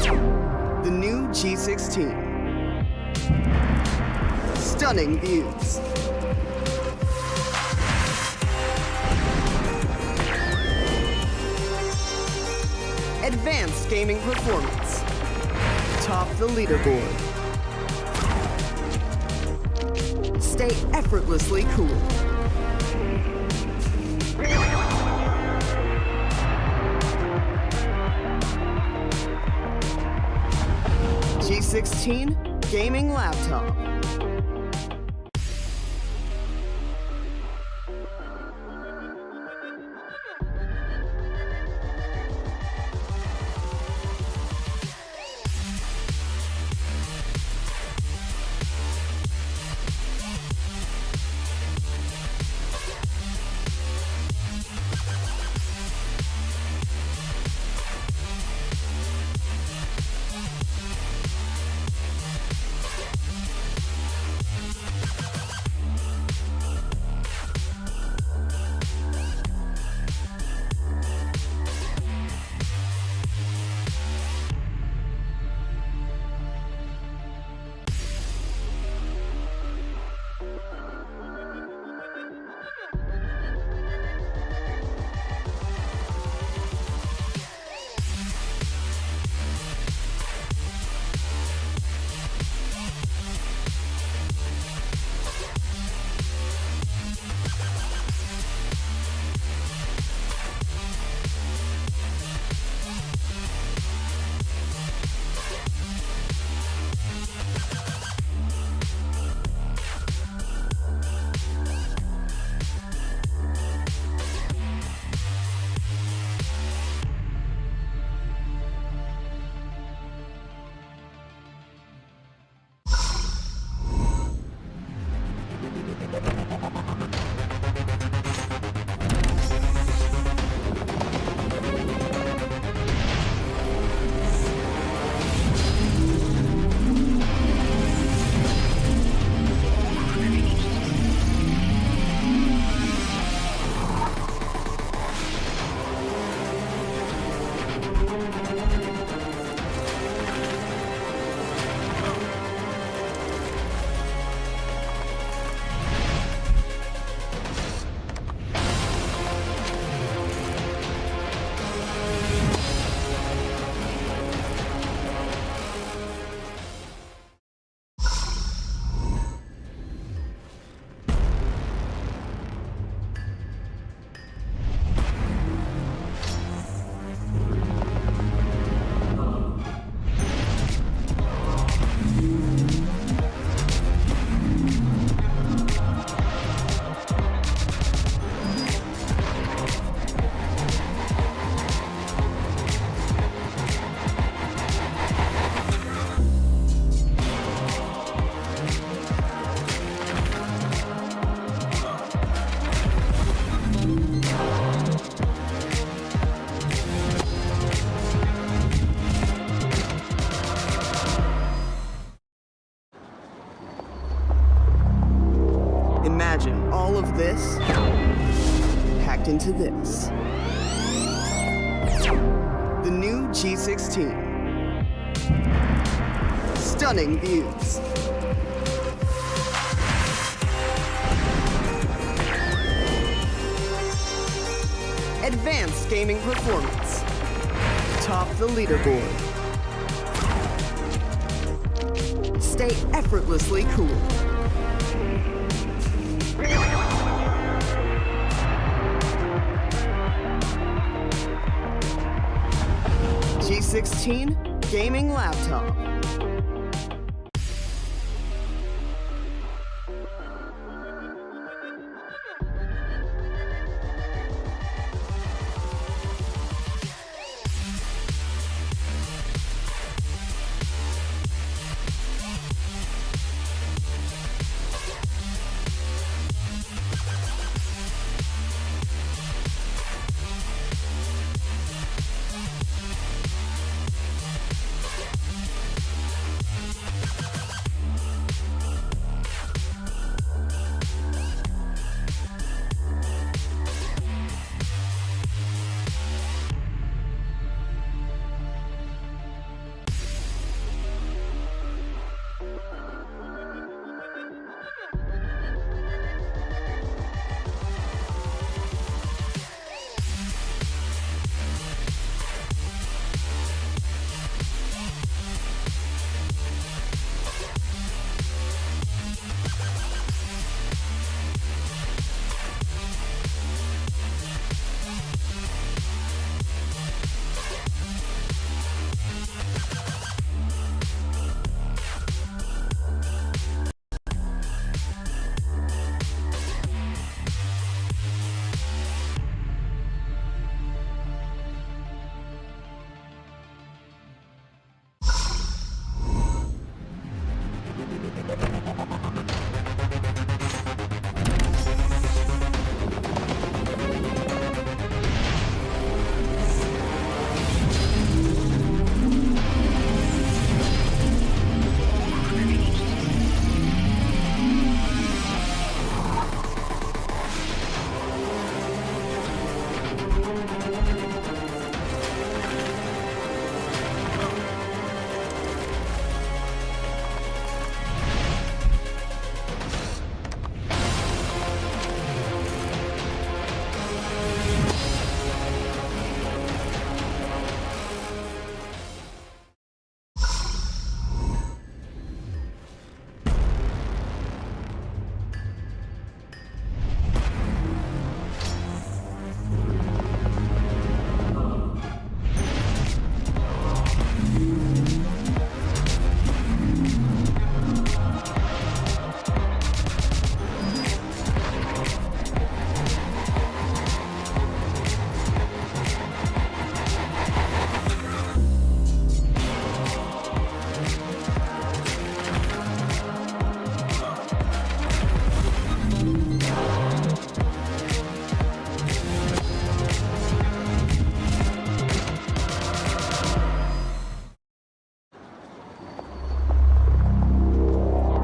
The new G16. Stunning views. Advanced gaming performance. Top the leaderboard. Stay effortlessly cool. G16 gaming laptop. Imagine all of this packed into this. The new G16. Stunning views. Advanced gaming performance. Top the leaderboard. Stay effortlessly cool. G16 gaming laptop.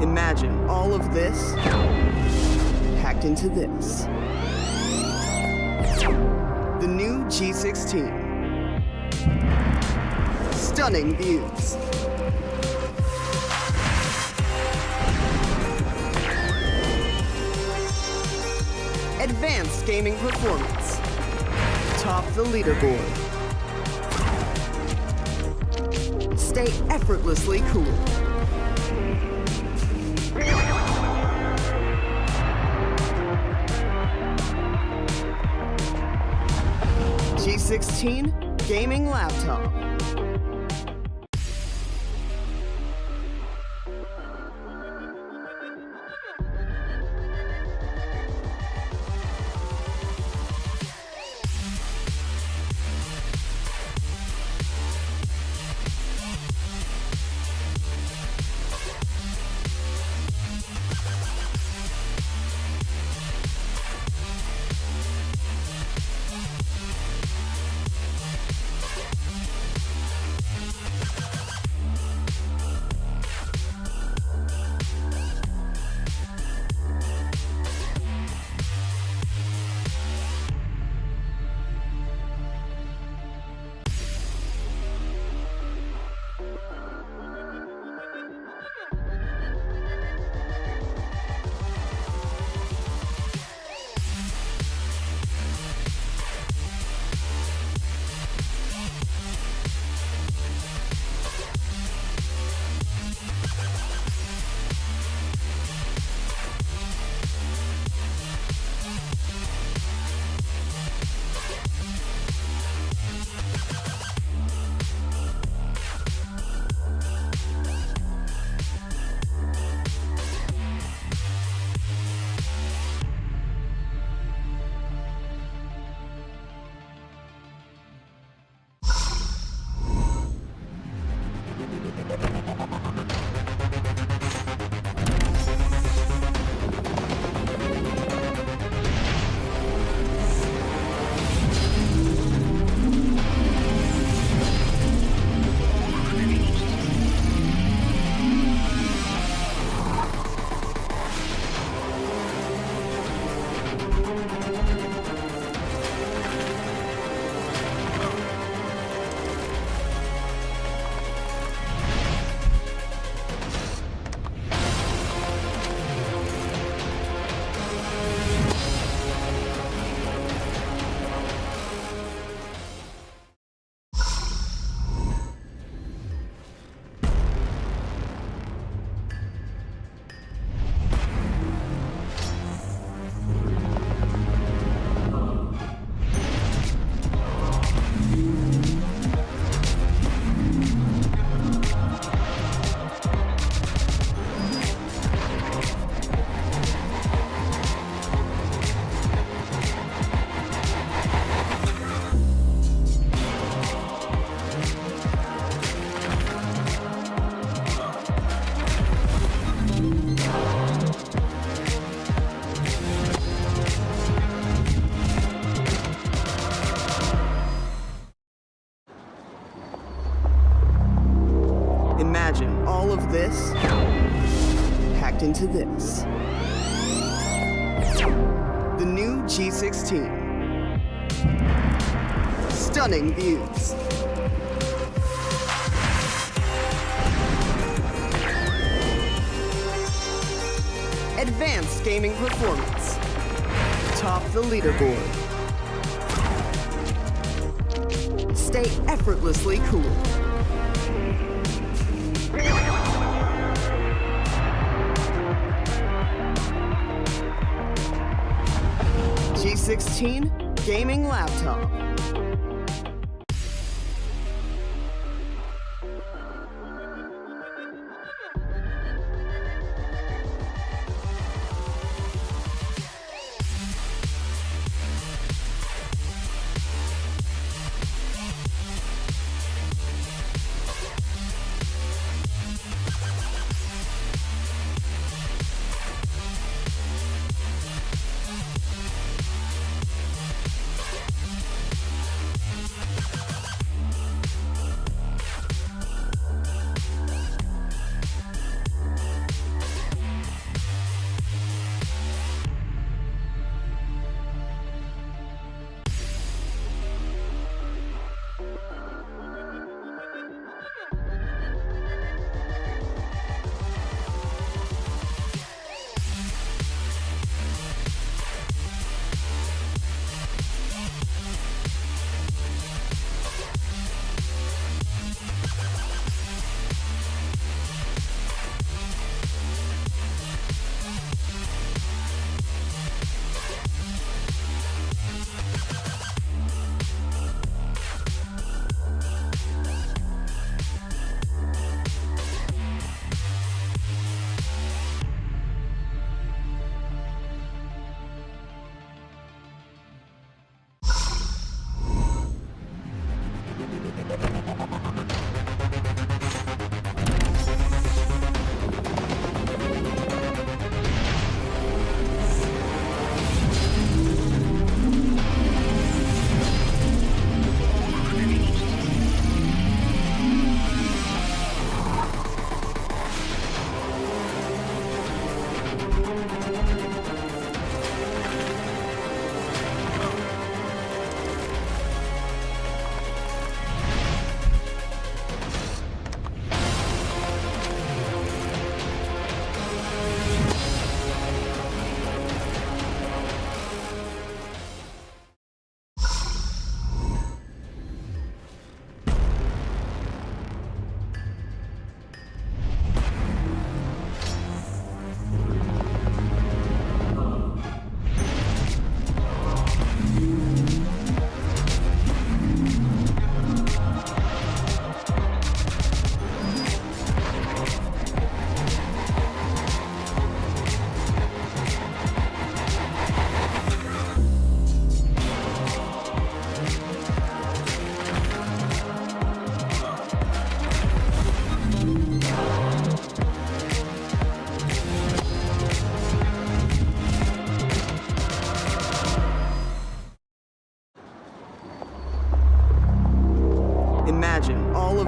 Imagine all of this packed into this. The new G16. Stunning views. Advanced gaming performance. Top the leaderboard. Stay effortlessly cool. G16 gaming laptop. Imagine all of this packed into this. The new G16. Stunning views. Advanced gaming performance. Top the leaderboard. Stay effortlessly cool. G16 gaming laptop.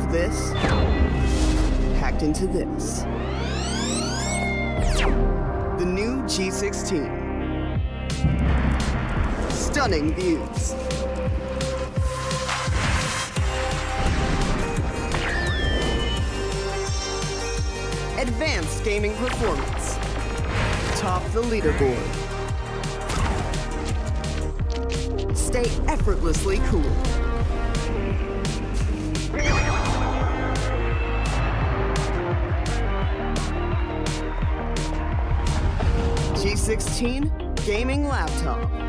of this packed into this. The new G16. Stunning views. Advanced gaming performance. Top the leaderboard. Stay effortlessly cool. G16 gaming laptop.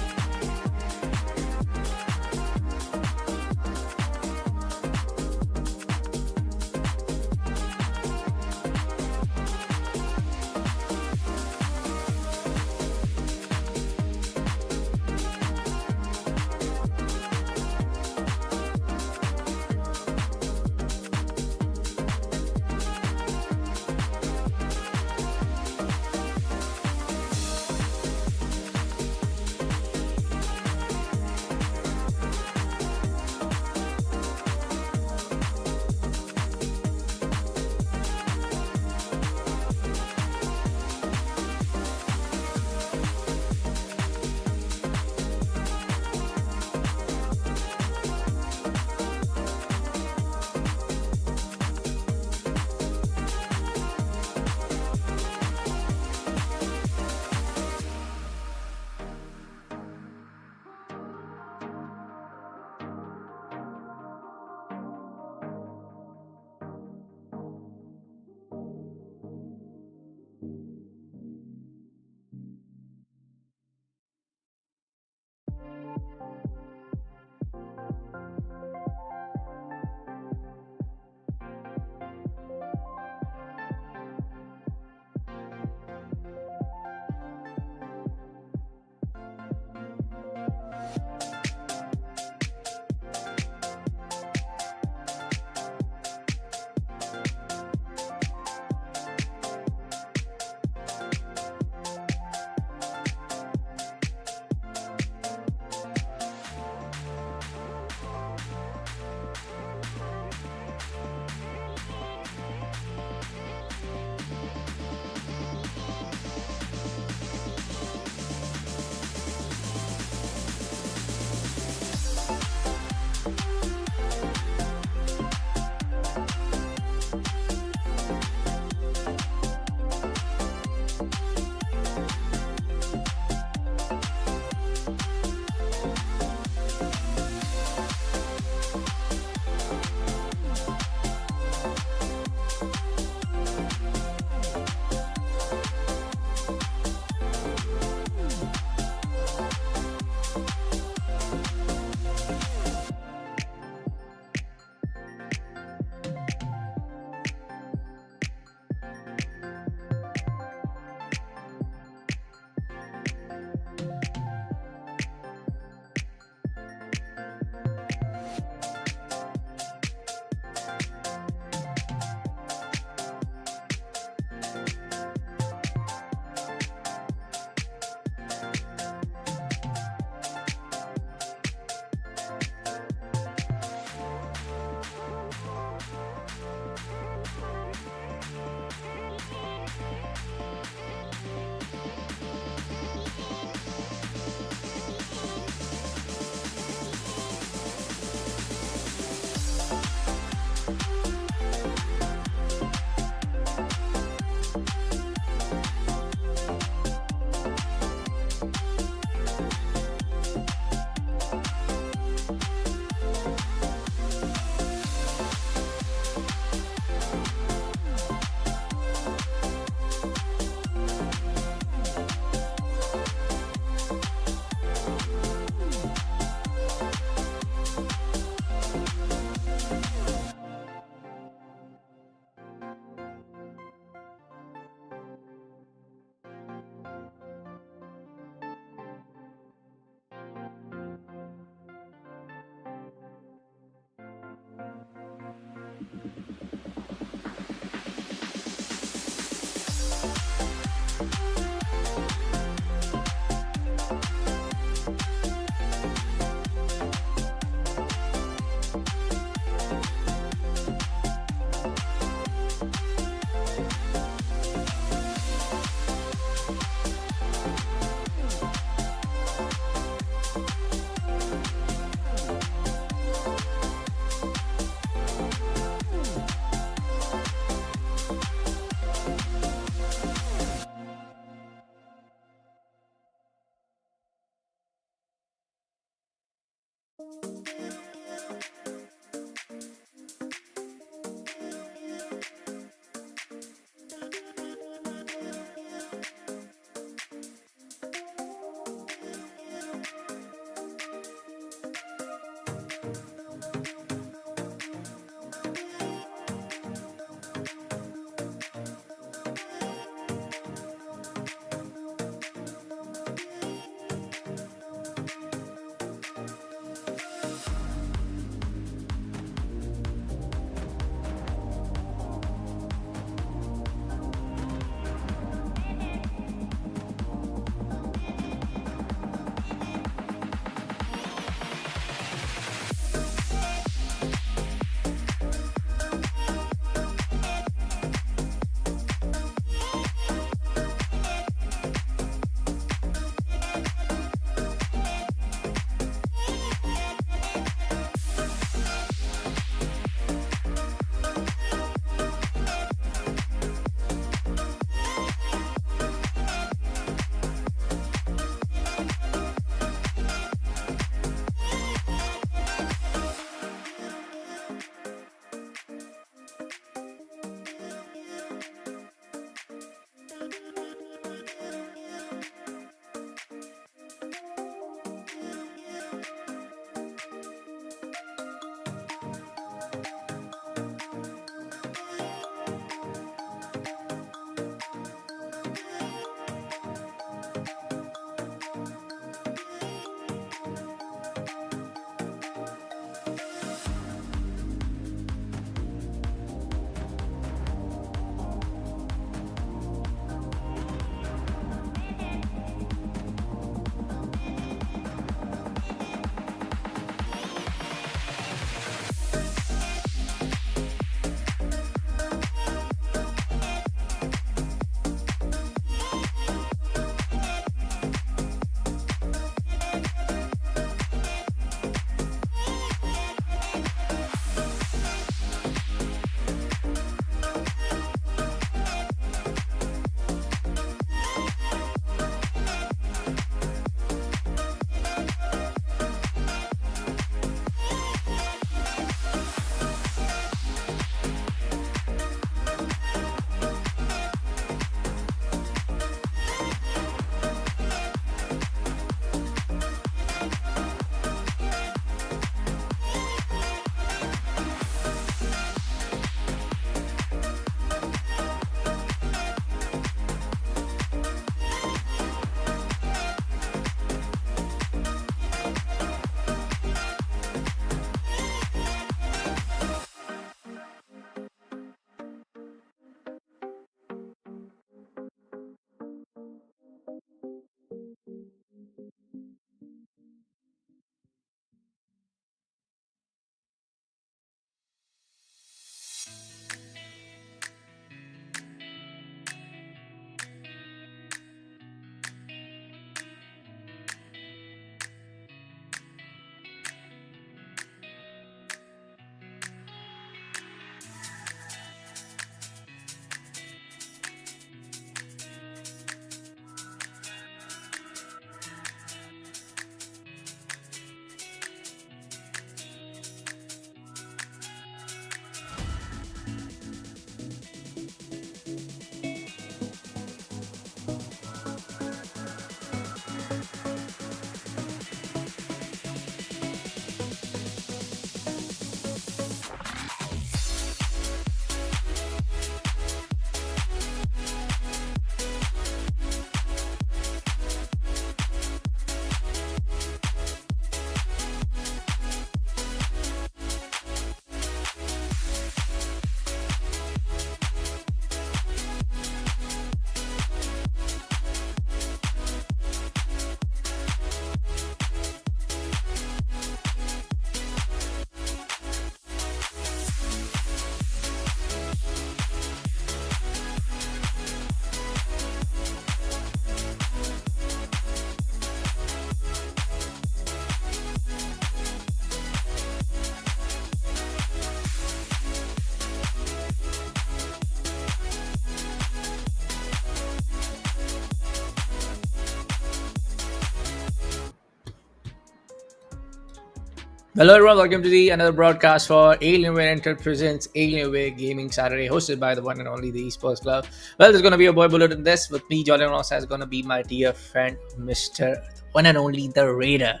Hello everyone, welcome to the another broadcast for Alienware Enter presents Alienware Gaming Saturday, hosted by the one and only the Esports Club. Well, there's gonna be a boy bullet in this with me, Jordan Ross, is gonna be my dear friend, Mr. One and only the Raider.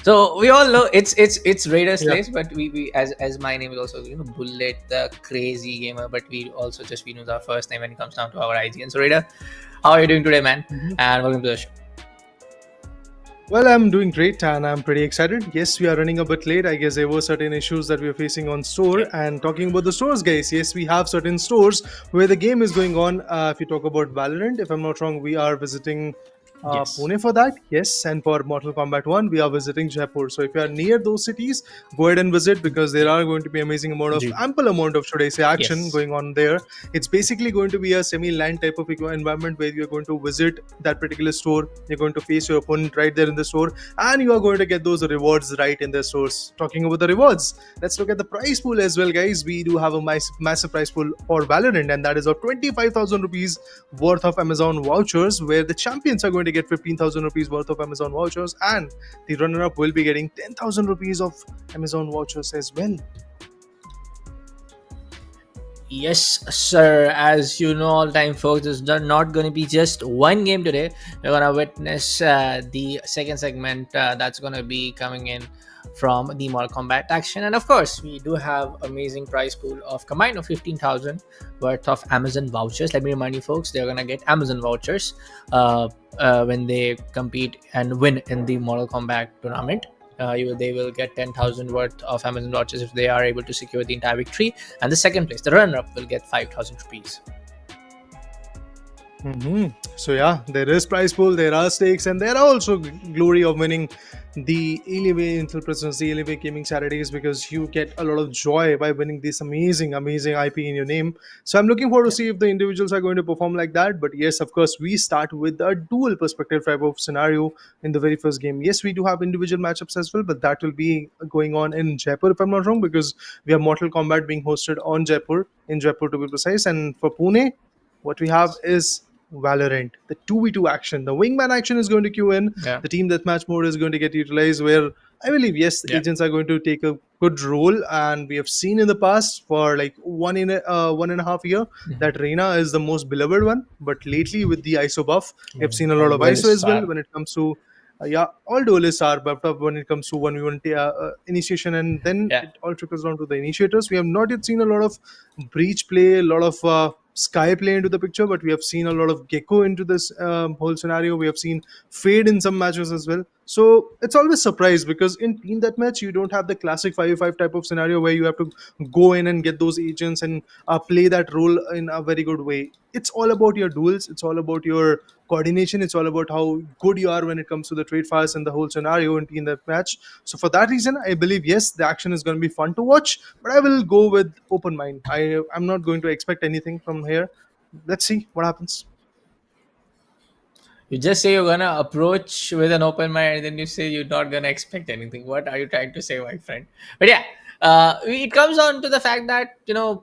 So we all know it's Raider Yeah. Slays, but we as my name is also Bullet the crazy gamer, but we also just we know our first name when it comes down to our IGN. So Raider, how are you doing today, man? Mhm. And welcome to the show. Well, I'm doing great and I'm pretty excited. Yes, we are running a bit late. I guess there were certain issues that we are facing on store. Yeah. And talking about the stores, guys, yes, we have certain stores where the game is going on. If you talk about Valorant, if I'm not wrong, we are visiting Yes. Pune for that. Yes, and for Mortal Kombat 1, we are visiting Jaipur. So if you are near those cities, go ahead and visit because there are going to be amazing amount of G. ample amount of should I say action Yes. going on there. It's basically going to be a semi-land type of environment where you're going to visit that particular store. You're going to face your opponent right there in the store, and you are going to get those rewards right in the stores. Talking about the rewards, let's look at the prize pool as well, guys. We do have a massive prize pool for Valorant, and that is of 25,000 rupees worth of Amazon vouchers, where the champions are going to get 15,000 rupees worth of Amazon vouchers, and the runner-up will be getting 10,000 rupees of Amazon vouchers as well. Yes, sir. As you know, all time, folks, it's not going to be just one game today. We're going to witness the second segment that's going to be coming in from the Mortal Kombat action. And of course, we do have amazing prize pool of combined of 15,000 worth of Amazon vouchers. Let me remind you, folks, they're going to get Amazon vouchers when they compete and win in the Mortal Kombat tournament. They will get 10,000 worth of Amazon vouchers if they are able to secure the entire victory. And the second place, the runner-up, will get 5,000 rupees. So yeah, there is prize pool, there are stakes, and there are also glory of winning the Alienware Interpresence, the Alienware Gaming Saturdays, because you get a lot of joy by winning this amazing IP in your name. So I'm looking forward to see if the individuals are going to perform like that. But yes, of course, we start with a dual perspective type of scenario in the very first game. Yes, we do have individual matchups as well, but that will be going on in Jaipur, if I'm not wrong, because we have Mortal Kombat being hosted on Jaipur, in Jaipur to be precise, and for Pune what we have is Valorant, the 2v2 action. The wingman action is going to queue in. Yeah. The team deathmatch mode is going to get utilized, where I believe, yes, the Yeah. agents are going to take a good role. And we have seen in the past for like 1.5 year that Reina is the most beloved one. But lately, with the ISO buff, we have seen a lot All of ISO duelists as well are. when it comes to. Yeah, all duelists are buffed up when it comes to 1v1 initiation, and then Yeah. it all trickles down to the initiators. We have not yet seen a lot of breach play, a lot of Sky play into the picture, but we have seen a lot of Gecko into this whole scenario. We have seen Fade in some matches as well. So it's always surprise because in team that match you don't have the classic 5v5 type of scenario where you have to go in and get those agents and play that role in a very good way. It's all about your duels. It's all about your coordination. It's all about how good you are when it comes to the trade fires and the whole scenario in team that match. So for that reason, I believe yes, the action is going to be fun to watch, but I will go with open mind. I'm not going to expect anything from here. Let's see what happens. You just say you're gonna approach with an open mind, and then you say you're not gonna expect anything. What are you trying to say, my friend? But yeah, it comes on to the fact that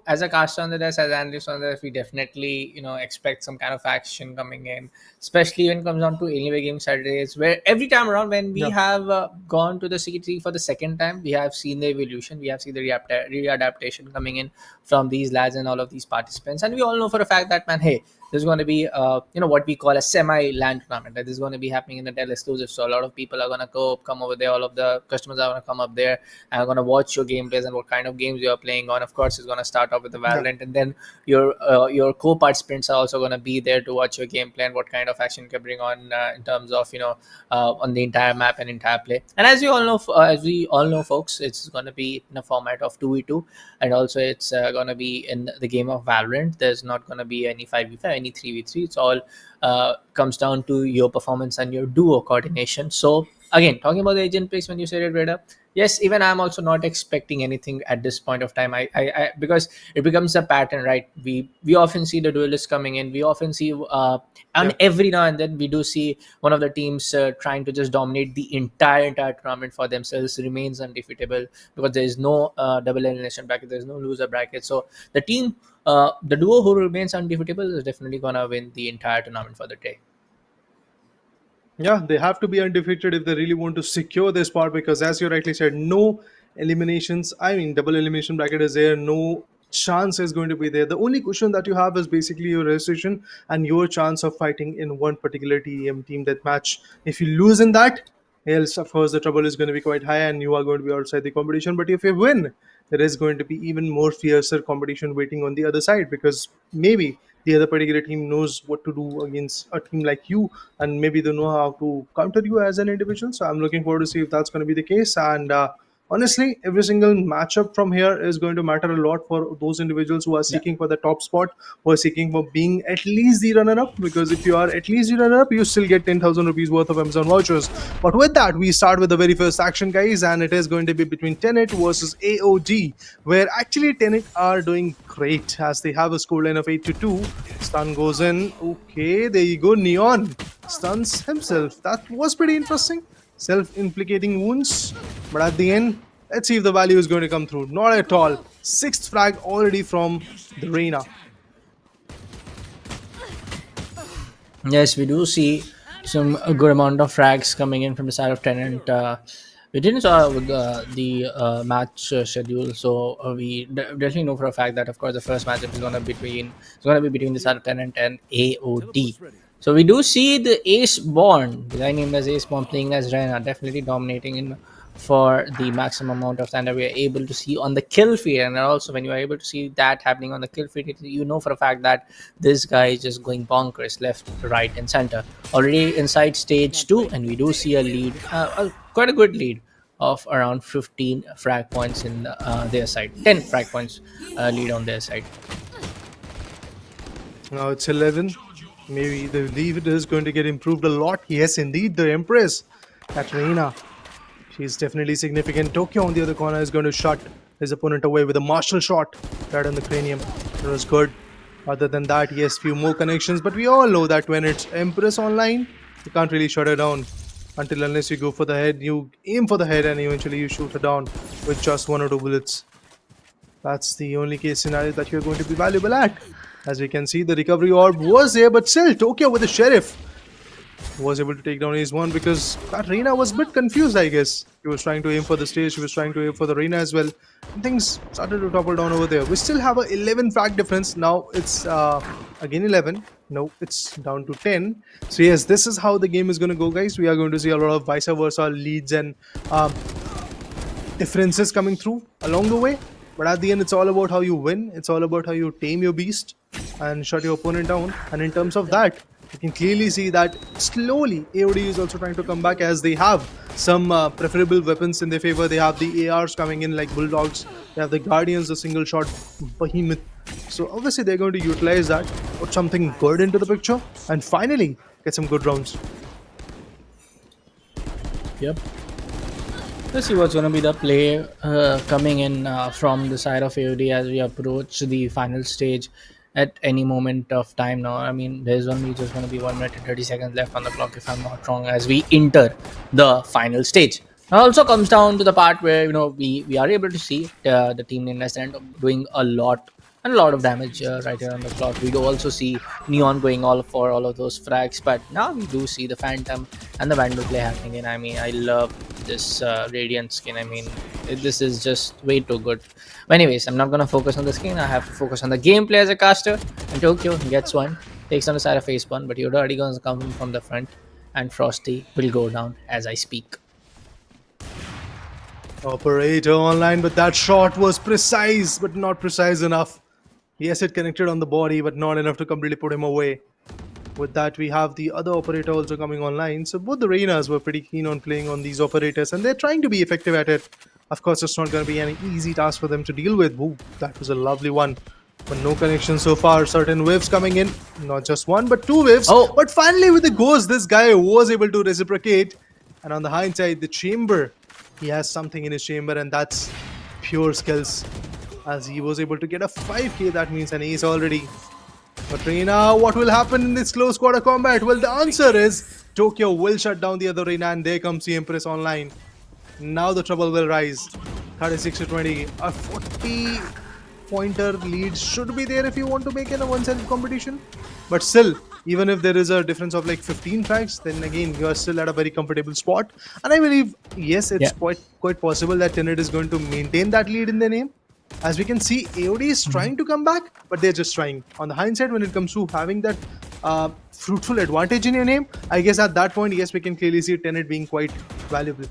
as a caster on the desk, as analyst on the desk, we definitely expect some kind of action coming in, especially when it comes on to Alienware Gaming Saturdays, where every time around when we Yeah. have gone to the CT for the second time, we have seen the evolution, we have seen the readaptation coming in from these lads and all of these participants, and we all know for a fact that, man, hey, there's going to be what we call a semi land tournament that is going to be happening in the Dell exclusive. So a lot of people are going to come over there, all of the customers are going to come up there and are going to watch your gameplays and what kind of games you are playing on. Of course, it's going to start off with the Yeah. Valorant, and then your co-participants are also going to be there to watch your gameplay and what kind of action you can bring on in terms of on the entire map and entire play. And as you all know, as we all know, folks, it's going to be in a format of 2v2, and also it's going to be in the game of Valorant. There's not going to be any 5v5, any 3v3. It's all comes down to your performance and your duo coordination. So again, talking about the agent picks, when you said it, Reda, yes, even I'm also not expecting anything at this point of time. I because it becomes a pattern, right? We often see the duelists coming in. We often see and Yeah. every now and then we do see one of the teams trying to just dominate the entire tournament for themselves, remains undefeatable because there is no double elimination bracket, there is no loser bracket. So the team, the duo who remains undefeatable is definitely gonna win the entire tournament for the day. Yeah, they have to be undefeated if they really want to secure this spot because, as you rightly said, no eliminations. I mean, double elimination bracket is there. No chance is going to be there. The only question that you have is basically your registration and your chance of fighting in one particular TEM team that match. If you lose in that, else of course the trouble is going to be quite high and you are going to be outside the competition. But if you win, there is going to be even more fiercer competition waiting on the other side, because maybe the other particular team knows what to do against a team like you, and maybe they know how to counter you as an individual. So I'm looking forward to see if that's going to be the case. And honestly, every single matchup from here is going to matter a lot for those individuals who are Yeah. seeking for the top spot, who are seeking for being at least the runner-up. Because if you are at least the runner-up, you still get 10,000 rupees worth of Amazon vouchers. But with that, we start with the very first action, guys, and it is going to be between Tenet versus AOD, where actually Tenet are doing great as they have a scoreline of 8-2. Stun goes in. Okay, there you go. Neon stuns himself. That was pretty interesting. Self-implicating wounds, but at the end, let's see if the value is going to come through. Not at all. Sixth frag already from the Reina. Yes, we do see some a good amount of frags coming in from the side of Tenant. We didn't saw with the match schedule, so we definitely know for a fact that of course the first matchup is gonna be between the side of Tenant and AOD. So we do see the Ace Born, the guy named as Ace Born, playing as Rena, definitely dominating in for the maximum amount of time that we are able to see on the kill feed. And also when you are able to see that happening on the kill feed, you know for a fact that this guy is just going bonkers left, right and center. Already inside stage 2, and we do see a lead, quite a good lead of around 15 frag points in their side, 10 frag points lead on their side. Now it's 11. Maybe the lead is going to get improved a lot. Yes, indeed, the Empress, that Reina. She's definitely significant. Tokyo on the other corner is going to shut his opponent away with a martial shot right on the cranium. It was good. Other than that, yes, few more connections. But we all know that when it's Empress online, you can't really shut her down. Until unless you go for the head, you aim for the head and eventually you shoot her down with just 1 or 2 bullets. That's the only case scenario that you're going to be valuable at. As we can see, the recovery orb was there, but still, Tokyo with the Sheriff was able to take down Ace 1 because that Reina was a bit confused, I guess. He was trying to aim for the stage, he was trying to aim for the Reina as well. And things started to topple down over there. We still have a 11 frag difference. Now it's again 11. No, it's down to 10. So yes, this is how the game is going to go, guys. We are going to see a lot of vice versa leads and differences coming through along the way. But at the end, it's all about how you win. It's all about how you tame your beast and shut your opponent down. And in terms of that, you can clearly see that slowly AOD is also trying to come back, as they have some preferable weapons in their favor. They have the ARs coming in like Bulldogs. They have the Guardians, the single shot Behemoth. So obviously they're going to utilize that, put something good into the picture, and finally get some good rounds. Yep. Let's see what's going to be the play coming in from the side of AOD as we approach the final stage at any moment of time now. I mean, there's only just going to be 1 minute and 30 seconds left on the clock, if I'm not wrong, as we enter the final stage. It also comes down to the part where, you know, we are able to see the team named as Tenet doing a lot of damage right here on the clock. We do also see Neon going all for all of those frags, but now we do see the Phantom and the Vandal play happening. And I mean, I love this Radiant skin. I mean, this is just way too good. But anyways, I'm not gonna focus on the skin. I have to focus on the gameplay as a caster. And Tokyo gets one, takes on the side of Ace 1, but you're already gonna come from the front, and Frosty will go down as I speak. Operator online, but that shot was precise, but not precise enough. Yes, it connected on the body, but not enough to completely put him away. With that, we have the other operator also coming online. So both the Reinas were pretty keen on playing on these operators, and they're trying to be effective at it. Of course, it's not going to be an easy task for them to deal with. Ooh, that was a lovely one. But no connection so far. Certain waves coming in. Not just one, but 2 waves. Oh. But finally, with the ghost, this guy was able to reciprocate. And on the hindsight, the chamber. He has something in his chamber, and that's pure skills. As he was able to get a 5k, that means an ace already. But Reina, what will happen in this close quarter combat? Well, the answer is Tokyo will shut down the other Reina, and there comes the Empress online. Now the trouble will rise. 36-20. A 40-pointer lead should be there if you want to make it a one-sided competition. But still, Even if there is a difference of like 15 frags, then again you are still at a very comfortable spot. And I believe yes, it's Yeah. quite possible that Tenet is going to maintain that lead in their name. As we can see, AOD is trying to come back, but they're just trying. On the hindsight, when it comes to having that fruitful advantage in your name, I guess at that point, yes, we can clearly see Tenet being quite valuable.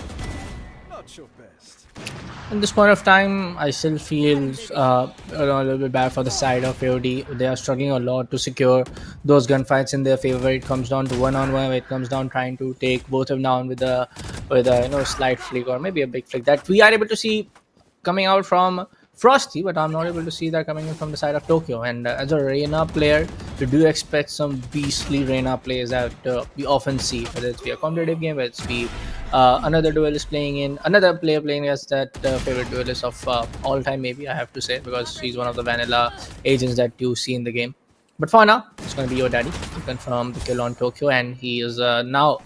At this point of time, I still feel a little bit bad for the side of AOD. They are struggling a lot to secure those gunfights in their favor. It comes down to one-on-one. It comes down trying to take both of them down with a slight flick or maybe a big flick that we are able to see coming out from Frosty, but I'm not able to see that coming in from the side of Tokyo. And as a Reina player, we do expect some beastly Reina plays that we often see, whether it's be a competitive game, whether it's be another duelist playing in, another player playing as that favorite duelist of all time, maybe I have to say, because she's one of the vanilla agents that you see in the game. But for now, it's going to be your daddy to confirm the kill on Tokyo, and he is now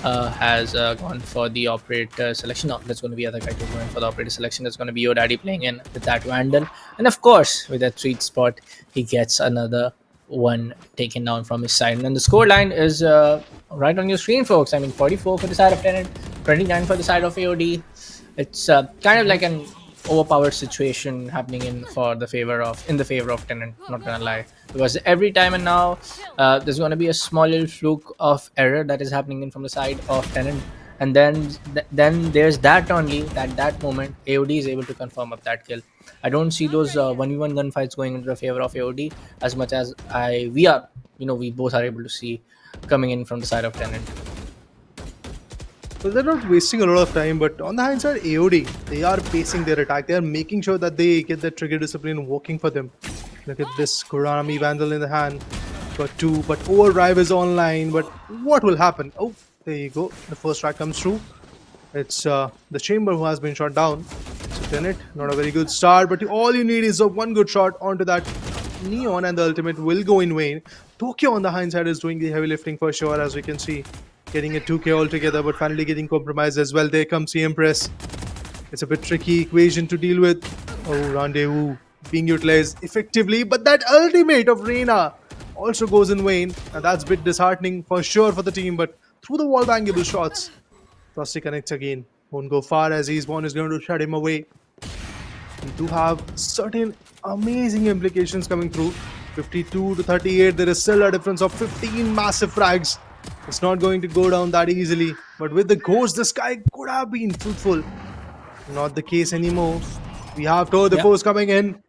has gone for the operator selection. No, that's going to be other guy who's going for the operator selection. That's going to be your daddy playing in with that Vandal. And of course, with that sweet spot, he gets another one taken down from his side. And the score line is right on your screen, folks. I mean, 44 for the side of Tenet, 29 for the side of AOD. It's kind of like an overpowered situation happening in the favor of Tenet, not gonna lie, because every time and now there's going to be a small little fluke of error that is happening in from the side of Tenet, and then there's that only that moment AOD is able to confirm up that kill. I don't see those 1v1 gunfights going into the favor of AOD as much as we both are able to see coming in from the side of Tenet. So they're not wasting a lot of time, but on the hindsight, AOD, they are pacing their attack. They are making sure that they get the trigger discipline working for them. Look at this Kurami Vandal in the hand. Got two, but Overdrive is online. But what will happen? Oh, there you go. The first track comes through. It's the Chamber who has been shot down. So Tenet, not a very good start, but all you need is one good shot onto that Neon, and the ultimate will go in vain. Tokyo on the hindsight is doing the heavy lifting for sure, as we can see. Getting a 2k altogether, but finally getting compromised as well. There comes the Empress. It's a bit tricky equation to deal with. Oh, Rendezvous being utilized effectively, but that ultimate of Reina also goes in vain, and that's a bit disheartening for sure for the team. But through the wall bangable shots, Frosty connects again. Won't go far as Eastbourne is going to shut him away. We do have certain amazing implications coming through. 52 to 38. There is still a difference of 15 massive frags. It's not going to go down that easily, but with the ghost, the sky could have been fruitful. Not the case anymore. We have Tour de Force coming in.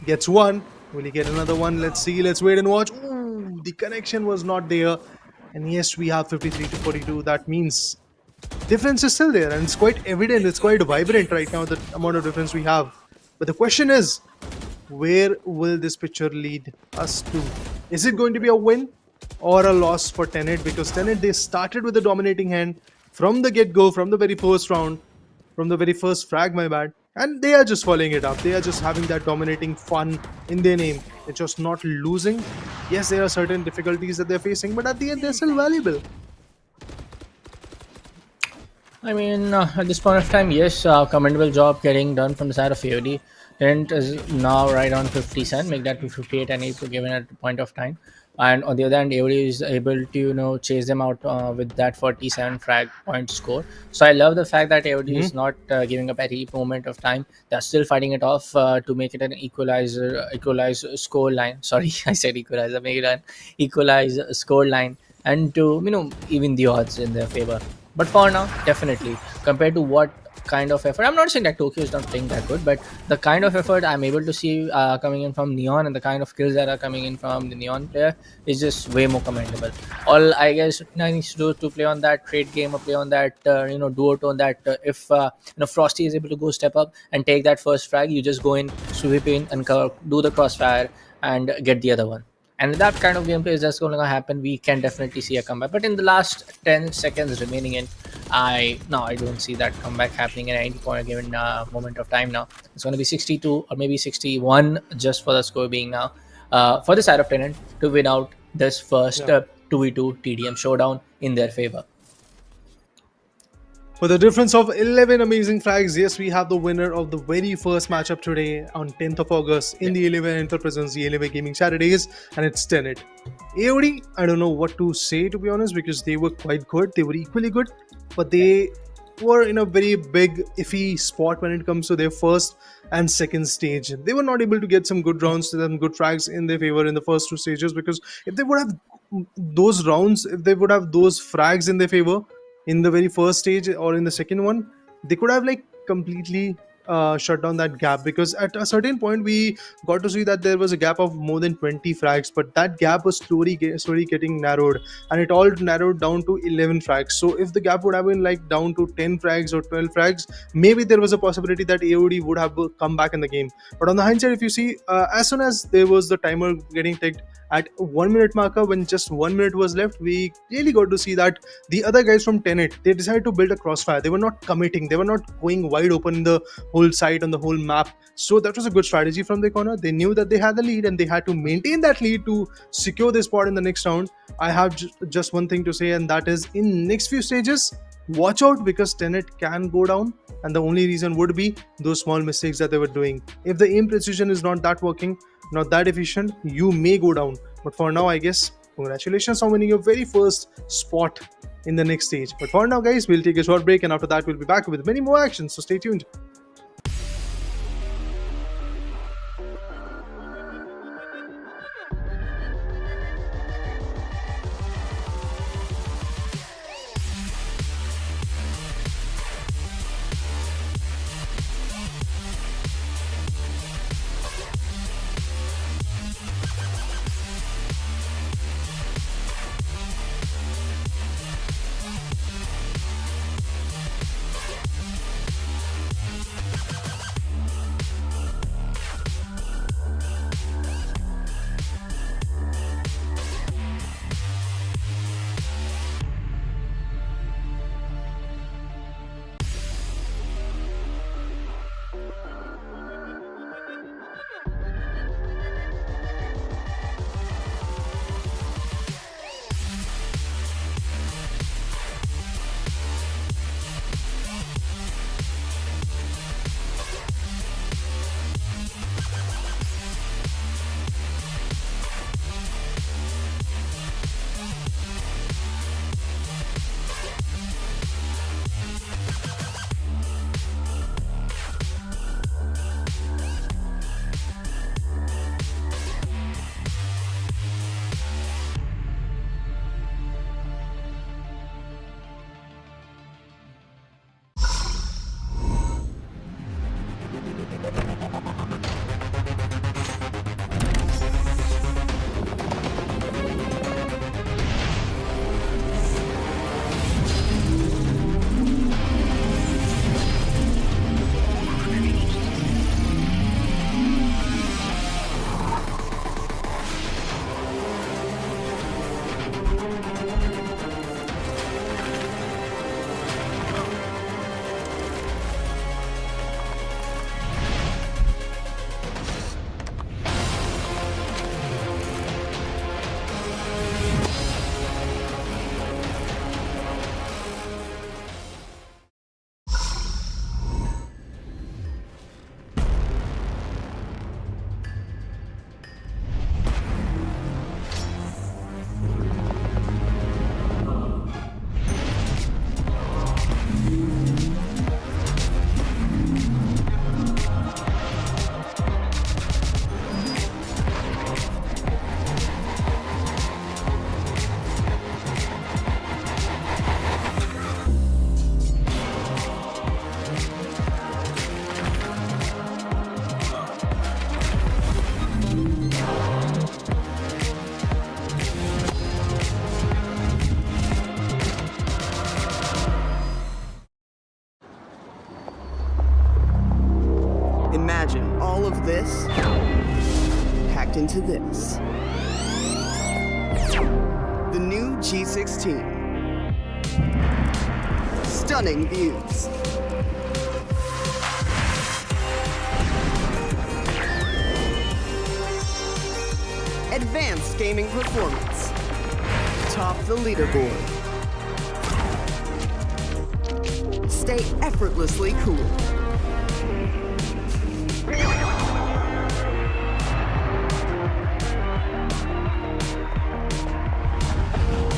Gets one. Will he get another one? Let's see. Let's wait and watch. Ooh, the connection was not there. And yes, we have 53 to 42. That means difference is still there, and it's quite evident. It's quite vibrant right now, the amount of difference we have. But the question is, where will this picture lead us to? Is it going to be a win or a loss for Tenet? Because Tenet, they started with a dominating hand from the get-go, from the very first round, from the very first frag, my bad, and they are just following it up. They are just having that dominating fun in their name. They're just not losing. Yes, there are certain difficulties that they're facing, but at the end, they're still valuable. I mean, at this point of time, yes, commendable job getting done from the side of AOD. Tenet is now right on 50 cent, make that to 58 and 8 given at the point of time. And on the other hand, AOD is able to chase them out with that 47 frag point score. So I love the fact that AOD is not giving up at any moment of time. They're still fighting it off to make it an equalized score line. Sorry, I said equalizer. Make it an equalized score line, and to even the odds in their favor. But for now, definitely, compared to what kind of effort, I'm not saying that Tokyo is not playing that good, but the kind of effort I'm able to see coming in from Neon and the kind of kills that are coming in from the Neon player is just way more commendable. All I guess I need to do is to play on that trade game or play on that duo tone that if Frosty is able to go step up and take that first frag, you just go in, sweep in and do the crossfire and get the other one. And with that kind of gameplay is just going to happen, we can definitely see a comeback. But in the last 10 seconds remaining I don't see that comeback happening at any point given moment of time now. It's going to be 62 or maybe 61 just for the score being now for the side of Tenet to win out this first 2v2 TDM showdown in their favor. For the difference of 11 amazing frags, yes, we have the winner of the very first matchup today on 10th of August in the Alienware Enterprises, the Alienware Gaming Saturdays, and it's Tenet. AOD, I don't know what to say to be honest, because they were quite good. They were equally good, but they were in a very big iffy spot when it comes to their first and second stage. They were not able to get some good rounds, some good frags in their favor in the first two stages, because if they would have those rounds, if they would have those frags in their favor in the very first stage or in the second one, they could have like completely shut down that gap, because at a certain point we got to see that there was a gap of more than 20 frags, but that gap was slowly getting narrowed, and it all narrowed down to 11 frags. So if the gap would have been like down to 10 frags or 12 frags, maybe there was a possibility that AOD would have come back in the game. But on the hindsight, if you see, as soon as there was the timer getting ticked at 1 minute marker, when just 1 minute was left, we really got to see that the other guys from Tenet, they decided to build a crossfire. They were not committing, they were not going wide open in the whole site on the whole map. So that was a good strategy from their corner. They knew that they had the lead and they had to maintain that lead to secure this spot in the next round. I have just one thing to say, and that is, in next few stages, watch out, because Tenet can go down, and the only reason would be those small mistakes that they were doing. If the aim precision is not that working, not that efficient, you may go down. But for now, I guess congratulations on winning your very first spot in the next stage. But for now, guys, we'll take a short break, and after that we'll be back with many more actions, so stay tuned. Imagine all of this packed into this. The new G16. Stunning views. Advanced gaming performance. Top the leaderboard. Stay effortlessly cool.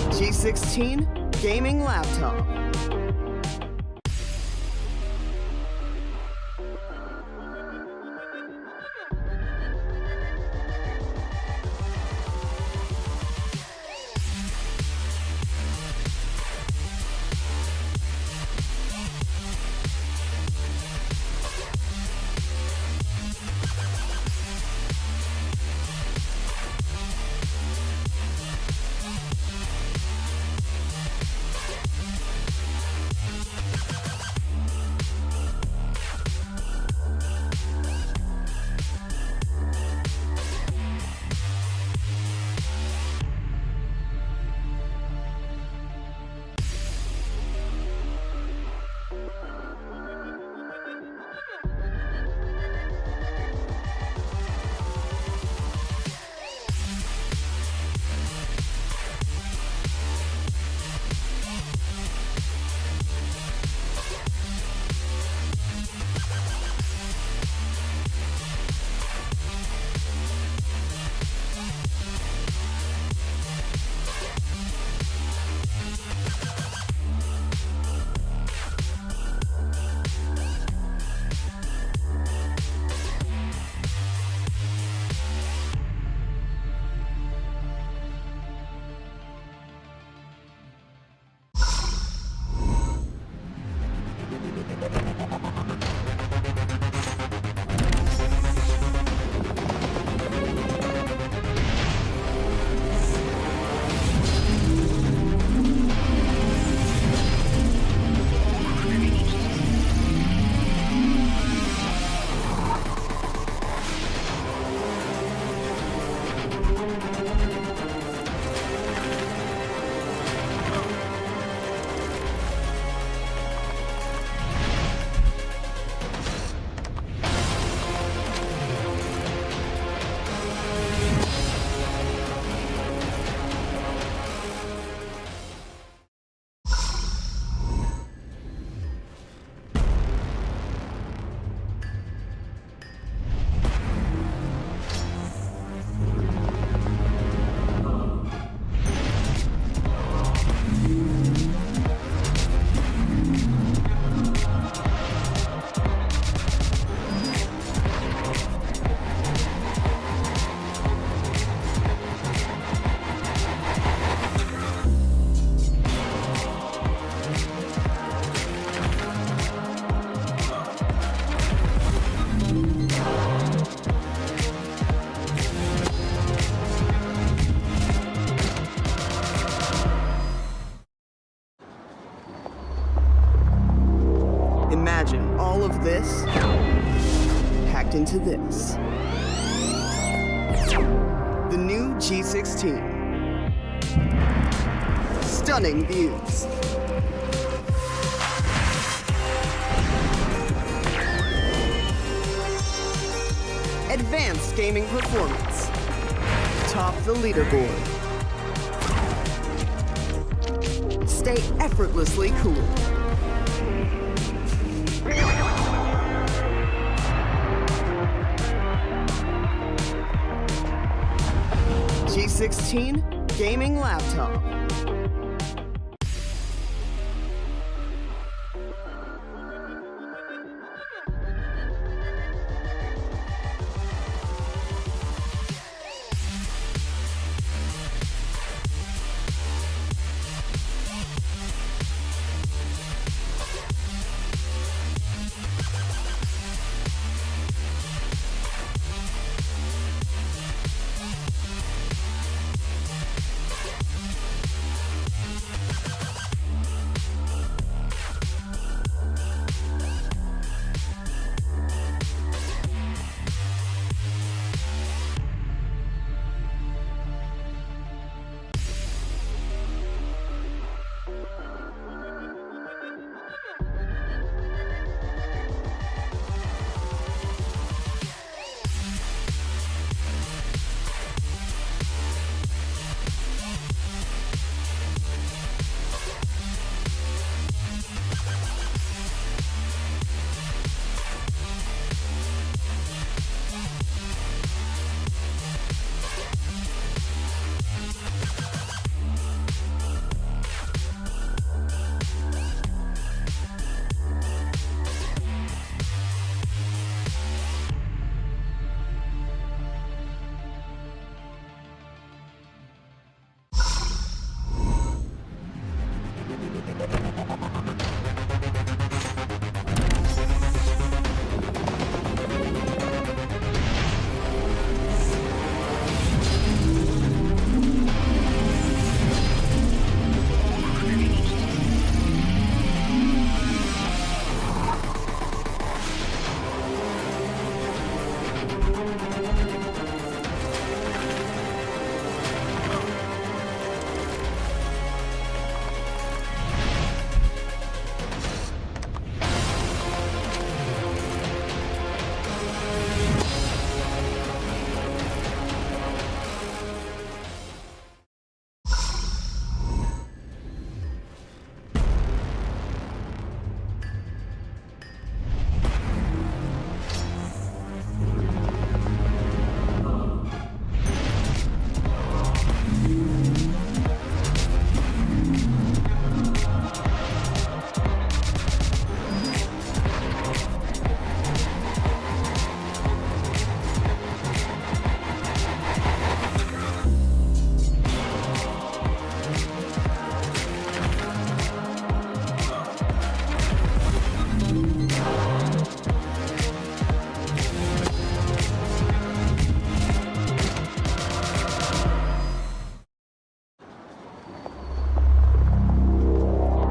G16 Gaming Laptop. Imagine all of this packed into this. The new G16. Stunning views. Advanced gaming performance. Top the leaderboard. Stay effortlessly cool. G16 Gaming Laptop.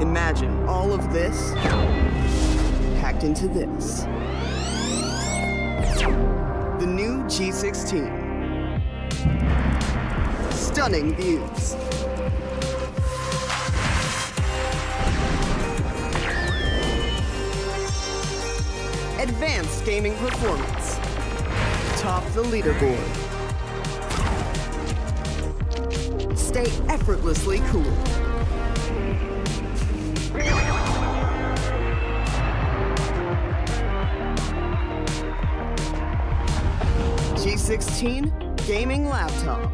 Imagine all of this packed into this. The new G16. Stunning views. Advanced gaming performance. Top the leaderboard. Stay effortlessly cool. G16 gaming laptop.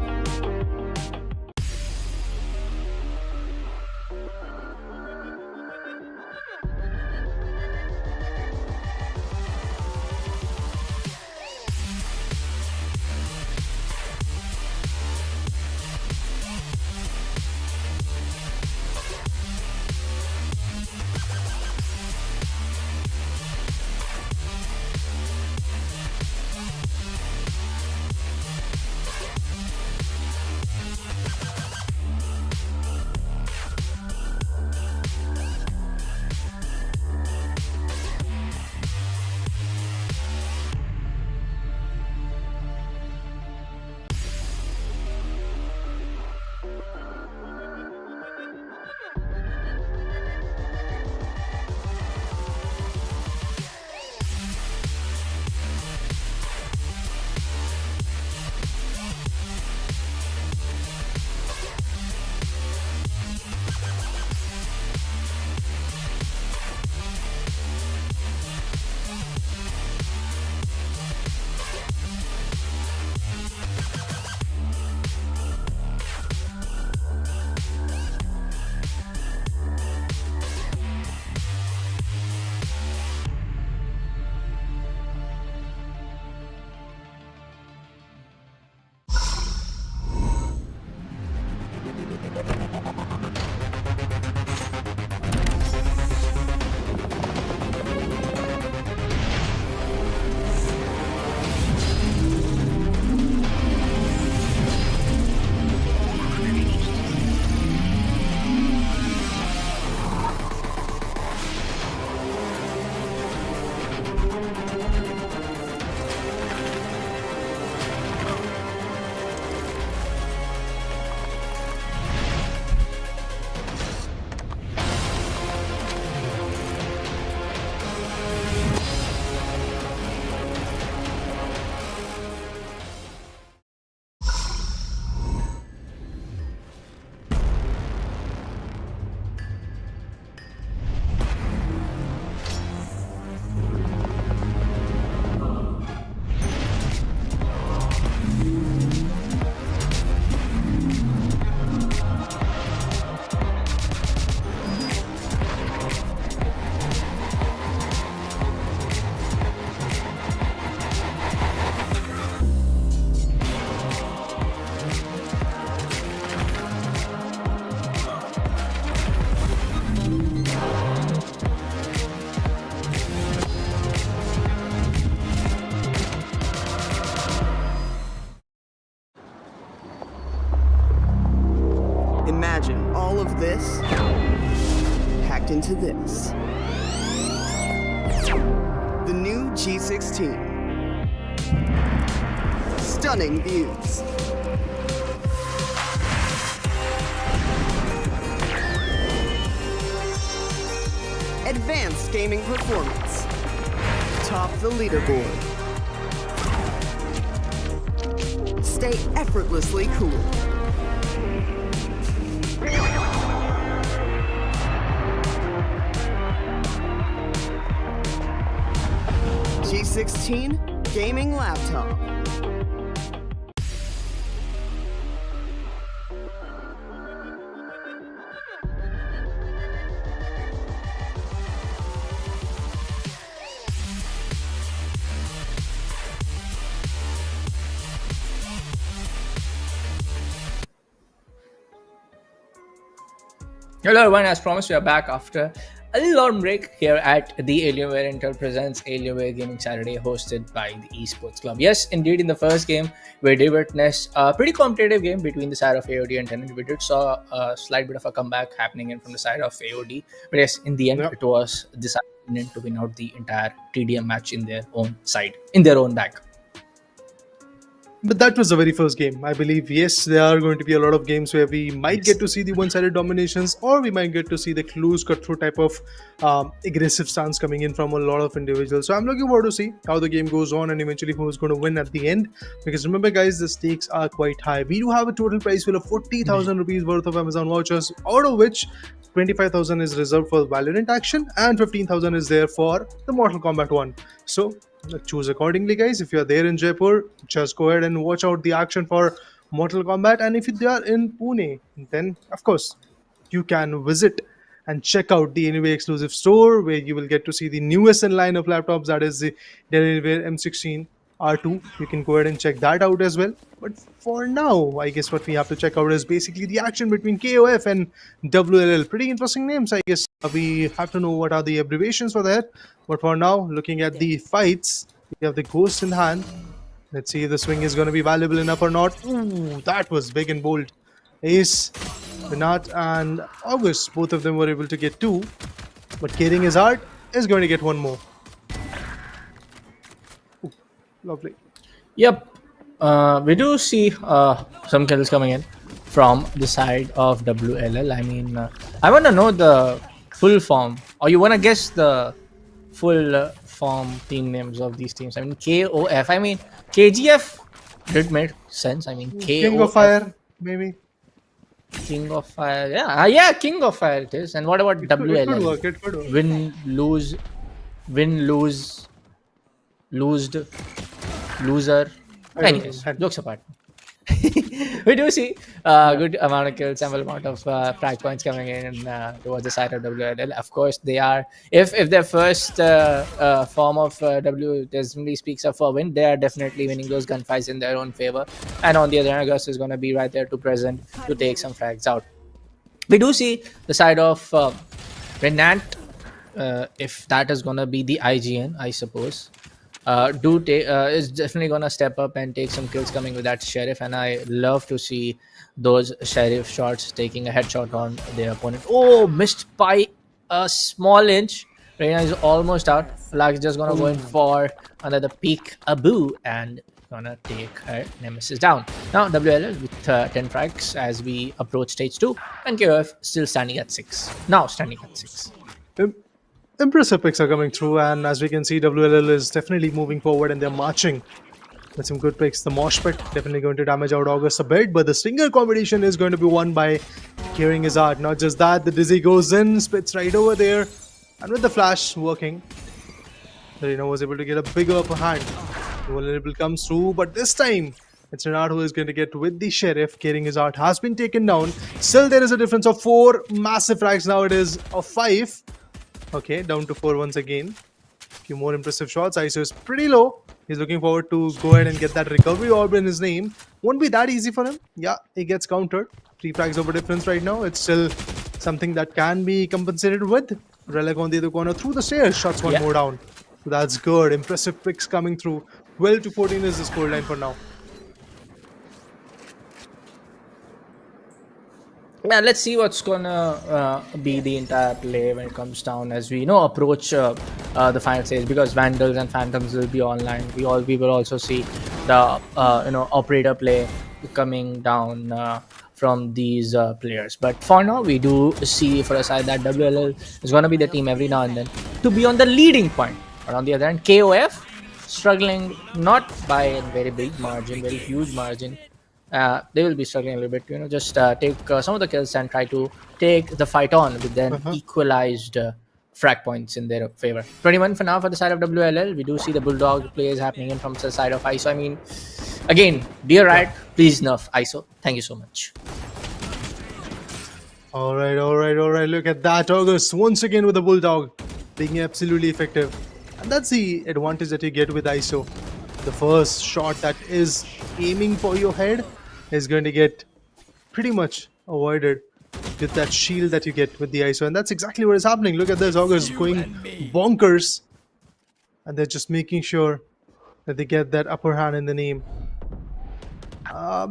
Imagine all of this packed into this. The new G16. Stunning views. Advanced gaming performance. Top the leaderboard. Stay effortlessly cool. G16 gaming laptop. Hello everyone, as promised we are back after a little long break here at the Alienware Intel presents Alienware Gaming Saturday, hosted by the Esports Club. Yes, indeed, in the first game, we did witness a pretty competitive game between the side of AOD and Tenet. We did saw a slight bit of a comeback happening in from the side of AOD, but yes, in the end, Yep. it was decided to win out the entire TDM match in their own side, in their own bag. But that was the very first game. I believe, yes, there are going to be a lot of games where we might get to see the one-sided dominations, or we might get to see the close cut-through type of aggressive stance coming in from a lot of individuals. So I'm looking forward to see how the game goes on and eventually who's going to win at the end. Because remember, guys, the stakes are quite high. We do have a total prize pool of 40,000 rupees worth of Amazon vouchers, out of which 25,000 is reserved for Valorant action and 15,000 is there for the Mortal Kombat one. So choose accordingly, guys. If you're there in Jaipur, just go ahead and watch out the action for Mortal Kombat. And if you are in Pune, then of course you can visit and check out the Anyway exclusive store, where you will get to see the newest in line of laptops, that is the Dell Anywhere M16 R2. You can go ahead and check that out as well. But for now, I guess what we have to check out is basically the action between KOF and WLL. Pretty interesting names, I guess. We have to know what are the abbreviations for that. But for now, looking at the fights, we have the Ghost in hand. Let's see if the swing is going to be valuable enough or not. Ooh, that was big and bold. Ace, Vinat and August, both of them were able to get 2. But Caring His Heart is going to get 1 more. Ooh, lovely. Yep. We do see some kills coming in from the side of WLL. I mean, I want to know the full form, or you want to guess the full form team names of these teams. I mean, KOF. I mean, KGF did make sense. I mean, KOF. King of Fire, maybe. King of Fire. Yeah, King of Fire it is. And what about WLL? It could work. It could work. Win, lose, loser. Anyways, jokes apart. We do see a good amount of kills, ample amount of frag points coming in towards the side of WLL. Of course, they are, if their first form of W definitely speaks up for win, they are definitely winning those gunfights in their own favor. And on the other hand, Gus is going to be right there to present to take some frags out. We do see the side of Renant, if that is going to be the IGN, I suppose. Is definitely gonna step up and take some kills coming with that Sheriff, and I love to see those Sheriff shots taking a headshot on their opponent. Oh, missed by a small inch. Reina is almost out. Flag is just gonna go in for another peek abu and gonna take her nemesis down. Now WLL with 10 frags as we approach stage 2, and KOF still standing at 6. Now standing at 6. Impressive picks are coming through, and as we can see, WLL is definitely moving forward and they're marching with some good picks. The Mosh Pit definitely going to damage out August a bit, but the Stinger competition is going to be won by Caring His Heart. Not just that, the Dizzy goes in, spits right over there, and with the flash working, Serena was able to get a bigger upper hand. Vulnerable comes through, but this time it's Renard who is going to get with the Sheriff. Caring His Heart has been taken down. Still, there is a difference of 4 massive frags. Now it is of 5. Okay, down to 4 once again. Few more impressive shots. ISO is pretty low. He's looking forward to go ahead and get that recovery orb in his name. Won't be that easy for him. Yeah, he gets countered. 3 frags over difference right now. It's still something that can be compensated with. Relic on the other corner through the stairs. Shots one more down. So that's good. Impressive picks coming through. 12 to 14 is the scoreline for now. Yeah, let's see what's gonna be the entire play when it comes down as we approach the final stage, because Vandals and Phantoms will be online. We will also see the operator play coming down from these players. But for now, we do see for a side that WLL is gonna be the team every now and then to be on the leading point. But on the other hand, KOF struggling not by a very big margin, very huge margin. They will be struggling a little bit, just take some of the kills and try to take the fight on with then equalized frag points in their favor. 21 for now for the side of WLL. We do see the Bulldog plays happening in from the side of ISO. I mean, again, dear right, please nerf ISO. Thank you so much. All right. Look at that, August once again with the Bulldog being absolutely effective. And that's the advantage that you get with ISO. The first shot that is aiming for your head is going to get pretty much avoided. with that shield that you get with the ISO. And that's exactly what is happening. Look at this, August going bonkers. And they're just making sure that they get that upper hand in the name.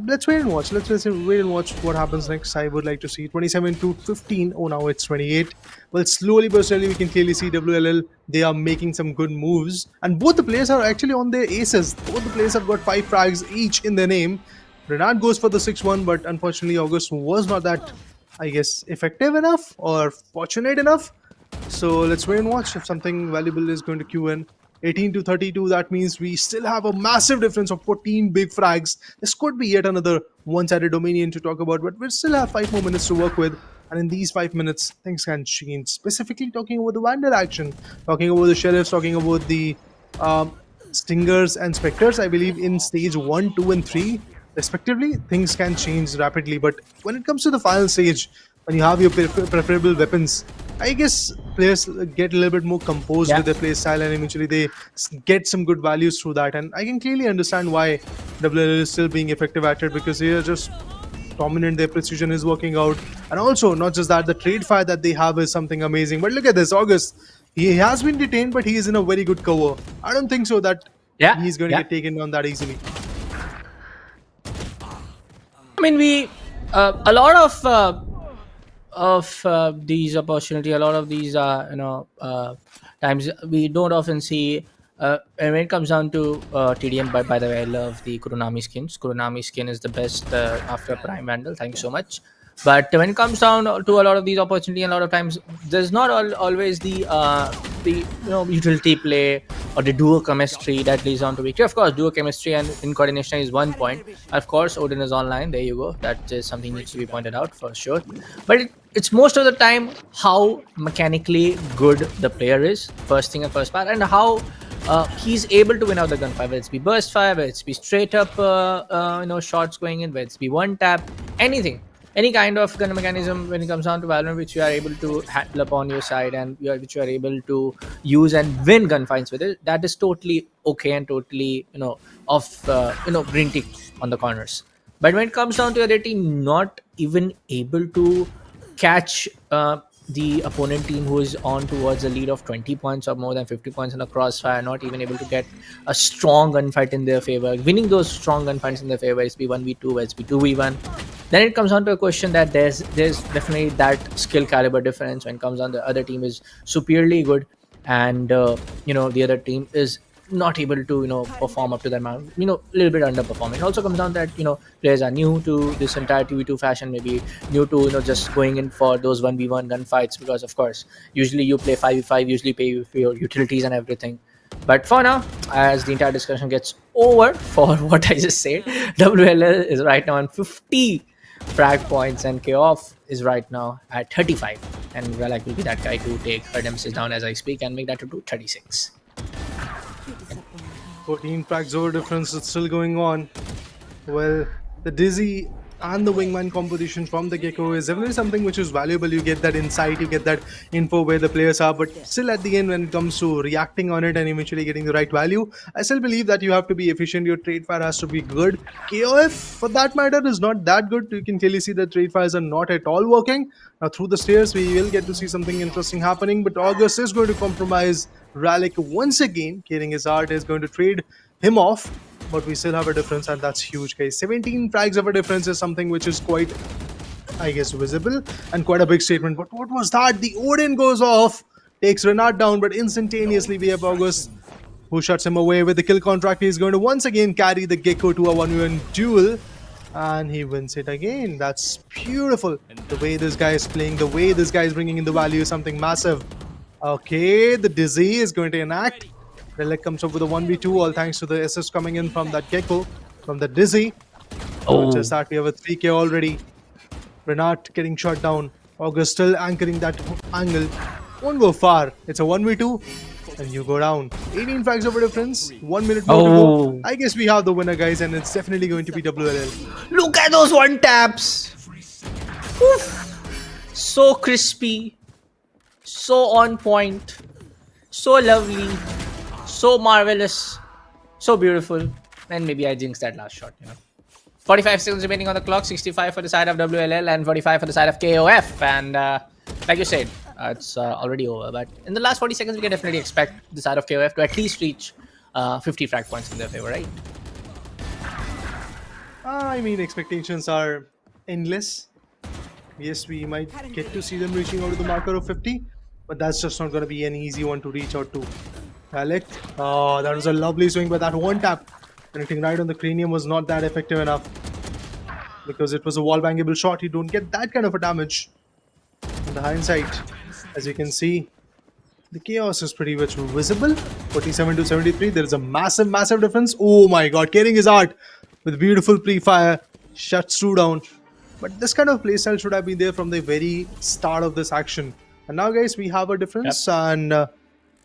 Let's wait and watch. Let's wait and watch what happens next. I would like to see 27 to 15. Oh, now it's 28. Well, slowly but steadily, we can clearly see WLL. They are making some good moves, and both the players are actually on their aces. Both the players have got 5 frags each in their name. Renard goes for the 6-1, but unfortunately, August was not that, I guess, effective enough or fortunate enough. So let's wait and watch if something valuable is going to queue in. 18 to 32, that means we still have a massive difference of 14 big frags. This could be yet another one-sided Dominion to talk about, but we still have 5 more minutes to work with. And in these 5 minutes, things can change. Specifically talking about the Vandal action, talking about the Sheriffs, talking about the Stingers and Spectres, I believe in stage 1, 2 and 3, respectively, things can change rapidly. But when it comes to the final stage, when you have your preferable weapons, I guess players get a little bit more composed with their play style, and eventually they get some good values through that. And I can clearly understand why WLL is still being effective at it, because they are just dominant. Their precision is working out, and also not just that, the trade fire that they have is something amazing. But look at this, August. He has been detained, but he is in a very good cover. I don't think so that he's going to get taken down that easily. I mean, a lot of these opportunity, a lot of these times we don't often see, and when it comes down to TDM. But by the way, I love the Kurunami skins. Kurunami skin is the best after Prime Vandal. Thank you so much. But when it comes down to a lot of these opportunity, a lot of times there's not always the utility play or the duo chemistry that leads on to victory. Of course, duo chemistry and in coordination is one point. Of course, Odin is online. There you go. That is something needs to be pointed out for sure. But it's most of the time how mechanically good the player is. First thing and first part, and how he's able to win out the gunfire, whether it's be burst fire, whether it's be straight up shots going in, whether it's be one tap, anything. Any kind of gun mechanism when it comes down to Valorant, which you are able to handle upon your side and which you are able to use and win gunfights with it, that is totally okay and totally green tick on the corners. But when it comes down to the other team not even able to catch the opponent team who is on towards a lead of 20 points or more than 50 points in a crossfire, not even able to get a strong gunfight in their favor, winning those strong gunfights in their favor, it's be 1v2, it's be 2v1, then it comes down to a question that there's definitely that skill caliber difference when it comes on the other team is superiorly good, and the other team is not able to perform up to that amount, a little bit underperforming. It also comes down that players are new to this entire 2v2 fashion, maybe new to just going in for those 1v1 gunfights, because of course usually you play 5v5, usually pay for your utilities and everything. But for now, as the entire discussion gets over for what I just said, WLL is right now on 50 frag points and K-Off is right now at 35, and Relak will be that guy to take her nemesis down as I speak and make that to 36. 14 frags over difference is still going on. Well, the Dizzy and the Wingman competition from the Gecko is definitely something which is valuable. You get that insight, you get that info where the players are, but still at the end when it comes to reacting on it and eventually getting the right value, I still believe that you have to be efficient. Your trade fire has to be good. KOF, for that matter, is not that good. You can clearly see the trade fires are not at all working. Now through the stairs, we will get to see something interesting happening, but August is going to compromise Ralik once again. Killing his heart is going to trade him off, but we still have a difference, and that's huge, guys. 17 frags of a difference is something which is quite, I guess, visible and quite a big statement. But what was that? The Odin goes off, takes Renard down, but instantaneously we have August who shuts him away with the kill contract. He's going to once again carry the Gecko to a 1v1 duel, and he wins it again. That's beautiful. The way this guy is playing, the way this guy is bringing in the value is something massive. Okay, the Dizzy is going to enact. Relic comes up with a 1v2, all thanks to the assist coming in from that Gecko, from the Dizzy. Just that, we have a 3k already. Renard getting shot down. August still anchoring that angle. Won't go far. It's a 1v2, and you go down. 18 frags over difference. 1 minute more to go. I guess we have the winner, guys, and it's definitely going to be WLL. Look at those one taps. Oof. So crispy. So on point. So lovely. So marvelous, so beautiful, and maybe I jinxed that last shot. 45 seconds remaining on the clock, 65 for the side of WLL and 45 for the side of KOF. And like you said, it's already over. But in the last 40 seconds, we can definitely expect the side of KOF to at least reach 50 frag points in their favor, right? I mean, expectations are endless. Yes, we might get to see them reaching out to the marker of 50, but that's just not going to be an easy one to reach out to. Alec, oh, that was a lovely swing, but that one tap connecting right on the cranium was not that effective enough because it was a wall bangable shot. You don't get that kind of a damage. In the hindsight, as you can see, the chaos is pretty much visible. 47 to 73, there is a massive difference. Oh my god, Caring his art with beautiful pre-fire, shuts through down. But this kind of playstyle should have been there from the very start of this action. And now, guys, we have a difference. Yep. And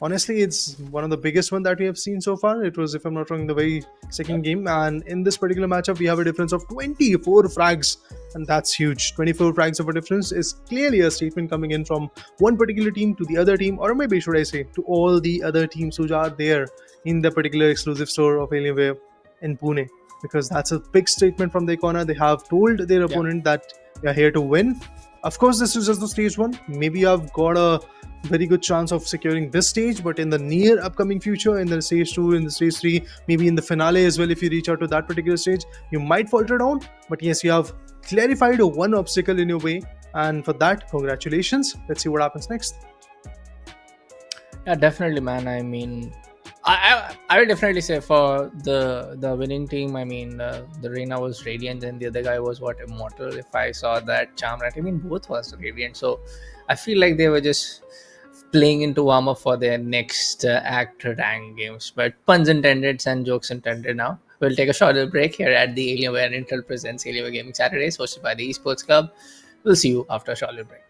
honestly, it's one of the biggest one that we have seen so far. It was, if I'm not wrong, the very second game. And in this particular matchup, we have a difference of 24 frags. And that's huge. 24 frags of a difference is clearly a statement coming in from one particular team to the other team. Or maybe should I say, to all the other teams who are there in the particular exclusive store of Alienware in Pune. Because that's a big statement from their corner. They have told their opponent that they're here to win. Of course, this is just the stage 1. Maybe I've got a very good chance of securing this stage, but in the near upcoming future, in the stage 2, in the stage 3, maybe in the finale as well, if you reach out to that particular stage, you might falter down. But yes, you have clarified one obstacle in your way. And for that, congratulations. Let's see what happens next. Yeah, definitely, man. I mean, I would definitely say for the winning team, I mean, the Reina was Radiant and the other guy was Immortal, if I saw that charm right. I mean, both was Radiant. So I feel like they were just playing into warm up for their next act rank games. But puns intended and jokes intended now. We'll take a short little break here at the Alienware and Intel presents Alienware Gaming Saturdays hosted by the Esports Club. We'll see you after a short little break.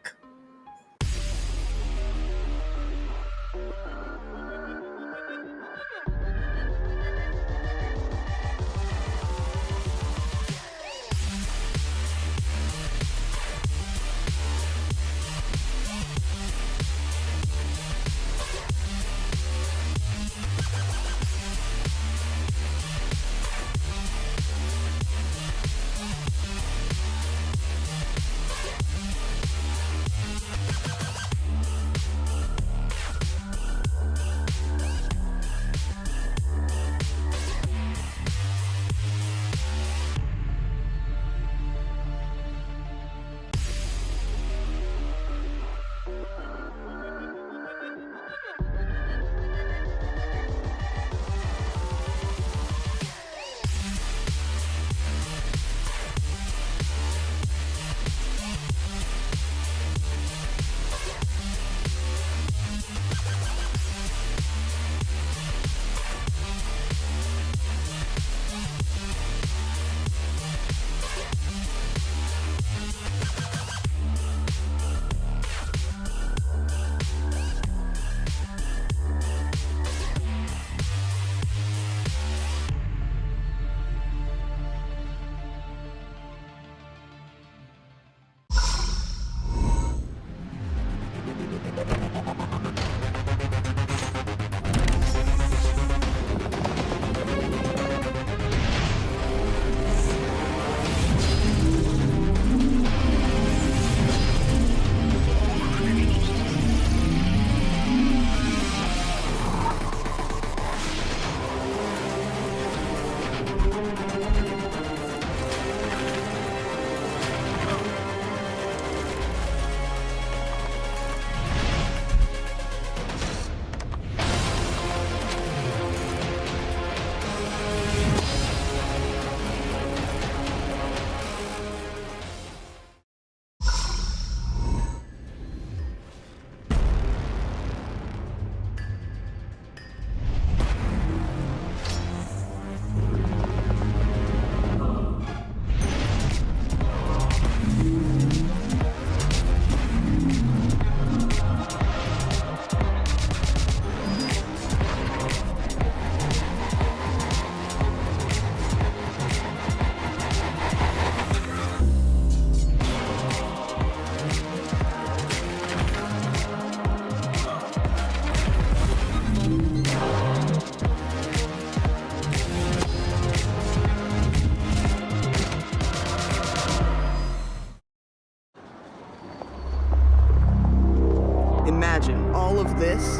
Imagine all of this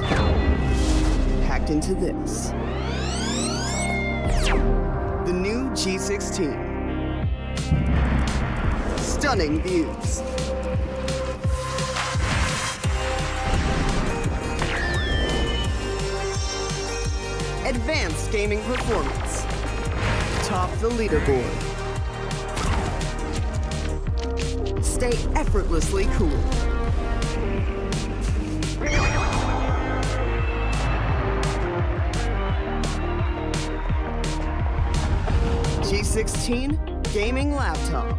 packed into this. The new G16. Stunning views. Advanced gaming performance. Top the leaderboard. Stay effortlessly cool. G16 gaming laptop.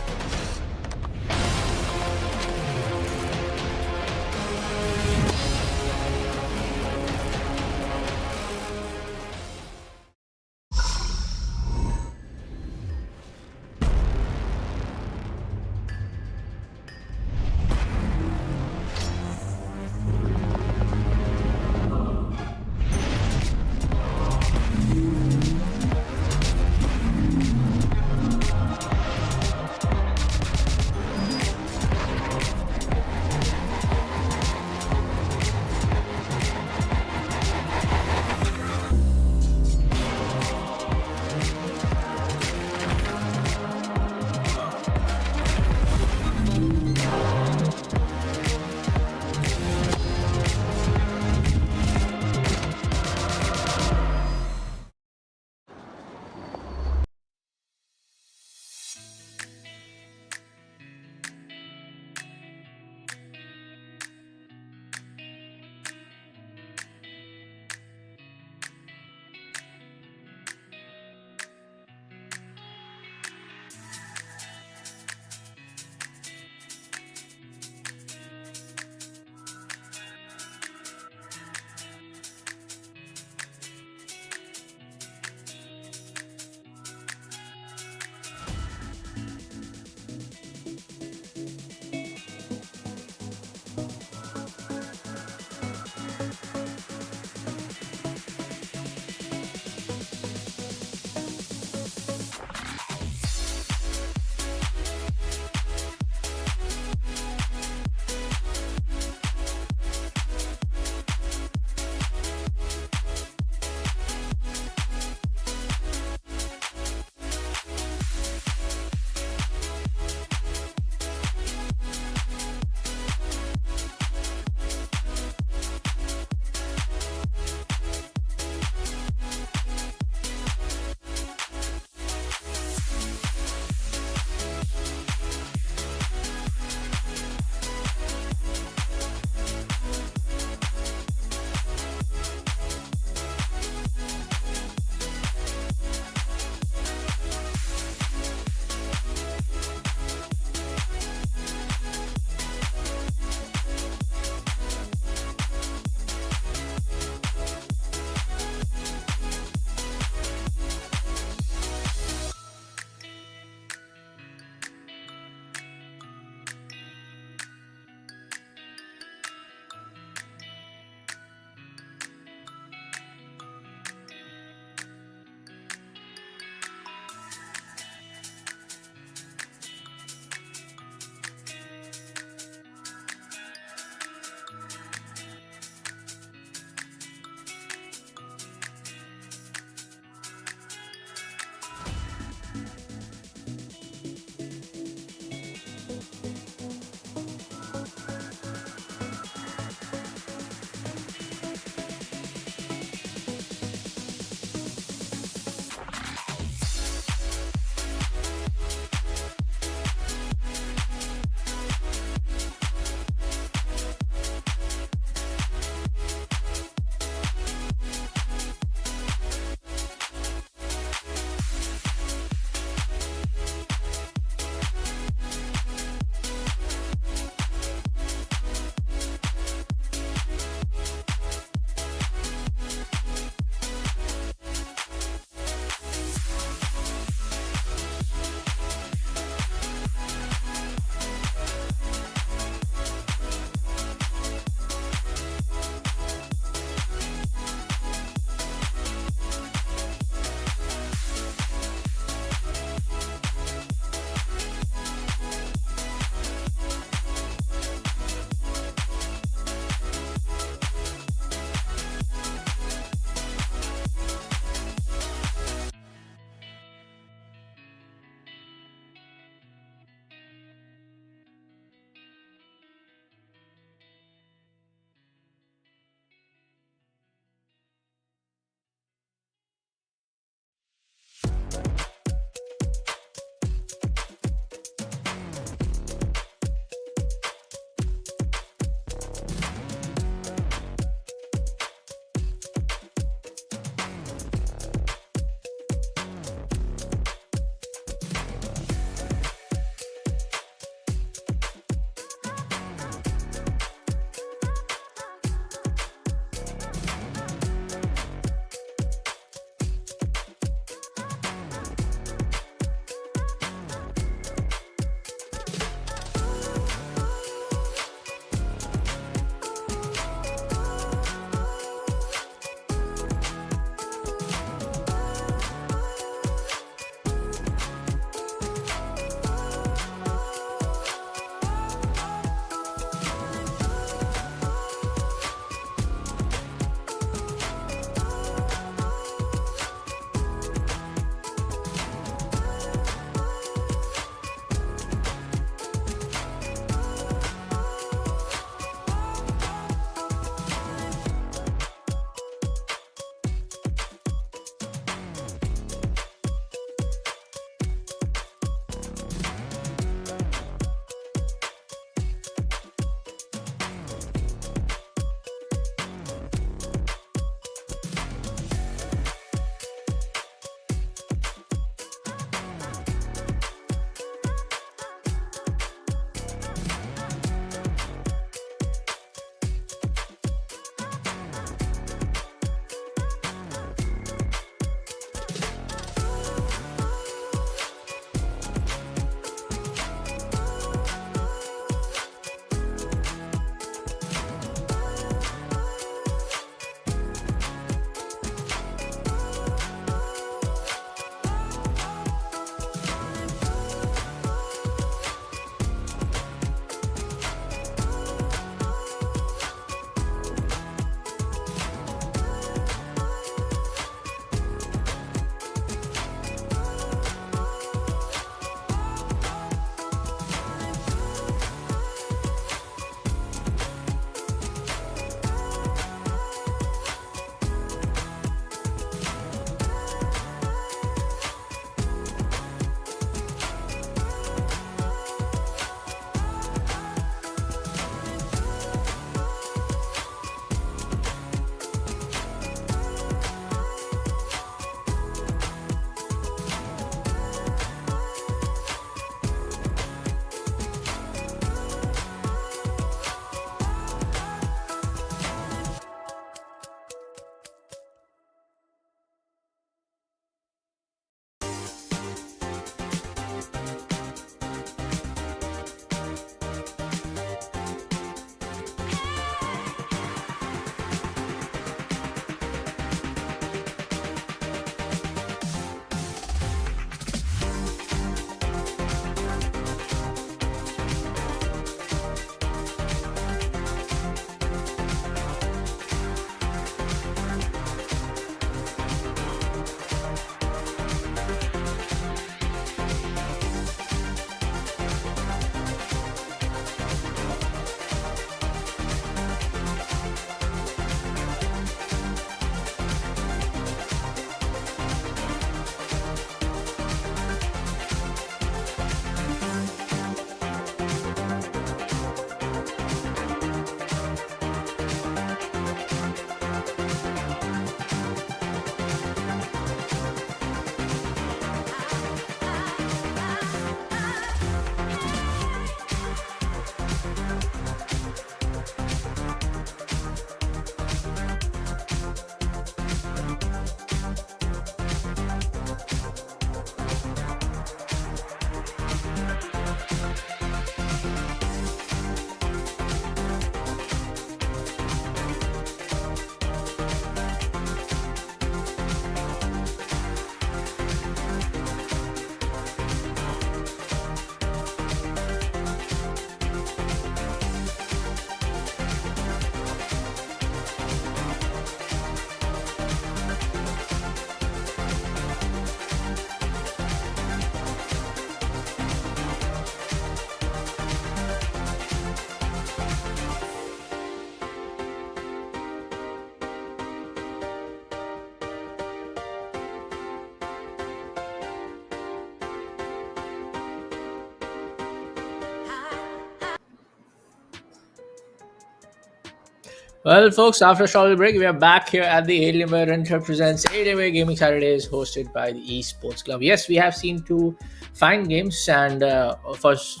Well, folks, after a short break, we are back here at the Alienware and represents Alienware Gaming Saturdays, hosted by the Esports Club. Yes, we have seen two fine games, and the first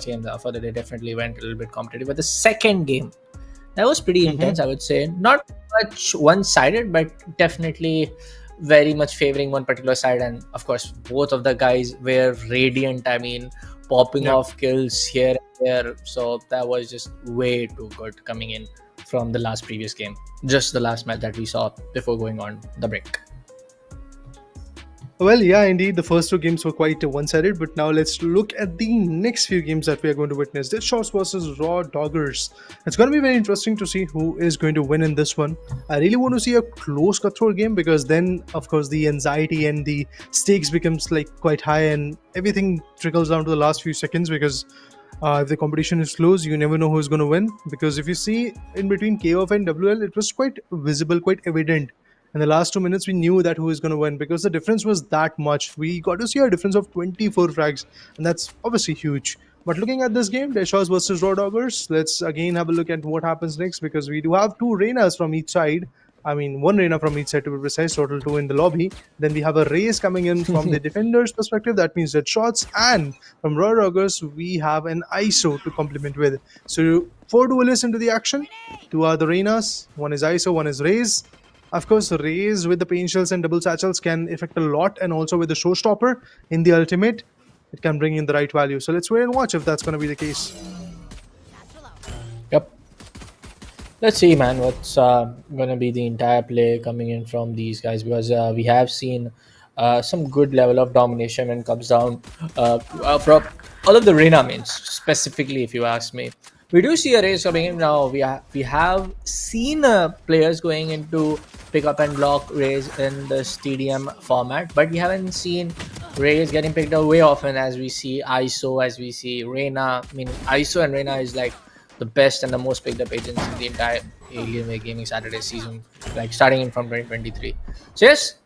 game for the day definitely went a little bit competitive, but the second game that was pretty Mm-hmm. intense, I would say. Not much one-sided, but definitely very much favoring one particular side. And of course, both of the guys were radiant. I mean, popping Yeah. off kills here and there. So that was just way too good coming in from the last previous game. Just the last match that we saw before going on the break. Well, yeah, indeed, the first two games were quite one-sided, but now let's look at the next few games that we are going to witness. Deadshot versus Raw Doggers. It's going to be very interesting to see who is going to win in this one. I really want to see a close cutthroat game because then, of course, the anxiety and the stakes becomes like quite high, and everything trickles down to the last few seconds because if the competition is close, you never know who's going to win. Because if you see in between KOF and WL, it was quite visible, quite evident. In the last 2 minutes, we knew that who is going to win because the difference was that much. We got to see a difference of 24 frags, and that's obviously huge. But looking at this game, Deadshot versus Raw Doggers, let's again have a look at what happens next because we do have two Reynas from each side. I mean, one Reyna from each side to be precise, total two in the lobby. Then we have a race coming in from the defender's perspective, that means Deadshots. And from Raw Doggers, we have an ISO to complement with. So, four duelists into the action. Two are the Reynas, one is ISO, one is Raze. Of course, Raze with the pain shells and double satchels can affect a lot, and also with the showstopper in the ultimate, it can bring in the right value. So let's wait and watch if that's going to be the case. Yep. Let's see, man, what's going to be the entire play coming in from these guys because we have seen some good level of domination when it comes down from all of the Reina mains, specifically, if you ask me. We do see a race coming in now. We have seen players going into pick up and block Rays in the stadium format, but we haven't seen Rays getting picked up way often as we see ISO, as we see Reina. I mean, ISO and Reina is like the best and the most picked up agents in the entire Alienware Gaming Saturday season, like starting in from 2023. So yes,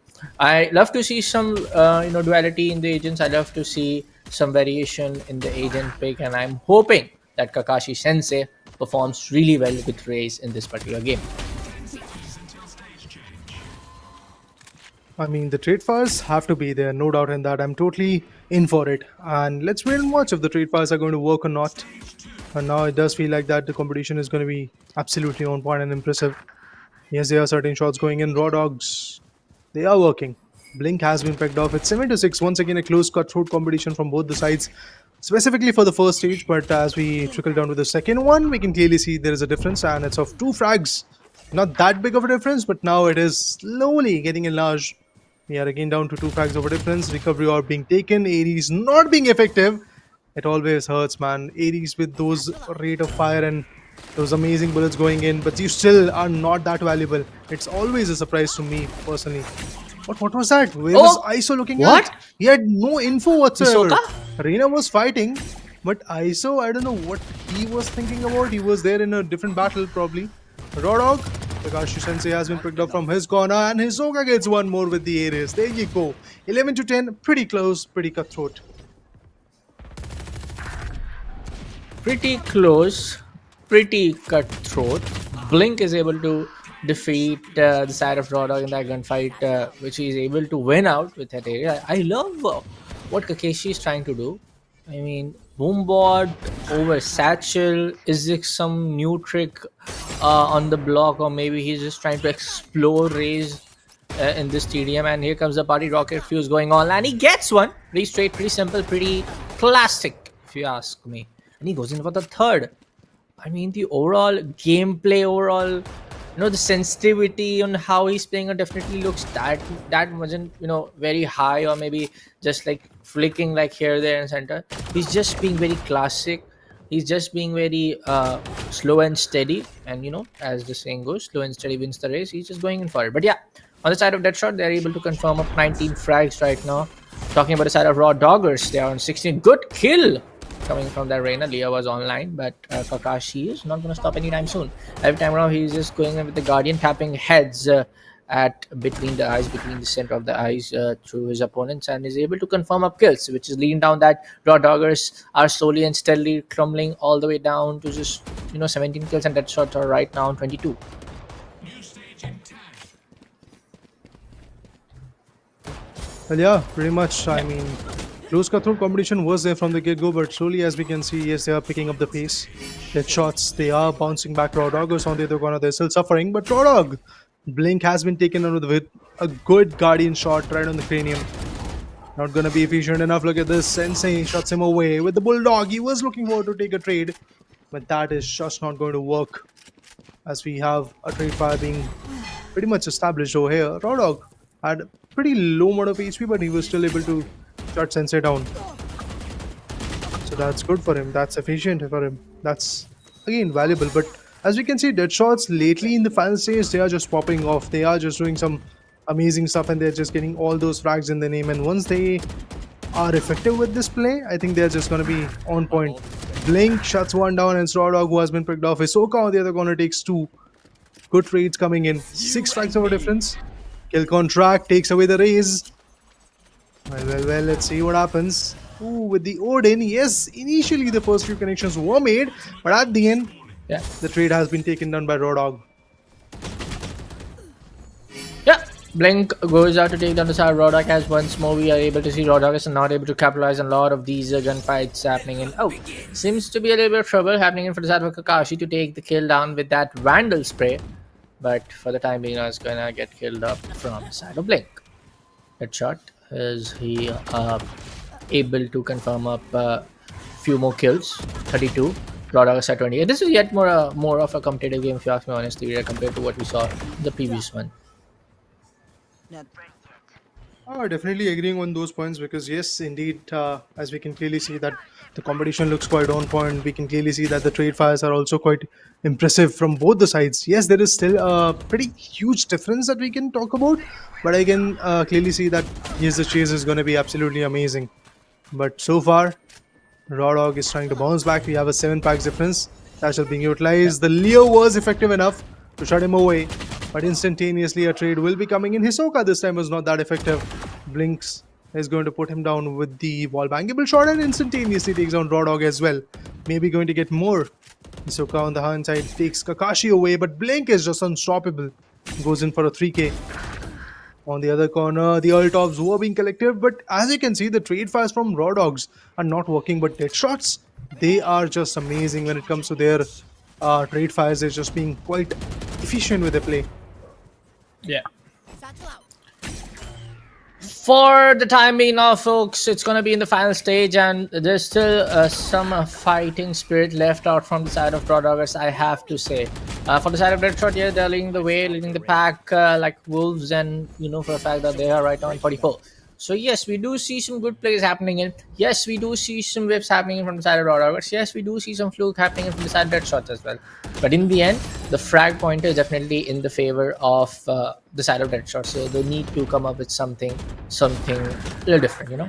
I love to see some duality in the agents. I love to see some variation in the agent pick, and I'm hoping that Kakashi Sensei performs really well with Raze in this particular game. I mean, the trade fires have to be there, no doubt in that. I'm totally in for it. And let's wait and watch if the trade fires are going to work or not. And now it does feel like that the competition is going to be absolutely on point and impressive. Yes, there are certain shots going in. Raw Dogs, they are working. Blink has been picked off. It's 7-6. Once again, a close cutthroat competition from both the sides, specifically for the first stage. But as we trickle down to the second one, we can clearly see there is a difference, and it's of 2 frags. Not that big of a difference, but now it is slowly getting enlarged. We are again down to 2 frags of a difference. Recovery orb being taken. Ares not being effective. It always hurts, man. Ares with those rate of fire and those amazing bullets going in, but you still are not that valuable. It's always a surprise to me personally. What was that? Where was ISO looking what? at? He had no info whatsoever. Hisoka? Reina was fighting, but ISO, I don't know what he was thinking about. He was there in a different battle probably. Raw Dog, Kakashi Sensei has been picked up from his corner, and Hisoka gets one more with the Ares. There you go. 11-10, pretty close, pretty cutthroat. Pretty close, pretty cutthroat. Blink is able to defeat the side of Raw Dog in that gunfight, which he is able to win out with that area. I love what Kakeshi is trying to do. I mean, Boombot over Satchel. Is this some new trick on the block, or maybe he's just trying to explore Raze in this stadium? And here comes the party rocket fuse going on, and he gets one. Pretty straight, pretty simple, pretty classic, if you ask me. And he goes in for the third. I mean, the overall gameplay, the sensitivity on how he's playing, definitely looks that wasn't very high, or maybe just like flicking like here, there, and center. He's just being very classic. He's just being very slow and steady, and as the saying goes, slow and steady wins the race. He's just going in for it. But yeah, on the side of Deadshot, they're able to confirm up 19 frags right now. Talking about the side of Raw Doggers, they are on 16. Good kill coming from that Reina. Leah was online, but Kakashi is not going to stop anytime soon. Every time around, he's just going in with the Guardian, tapping heads at between the eyes, between the center of the eyes through his opponents, and is able to confirm up kills, which is leading down that Raw Doggers are slowly and steadily crumbling all the way down to just 17 kills, and Deadshot are right now on 22. Well, yeah, pretty much. I mean, close cutthroat competition was there from the get-go, but slowly, as we can see, yes, they are picking up the pace. Deadshots, they are bouncing back. Raw Doggers on the other corner, they're still suffering, but Raw Dog, Blink has been taken under with a good Guardian shot right on the cranium. Not gonna be efficient enough. Look at this. Sensei shuts him away with the Bulldog. He was looking forward to take a trade, but that is just not going to work, as we have a trade fire being pretty much established over here. Raw Dog had a pretty low amount of HP, but he was still able to shut Sensei down. So that's good for him. That's efficient for him. That's again valuable. But as we can see, Deadshots lately in the final stage, they are just popping off. They are just doing some amazing stuff, and they're just getting all those frags in the name. And once they are effective with this play, I think they're just going to be on point. Blink shuts one down, and Straw Dog, who has been picked off. Hisoka on the other corner takes 2. Good trades coming in. 6 strikes over difference. Kill contract takes away the raise. Well, let's see what happens. Ooh, with the Odin, yes, initially the first few connections were made, but at the end, Yeah. the trade has been taken down by Raw Dog. Yeah, Blink goes out to take down the side. Rodok, as once more we are able to see Rodok is not able to capitalize on a lot of these gunfights happening in. Oh, seems to be a little bit of trouble happening in for the side of Kakashi to take the kill down with that Vandal spray. But for the time being, it's gonna get killed up from the side of Blink. Headshot, is he able to confirm up a few more kills? 32. Rodok is at 20. This is yet more of a competitive game, if you ask me honestly, compared to what we saw in the previous one. Definitely agreeing on those points, because yes, indeed, as we can clearly see that the competition looks quite on point. We can clearly see that the trade fires are also quite impressive from both the sides. Yes, there is still a pretty huge difference that we can talk about, but I can clearly see that yes, the chase is going to be absolutely amazing. But so far, Raw Dog is trying to bounce back. We have a 7 packs difference. Satchel being utilized. The Leo was effective enough to shut him away, but instantaneously a trade will be coming in. Hisoka this time was not that effective. Blinks is going to put him down with the wall bangable shot, and instantaneously takes down Raw Dog as well. Maybe going to get more. Hisoka on the hand side takes Kakashi away, but Blink is just unstoppable. Goes in for a 3k. On the other corner, the Ultops were being collective, but as you can see, the trade fires from Raw Dogs are not working. But Deadshots, they are just amazing when it comes to their trade fires. They're just being quite efficient with their play. Yeah. For the time being now, folks, it's going to be in the final stage, and there's still some fighting spirit left out from the side of Raw Doggers, I have to say. For the side of Deadshot, yeah, they're leading the way, leading the pack like wolves, and you know for a fact that they are right now in 44. So yes, we do see some good plays happening in. Yes, we do see some whips happening in from the side of Raw Doggers. Yes, we do see some fluke happening in from the side of Deadshots as well. But in the end, the frag pointer is definitely in the favor of the side of Deadshot. So they need to come up with something a little different, you know.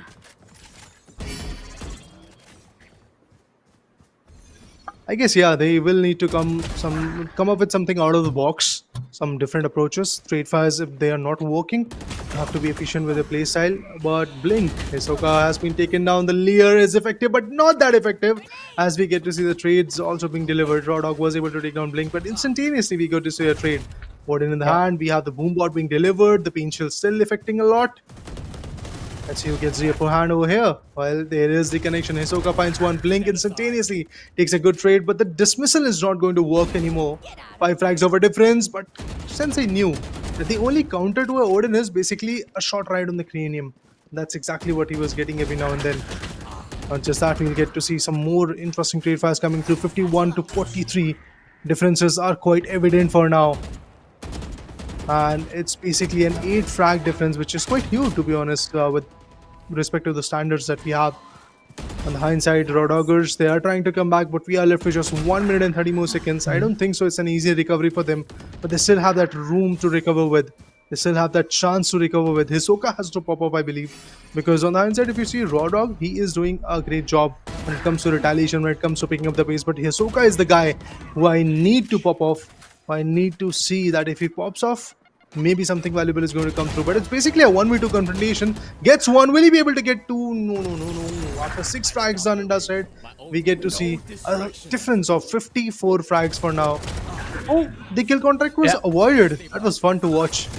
I guess yeah, they will need to come up with something out of the box, some different approaches. Trade fires, if they are not working, have to be efficient with their play style. But Blink, Hisoka has been taken down. The Leer is effective, but not that effective, as we get to see the trades also being delivered. Raw Dog was able to take down Blink, but instantaneously we got to see a trade. Odin in the hand, we have the Boombot being delivered, the Pain Shield still affecting a lot. Let's see who gets the upper hand over here. Well, there is the connection. Hisoka finds one. Blink instantaneously takes a good trade, but the dismissal is not going to work anymore. 5 flags over difference, but Sensei knew that the only counter to a Odin is basically a shot right on the cranium. That's exactly what he was getting every now and then. Not just that, we'll get to see some more interesting trade fires coming through. 51 to 43. Differences are quite evident for now. And it's basically an 8 frag difference, which is quite huge, to be honest, with respect to the standards that we have. On the hindsight, Raw Doggers, they are trying to come back, but we are left with just 1 minute and 30 more seconds. I don't think so it's an easy recovery for them, but they still have that room to recover with. They still have that chance to recover with. Hisoka has to pop up, I believe, because on the hindsight, if you see Raw Dog, he is doing a great job when it comes to retaliation, when it comes to picking up the pace, but Hisoka is the guy who I need to pop off. I need to see that if he pops off, maybe something valuable is going to come through. But it's basically a 1v2 confrontation. Gets one. Will he be able to get two? No. After 6 frags done in Dust Red, we get to see a difference of 54 frags for now. Oh, the kill contract was avoided. That was fun to watch.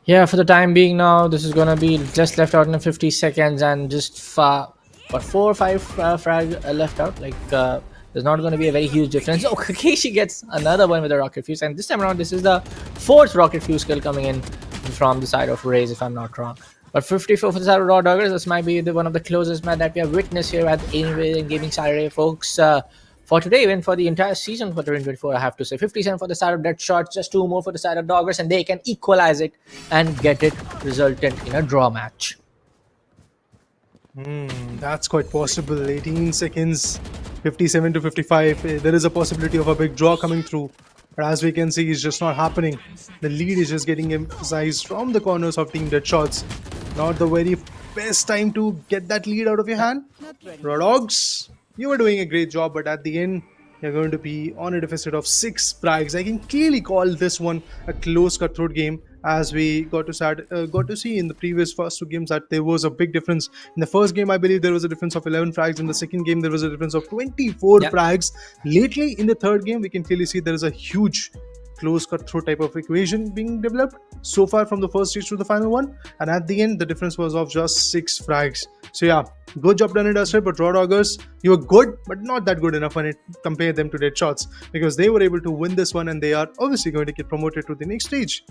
Yeah, for the time being now, this is gonna be just left out in 50 seconds and just 4 or 5 frag left out. Like there's not gonna be a very huge difference. Oh, Kakeshi gets another one with a rocket fuse, and this time around, this is the 4th rocket fuse kill coming in from the side of Raze, if I'm not wrong. But 54 for the side of Raw Doggers. This might be one of the closest match that we have witnessed here at Alienware Gaming Saturday, folks. For today, even for the entire season for 2024, I have to say 57 for the side of Deadshot, just 2 more for the side of Doggers, and they can equalize it and get it resultant in a draw match. That's quite possible. 18 seconds, 57 to 55. There is a possibility of a big draw coming through. But as we can see, it's just not happening. The lead is just getting emphasized from the corners of Team Deadshots. Not the very best time to get that lead out of your hand. Raw Dogs, you were doing a great job, but at the end, you're going to be on a deficit of 6 frags. I can clearly call this one a close cutthroat game, as we got to see in the previous first 2 games that there was a big difference. In the first game, I believe there was a difference of 11 frags. In the second game, there was a difference of 24 frags. Lately, in the third game, we can clearly see there is a huge close cutthroat type of equation being developed so far from the first stage to the final one, and at the end the difference was of just 6 frags. So yeah, good job done in Dust Red, but Raw Doggers, you were good but not that good enough when it compare them to Deadshots, because they were able to win this one and they are obviously going to get promoted to the next stage.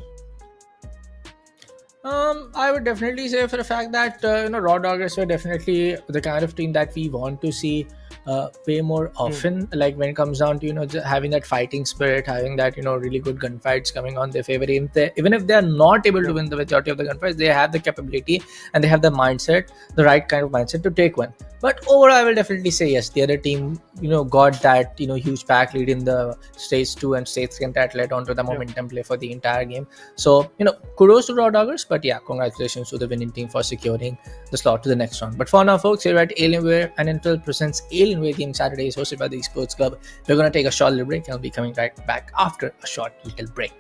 I would definitely say for the fact that Raw Doggers were definitely the kind of team that we want to see way more often. Like when it comes down to just having that fighting spirit, having that really good gunfights coming on their favor. Even if they are not able to win the majority of the gunfights, they have the capability and they have the mindset, the right kind of mindset to take one. But overall, I will definitely say yes, the other team got that huge pack lead in the stage 2 and stage 3, and that led on to the momentum play for the entire game. So kudos to Raw Doggers, but yeah, congratulations to the winning team for securing the slot to the next round. But for now, folks, here at Alienware and Intel presents Alienware Gaming Saturdays, hosted by the Esports Club. We're going to take a short little break and we'll be coming right back after a short little break.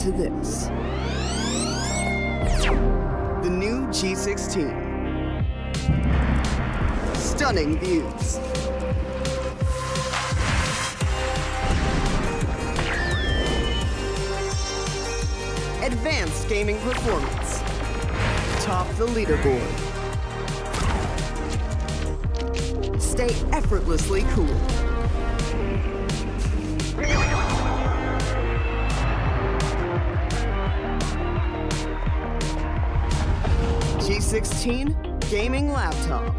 into this. The new G16. Stunning views. Advanced gaming performance. Top the leaderboard. Stay effortlessly cool. G16 gaming laptop.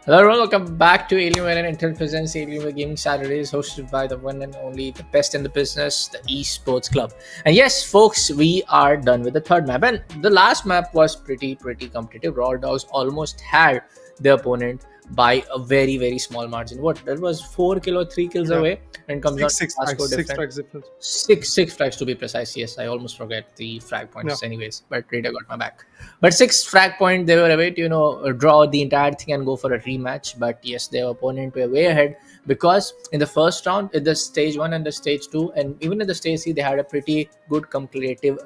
Hello everyone, welcome back to Alienware and Intel presents Alienware Gaming Saturdays, hosted by the one and only, the best in the business, the Esports Club. And yes, folks, we are done with the third map. And the last map was pretty competitive. Raw Dogs almost had the opponent by a very small margin. What, that was 4 kill or 3 kills away, and comes out Six frags difference. Six frags to be precise. Yes, I almost forget the frag points anyways, but Raider got my back. But 6 frag point they were away to draw the entire thing and go for a rematch. But yes, their opponent were way ahead, because in the first round, in the stage 1 and the stage 2, and even in the stage 3, they had a pretty good competitive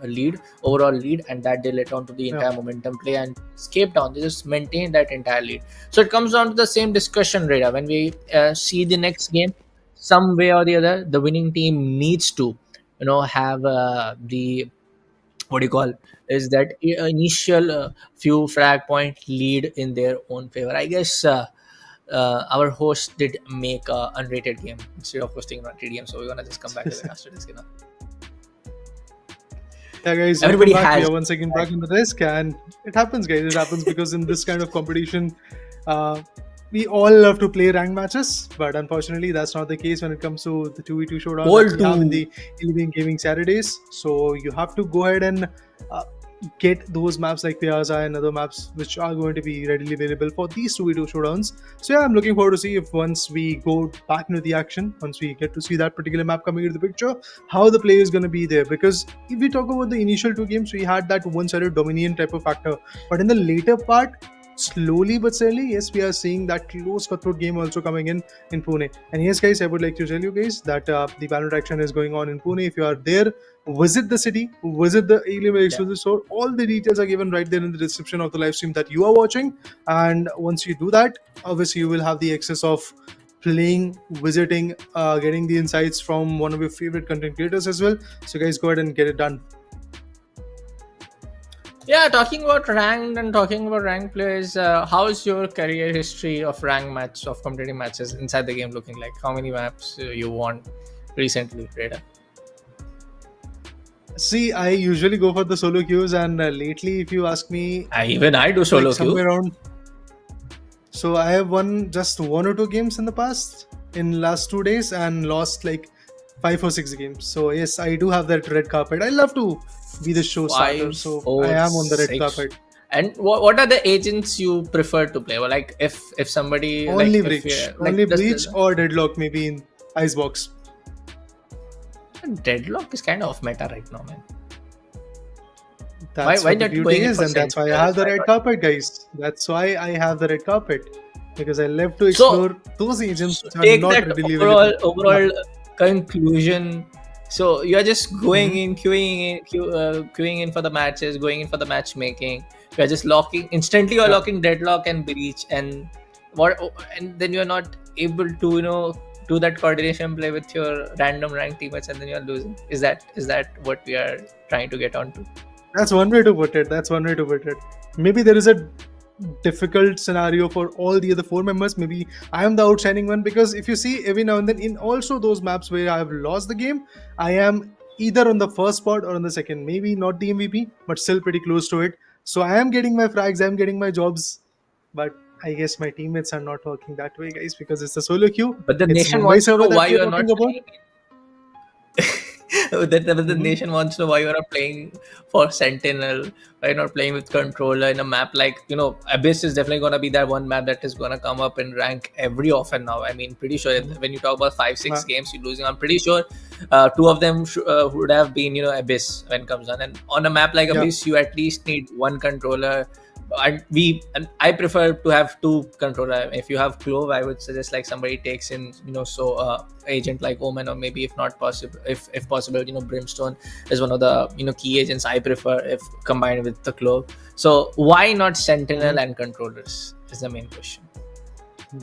overall lead, and that they let on to the entire momentum play and escaped down. They just maintained that entire lead. So it comes down to the same discussion, Raider. When we see the next game, some way or the other, the winning team needs to have the what do you call is that initial few frag point lead in their own favor. I guess our host did make a unrated game instead of hosting an unrated game, so we're gonna just come back to that after this. Yeah, guys, Everybody welcome back. has- We are once again back in the desk, and it happens, guys. It happens because in this kind of competition, we all love to play ranked matches, but unfortunately, that's not the case when it comes to the 2v2 showdown that we have in the Alienware Gaming Saturdays. So you have to go ahead and get those maps like Piazza and other maps which are going to be readily available for these 2v2 showdowns. So yeah, I'm looking forward to see if once we go back into the action, once we get to see that particular map coming into the picture, how the play is going to be there. Because if we talk about the initial 2 games, we had that one-sided dominant type of factor, but in the later part, slowly but steadily, yes, we are seeing that close cutthroat game also coming in Pune. And yes, guys, I would like to tell you guys that the Valorant action is going on in Pune. If you are there, visit the city, visit the Alienware exclusive store. All the details are given right there in the description of the live stream that you are watching. And once you do that, obviously you will have the access of playing, visiting, getting the insights from one of your favorite content creators as well. So guys, go ahead and get it done. Yeah, talking about ranked and talking about ranked players, how's your career history of ranked of competitive matches inside the game looking like? How many maps you won recently, Raider? See, I usually go for the solo queues, and lately, if you ask me, Even I do solo like somewhere queue. around. So I have won just 1 or 2 games in the past, in last 2 days, and lost like 5 or 6 games. So yes, I do have that red carpet. I love to be the show starter, so I am on the red 6. carpet. And what are the agents you prefer to play? Well, like if somebody Only like, Breach, if you- like, only does Breach or Deadlock, maybe in Icebox. Deadlock is kind of meta right now, man. That's why what the not beauty going in is, for and that's why I Sentinel? have the Why red not? carpet, guys. That's why I have the red carpet, because I love to So- explore those agents which are Take not that readily overall available. conclusion. So you are just going in, queuing in for the matches, going in for the matchmaking. You are just instantly. You're locking Deadlock and Breach, and then you're not able to do that coordination play with your random rank teammates, and then you're losing. Is that what we are trying to get onto? That's one way to put it. Maybe there is a difficult scenario for all the other 4 members. Maybe I am the outshining one, because if you see, every now and then in also those maps where I have lost the game, I am either on the first spot or on the second. Maybe not the MVP, but still pretty close to it. So I am getting my frags, I am getting my jobs, but I guess my teammates are not working that way, guys, because it's a solo queue. But the It's nation Mumbai wants to know server that why we you are are not talking about. playing. The nation wants to know why you are not playing for Sentinel, why you're not playing with controller in a map like Abyss is definitely gonna be that one map that is gonna come up in rank every often now. I mean, pretty sure when you talk about 5-6 games you're losing, I'm pretty sure 2 of them would have been Abyss when it comes on. And on a map like Abyss, you at least need 1 controller. And I prefer to have 2 controller. If you have Clove, I would suggest like somebody takes in agent like Omen, or maybe if not possible, if possible, Brimstone is one of the key agents I prefer if combined with the Clove. So why not Sentinel and controllers is the main question.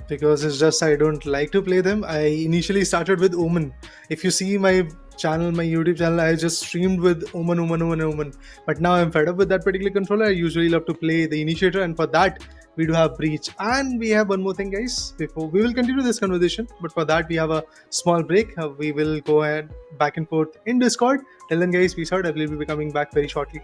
Because it's just I don't like to play them. I initially started with Omen. If you see my channel, my YouTube channel, I just streamed with Omen. But now I'm fed up with that particular controller. I usually love to play the Initiator, and for that we do have Breach. And we have one more thing, guys, before we will continue this conversation, but for that we have a small break. We will go ahead back and forth in Discord. Till then, guys, peace out. I will be coming back very shortly.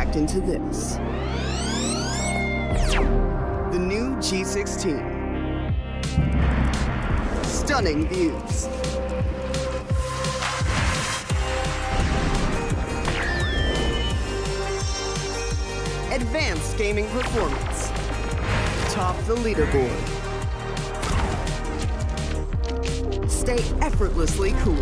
packed into this. The new G16. Stunning views. Advanced gaming performance. Top the leaderboard. Stay effortlessly cool.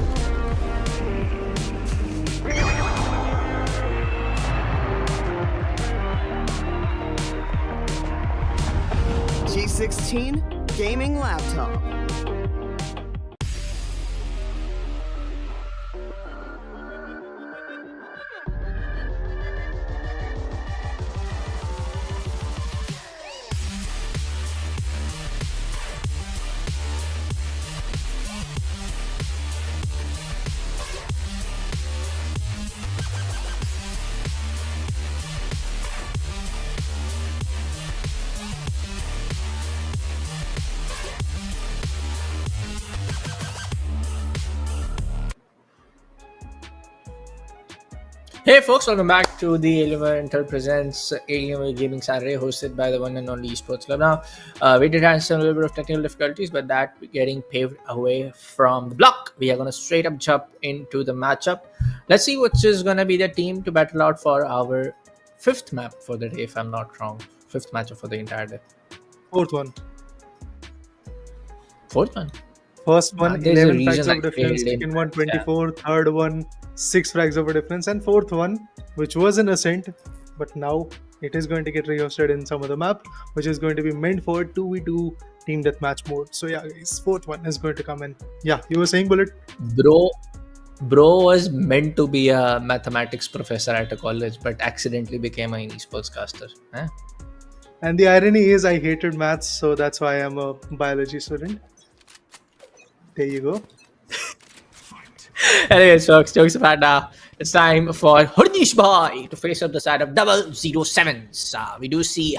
G16 gaming laptop. Hey folks, welcome back to the Alienware presents Alienware Gaming Saturday, hosted by the one and only Esports Club. Now, we did have some little bit of technical difficulties, but that getting paved away from the block. We are going to straight up jump into the matchup. Let's see which is going to be the team to battle out for our fifth map for the day, if I'm not wrong. Fifth matchup for the entire day. Fourth one. Fourth one? First one, There's a 11 frags reason I of difference. failed in Second one, that, yeah. 24. Third one, 6 frags of difference. And fourth one, which was an Ascent, but now it is going to get rehosted in some other map, which is going to be meant for 2v2 team deathmatch mode. So yeah, guys, fourth one is going to come in. Yeah, you were saying, Bullet? Bro was meant to be a mathematics professor at a college, but accidentally became an esports caster. Huh? And the irony is I hated maths, so that's why I'm a biology student. There you go. Anyways, folks, jokes apart now. It's time for Hurnish Boy to face up the side of 007s. We do see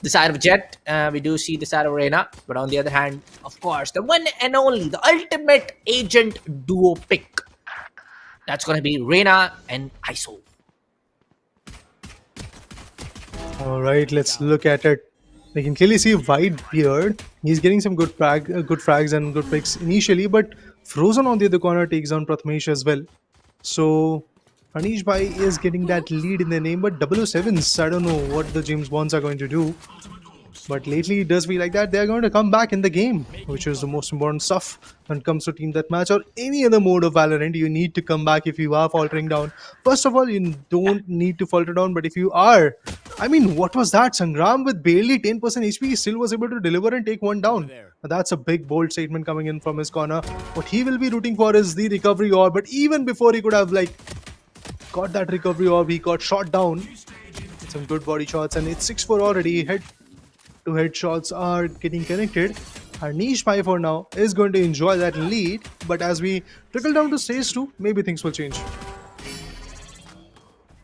the side of Jet, we do see the side of Reina, but on the other hand, of course, the one and only, the ultimate agent duo pick. That's going to be Reina and ISO. Alright, let's look at it. I can clearly see White Beard. He's getting some good frags and good picks initially, but Frozen on the other corner takes down Prathamesh as well. So Anish Bhai is getting that lead in their name, but 007s, I don't know what the James Bonds are going to do. But lately it does feel like that they're going to come back in the game, which is the most important stuff when it comes to team deathmatch or any other mode of Valorant. You need to come back if you are faltering down. First of all, you don't need to falter down, but if you are, I mean, what was that? Sangram with barely 10% HP still was able to deliver and take one down. That's a big bold statement coming in from his corner. What he will be rooting for is the recovery orb, but even before he could have got that recovery orb, he got shot down. Some good body shots, and it's 6-4 already. Head-to-head shots are getting connected. Our niche Pi for now is going to enjoy that lead, but as we trickle down to stage 2, maybe things will change.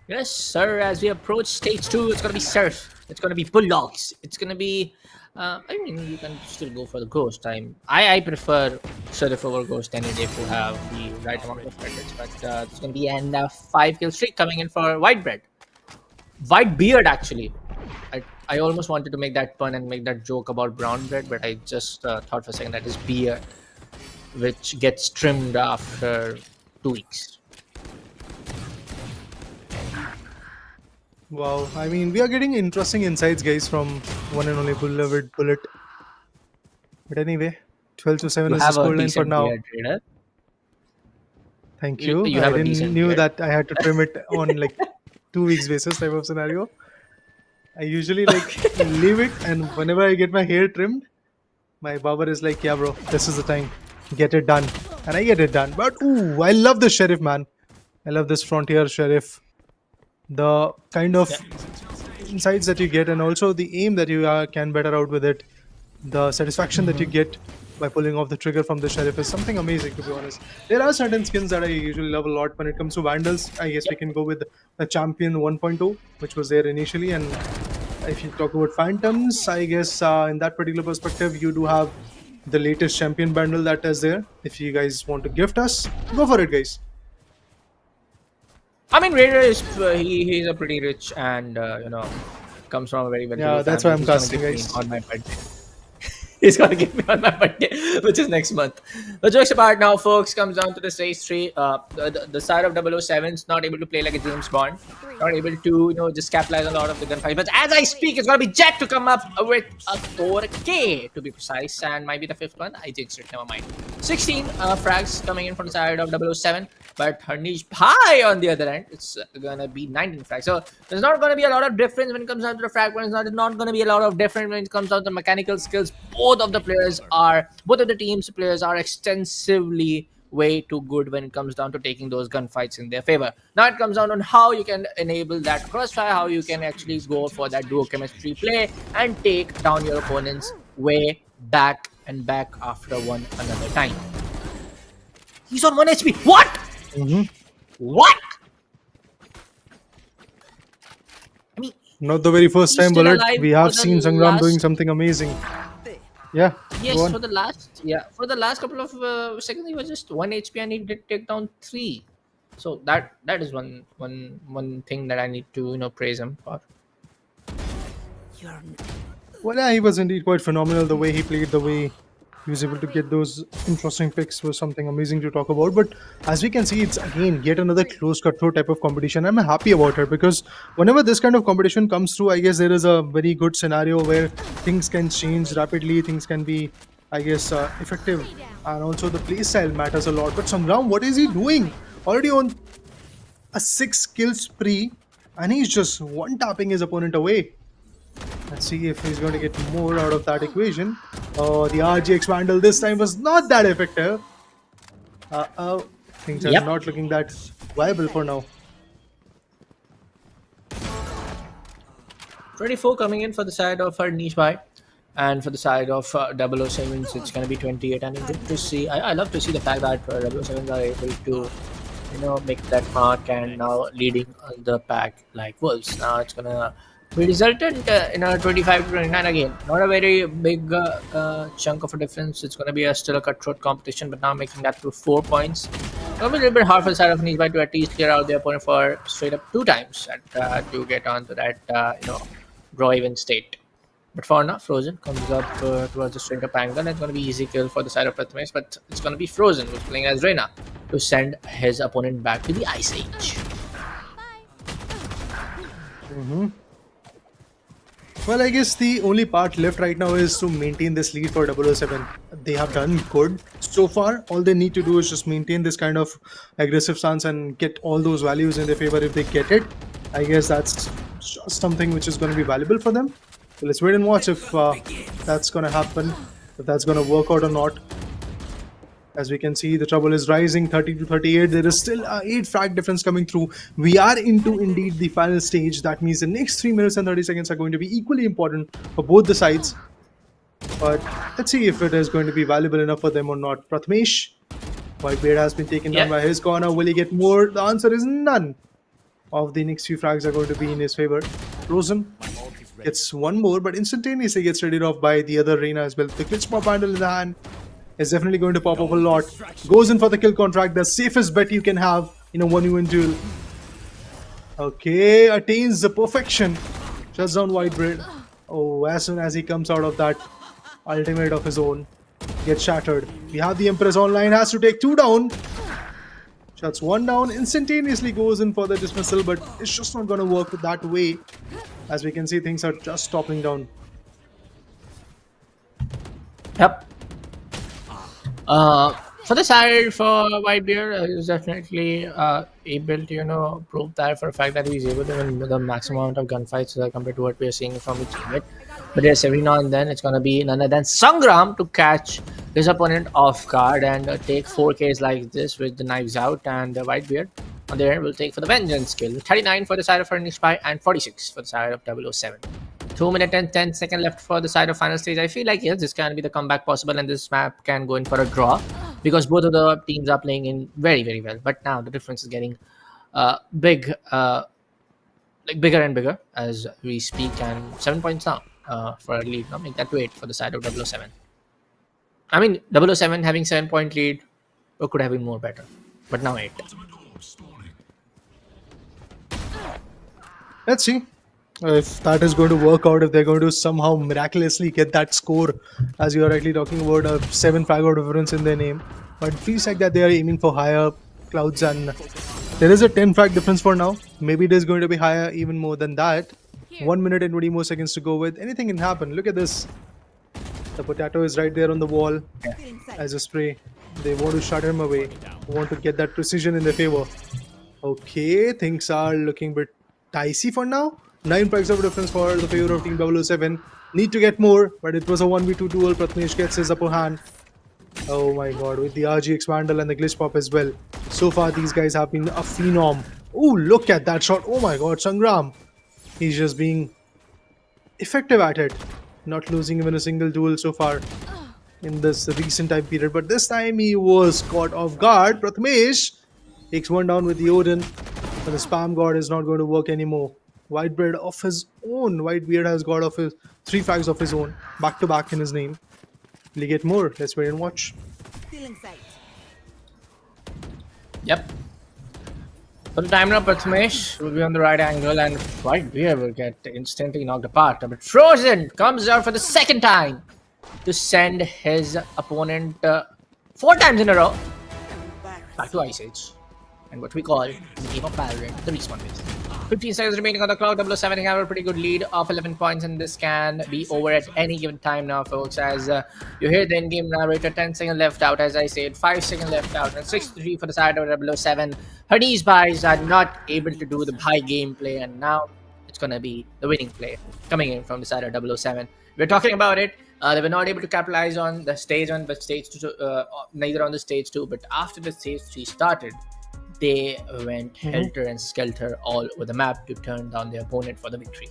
Yes, sir. As we approach stage 2, it's gonna be Surf. It's gonna be Bulldogs. It's gonna be. I mean, you can still go for the Ghost. I prefer Surf over Ghost any day to have the right amount of credits. But it's gonna be an 5-kill streak coming in for White Beard. Actually, I almost wanted to make that pun and make that joke about brown bread, but I just thought for a second that is beard, which gets trimmed after 2 weeks. Wow, I mean, we are getting interesting insights, guys, from one and only Bullet. But anyway, 12-7 is the scoreline for now. Beard, Thank you. You I have a didn't decent knew beard. that I had to trim it on 2 weeks basis type of scenario. I usually leave it, and whenever I get my hair trimmed, my barber is like, yeah bro, this is the time, get it done. And I get it done. But ooh, I love this sheriff, man. I love this frontier sheriff. The kind of insights that you get, and also the aim that you can better out with it. The satisfaction that you get by pulling off the trigger from the sheriff is something amazing, to be honest. There are certain skins that I usually love a lot. When it comes to Vandals, I guess we can go with the Champion 1.0, which was there initially. And if you talk about Phantoms, I guess in that particular perspective, you do have the latest Champion bundle that is there. If you guys want to gift us, go for it, guys. I mean, Raider is he's a pretty rich and comes from a very Yeah, well-to-do that's why family. I'm He's gonna casting, give me guys. on my birthday. He's gonna give me on my birthday, which is next month. The jokes apart now, folks, comes down to the stage 3. The side of 007 is not able to play like a James Bond, not able to just capitalize on a lot of the gunfights. But as I speak, it's gonna be Jet to come up with a 4K to be precise, and might be the 5th one. I jinxed it. Never mind. 16 frags coming in from the side of 007. But her niche high on the other end, it's gonna be 19 frags. So there's not gonna be a lot of difference when it comes down to the frag points. Not gonna be a lot of difference when it comes down to mechanical skills. Both of the teams players are extensively way too good when it comes down to taking those gunfights in their favor. Now it comes down on how you can enable that crossfire, how you can actually go for that duo chemistry play and take down your opponents way back and back after one another time. He's on 1 HP. What? Mm-hmm. What? I mean, Not the very first he's time, still Bullet. alive We for have the seen Sangram doing last- something amazing. Yeah. Yes, go on. for the last couple of seconds, he was just 1 HP and he did take down 3. So that is one thing that I need to praise him for. Well, yeah, he was indeed quite phenomenal. The way he played, the way he was able to get those interesting picks was something amazing to talk about. But as we can see, it's again yet another close cutthroat type of competition. I'm happy about it because whenever this kind of competition comes through, I guess there is a very good scenario where things can change rapidly, things can be, I guess, effective, and also the play style matters a lot. But Sangram, what is he doing? Already on a 6 kill spree, and he's just one tapping his opponent away. Let's see if he's going to get more out of that equation. Oh, the RGX Vandal this time was not that effective. Uh-oh. Things Yep. are not looking that viable for now. 24 coming in for the side of her niche buy, and for the side of 007, it's going to be 28. And it's good to see. I love to see the fact that 007s are able to make that mark and now leading the pack like wolves. Now it's going to be resultant in a 25 to 29 again. Not a very big chunk of a difference. It's going to be still a cutthroat competition, but now making that to 4 points. It's going to be a little bit hard for the side of niche buy to at least clear out the opponent for straight up 2 times to get onto that draw even state. But for now, Frozen comes up towards the straight up angle. It's going to be easy kill for the side of Prathamesh, but it's going to be Frozen who's playing as Reina to send his opponent back to the Ice Age. Well, I guess the only part left right now is to maintain this lead for 007. They have done good so far. All they need to do is just maintain this kind of aggressive stance and get all those values in their favor. If they get it, I guess that's just something which is going to be valuable for them. So let's wait and watch if that's going to happen, if that's going to work out or not. As we can see, the trouble is rising 30 to 38. There is still a 8 frag difference coming through. We are into indeed the final stage. That means the next 3 minutes and 30 seconds are going to be equally important for both the sides. But let's see if it is going to be valuable enough for them or not. Prathamesh, Whitebeard has been taken down by his corner. Will he get more? The answer is none. Of the next few frags are going to be in his favor. Frozen gets one more, but instantaneously gets readied off by the other Reina as well. The glitch pop handle in the hand is definitely going to pop up a lot. Goes in for the kill contract, the safest bet you can have in a 1v1 duel. Okay, attains the perfection. Shuts down Whitebeard. Oh, as soon as he comes out of that ultimate of his own, gets shattered. We have the Empress online, has to take 2 down. Shuts 1 down, instantaneously goes in for the dismissal, but it's just not going to work that way. As we can see, things are just toppling down. Yep. For the side for Whitebeard, he's definitely able to prove that for a fact that he's able to win the maximum amount of gunfights compared to what we are seeing from his teammate. But yes, every now and then it's gonna be none other than Sangram to catch his opponent off guard and take 4Ks like this with the knives out, and Whitebeard on the end will take for the vengeance kill. 39 for the side of Furnish Spy and 46 for the side of 007. 2 minutes and 10 seconds left for the side of final stage. I feel like yes, this can be the comeback possible, and this map can go in for a draw because both of the teams are playing in very, very well. But now the difference is getting bigger and bigger as we speak, and 7 points now for a lead. Now make that to 8 for the side of 007. I mean, 007 having 7-point lead, or could have been more better, but now 8. Let's see if that is going to work out, if they're going to somehow miraculously get that score, as you are rightly talking about a 7 frag difference in their name. But it feels like that they are aiming for higher clouds, and there is a 10 frag difference for now. Maybe it is going to be higher, even more than that. 1 minute and 20 more seconds to go with. Anything can happen. Look at this. The potato is right there on the wall as a spray. They want to shut him away. Want to get that precision in their favor. Okay, things are looking a bit dicey for now. 9 points of difference for the favor of Team 007. Need to get more, but it was a 1v2 duel. Pratnesh gets his upper hand. Oh my god, with the RGX Vandal and the Glitch Pop as well. So far, these guys have been a phenom. Oh, look at that shot. Oh my god, Sangram. He's just being effective at it. Not losing even a single duel so far in this recent time period. But this time he was caught off guard. Pratmesh takes one down with the Odin. But the spam god is not going to work anymore. Whitebeard of his own. Whitebeard has got off his 3 frags of his own. Back to back in his name. Will he get more? Let's wait and watch. Yep. For the timer, Pratmesh will be on the right angle, and Whitebeard will get instantly knocked apart. But Frozen comes out for the second time to send his opponent 4 times in a row back to Ice Age. And what we call in the game of Valorant, the respawn phase. 15 seconds remaining on the clock. 007 have a pretty good lead of 11 points, and this can be over at any given time now, folks. As you hear the in-game narrator, 10 seconds left out, as I said, 5 seconds left out, and 6-3 for the side of 007. Hades buys are not able to do the high gameplay, and now it's gonna be the winning play coming in from the side of 007. We're talking about it. They were not able to capitalize on the stage 1, but stage 2, neither on the stage 2. But after the stage 3 started, they went helter and skelter all over the map to turn down their opponent for the victory.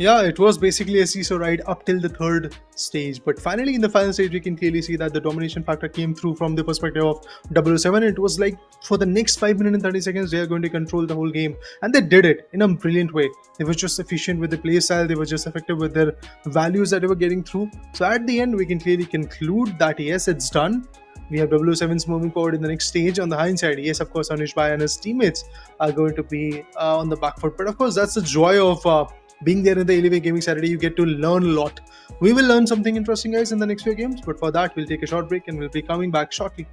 Yeah, it was basically a seesaw ride up till the 3rd stage. But finally, in the final stage, we can clearly see that the domination factor came through from the perspective of 007. It was like for the next 5 minutes and 30 seconds, they are going to control the whole game. And they did it in a brilliant way. They were just efficient with the play style. They were just effective with their values that they were getting through. So at the end, we can clearly conclude that yes, it's done. We have 007s moving forward in the next stage. On the hindsight, yes, of course, Anish Bhai and his teammates are going to be on the back foot. But of course, that's the joy of being there in the Alienware Gaming Saturday. You get to learn a lot. We will learn something interesting, guys, in the next few games. But for that, we'll take a short break and we'll be coming back shortly.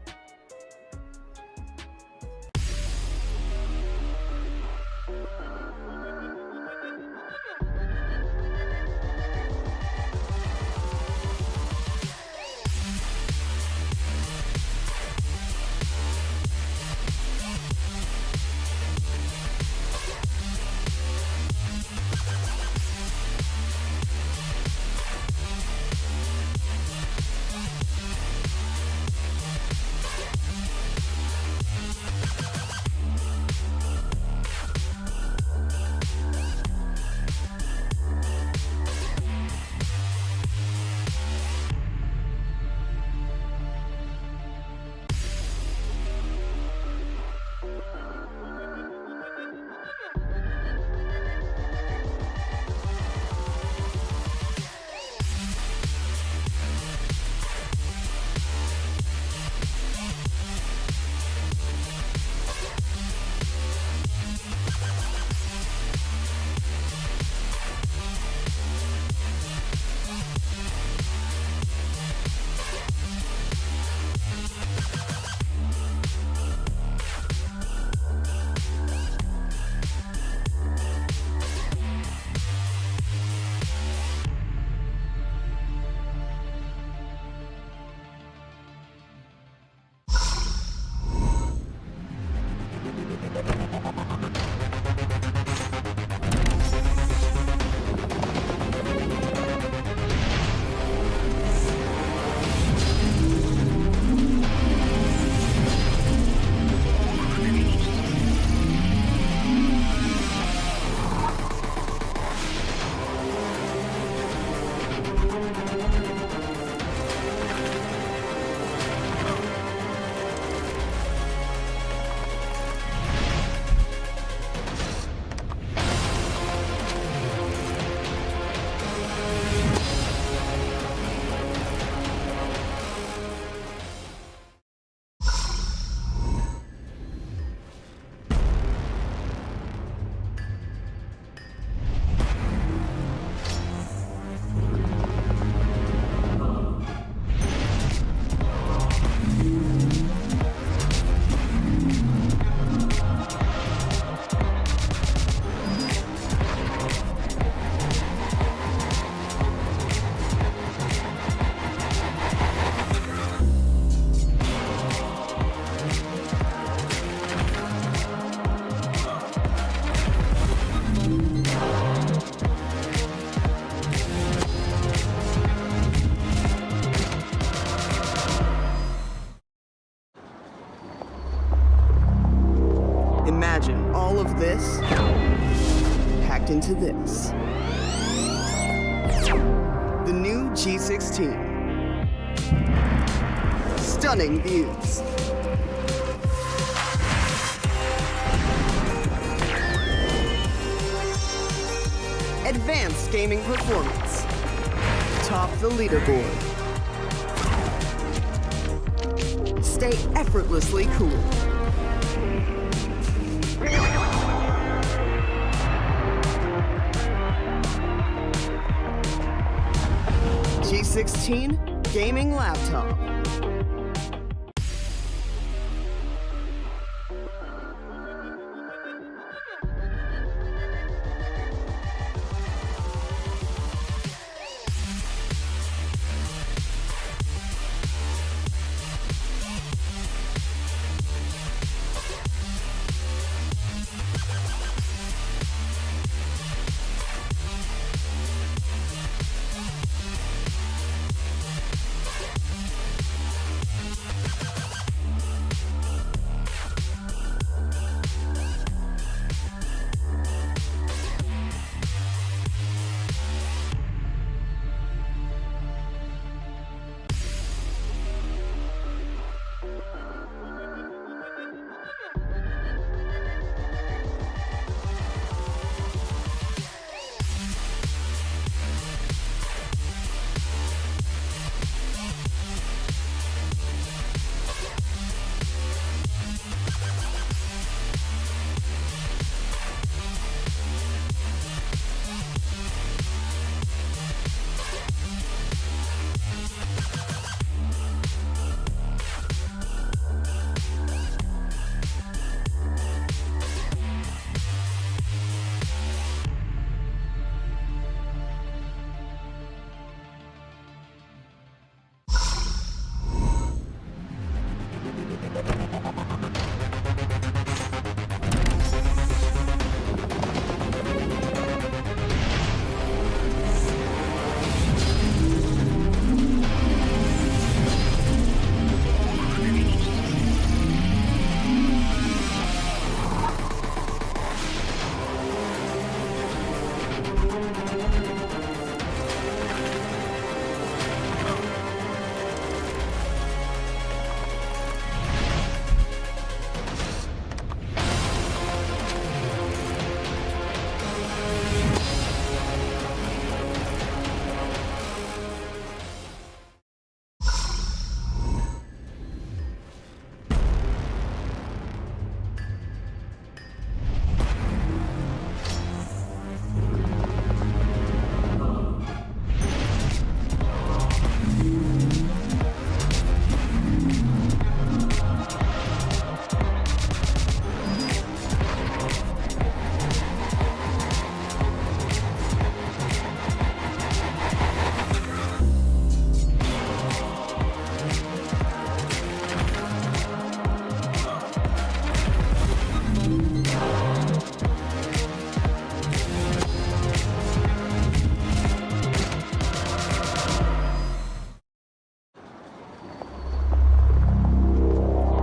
this, packed into this. The new G16. Stunning views. Advanced gaming performance. Top the leaderboard. Stay effortlessly cool. G16 gaming laptop.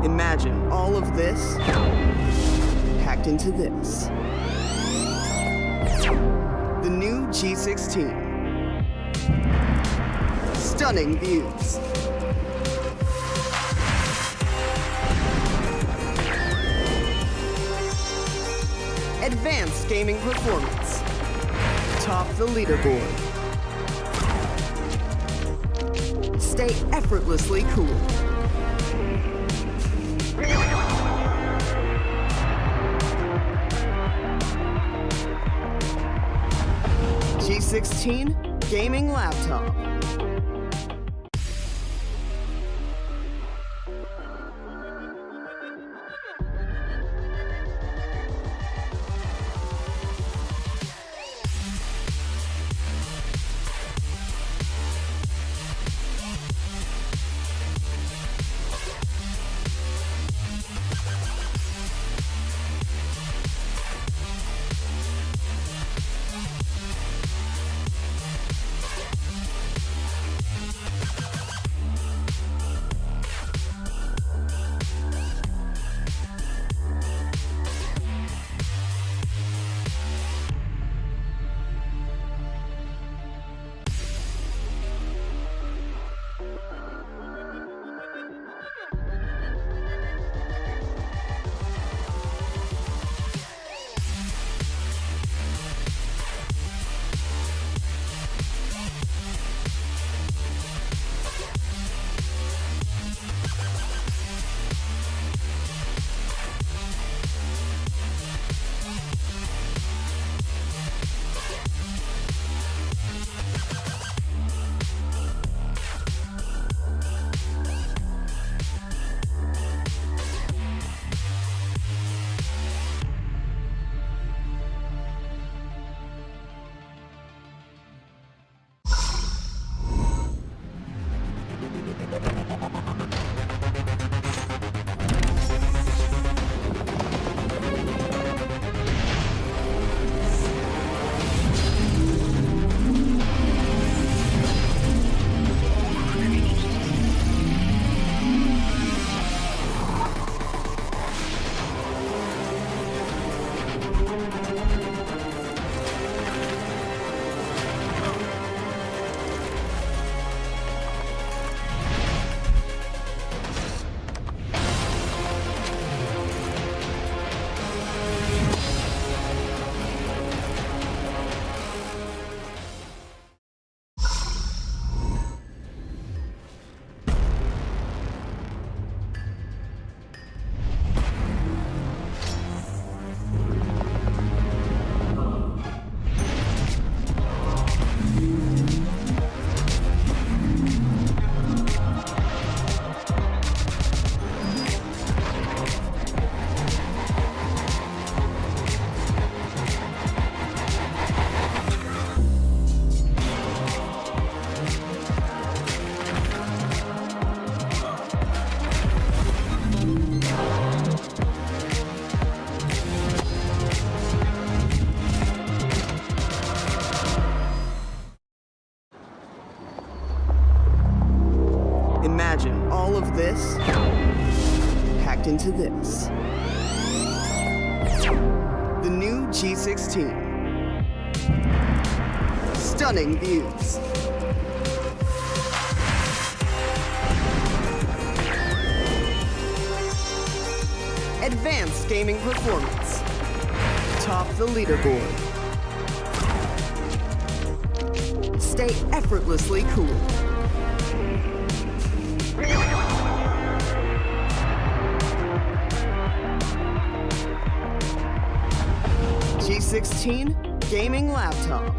Imagine all of this packed into this. The new G16. Stunning views. Advanced gaming performance. Top the leaderboard. Stay effortlessly cool. G16 gaming laptop. into this. The new G16. Stunning views. Advanced gaming performance. Top the leaderboard. Stay effortlessly cool. G16 gaming laptop.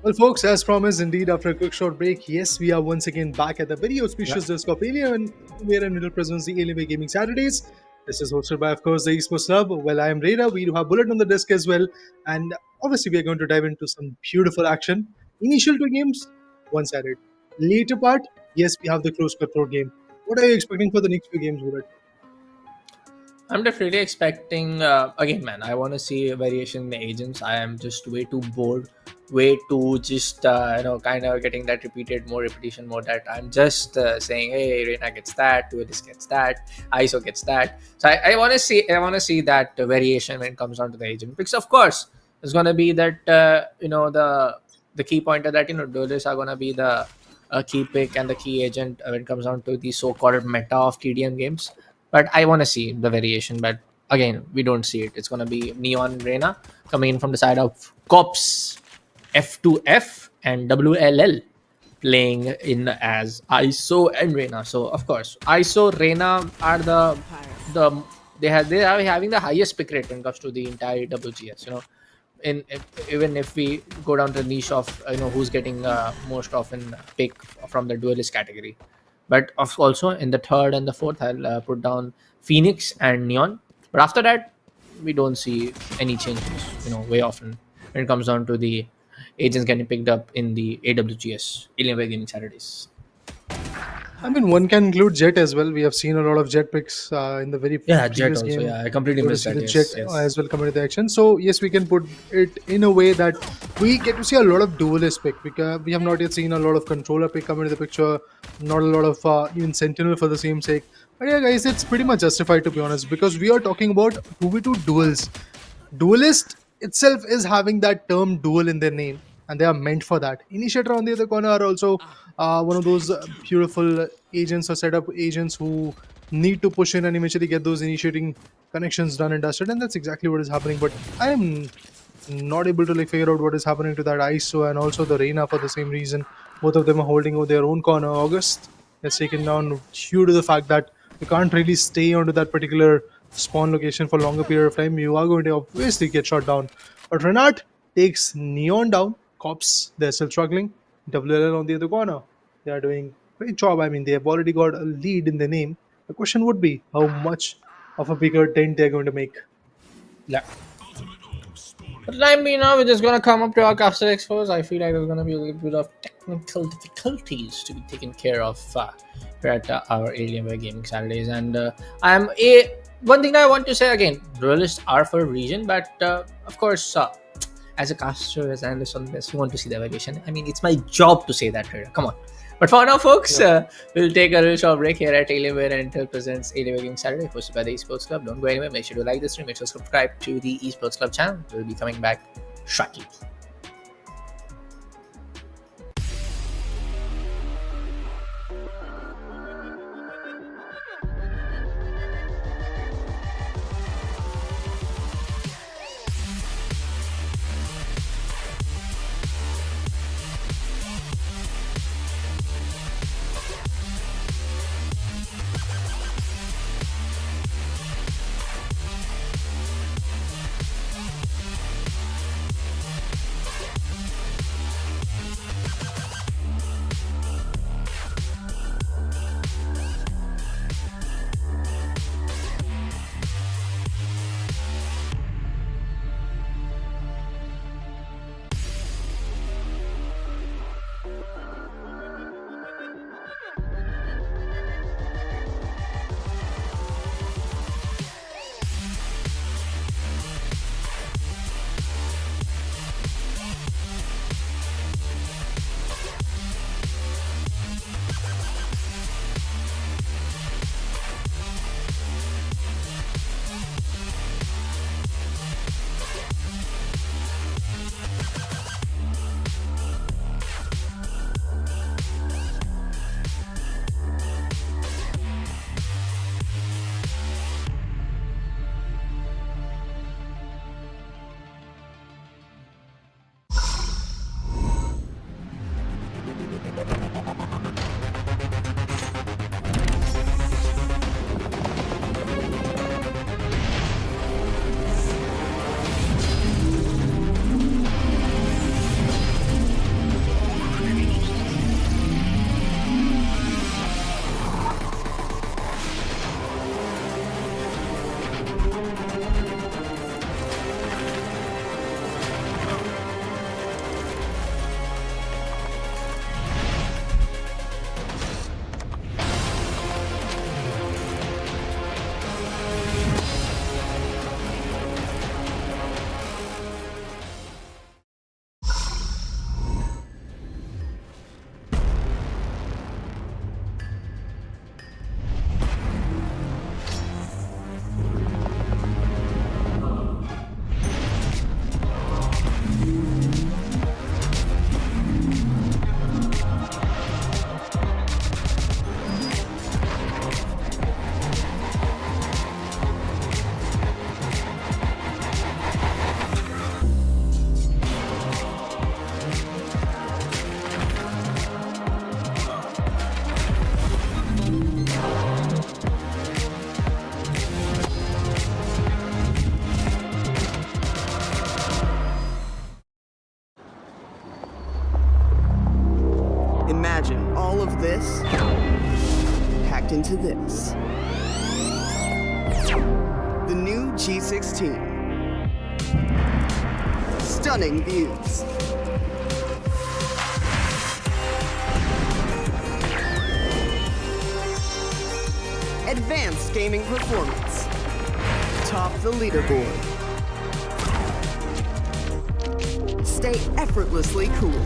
Well, folks, as promised, indeed, after a quick short break, yes, we are once again back at the very auspicious desk of Alienware and Mortal presents the Alienware Gaming Saturdays. This is hosted by, of course, the Esports Club. Well, I am Reda. We do have Bullet on the desk as well. And obviously, we are going to dive into some beautiful action. Initial two games, one sided. Later part, yes, we have the close cutthroat game. What are you expecting for the next few games, Bullet? I'm definitely expecting again, man. I want to see a variation in the agents. I am just way too bored, way too just kind of getting that repeated, more repetition, more that I'm just saying, hey, Reina gets that, Duelist gets that, ISO gets that. So I want to see that variation when it comes down to the agent, because of course there's gonna be that the key pointer that duelists are gonna be the key pick and the key agent when it comes down to the so-called meta of TDM games. But I want to see the variation. But again, we don't see it. It's going to be Neon Reina coming in from the side of Cops, F2F, and WLL playing in as ISO and Reina. So of course, ISO Reina are they are having the highest pick rate when it comes to the entire WGS. even if we go down to the niche of who's getting most often pick from the duelist category. But also in the third and the fourth, I'll put down Phoenix and Neon. But after that, we don't see any changes, way often when it comes down to the agents getting picked up in the AWGS, Alienware Gaming Saturdays. I mean, one can include Jet as well. We have seen a lot of Jet picks in the very Yeah, Jet previous also. game. Yeah, I completely Able to missed see that. the Jet Yes, yes. as well come into the action. So yes, we can put it in a way that we get to see a lot of duelist pick, because we have not yet seen a lot of controller pick come into the picture. Not a lot of even Sentinel for the same sake. But yeah, guys, it's pretty much justified, to be honest, because we are talking about 2v2 duels. Duelist itself is having that term duel in their name, and they are meant for that. Initiator on the other corner are also one of those beautiful agents or setup agents who need to push in and eventually get those initiating connections done and dusted, and that's exactly what is happening. But I am not able to like figure out what is happening to that ISO and also the Reina for the same reason. Both of them are holding their own corner. August gets taken down due to the fact that you can't really stay onto that particular spawn location for longer period of time. You are going to obviously get shot down. But Renat takes Neon down. Cops, they're still struggling. WLL on the other corner. They are doing great job. I mean, they have already got a lead in the name. The question would be how much of a bigger dent they're going to make. Yeah. For the time being now, we're just gonna come up to our caster expos. I feel like there's gonna be a little bit of technical difficulties to be taken care of here at our Alienware Gaming Saturdays. And one thing that I want to say again: duelists are for a reason, but of course, as a caster, as an analyst on this, you want to see the evaluation. I mean, it's my job to say that here. Come on. But for now, folks, we'll take a little short break here at Alienware and Intel presents Alienware Gaming Saturday, hosted by the Esports Club. Don't go anywhere. Make sure to like this stream. Make sure to subscribe to the Esports Club channel. We'll be coming back shortly. Imagine all of this packed into this. The new G16. Stunning views. Advanced gaming performance. Top the leaderboard. Stay effortlessly cool.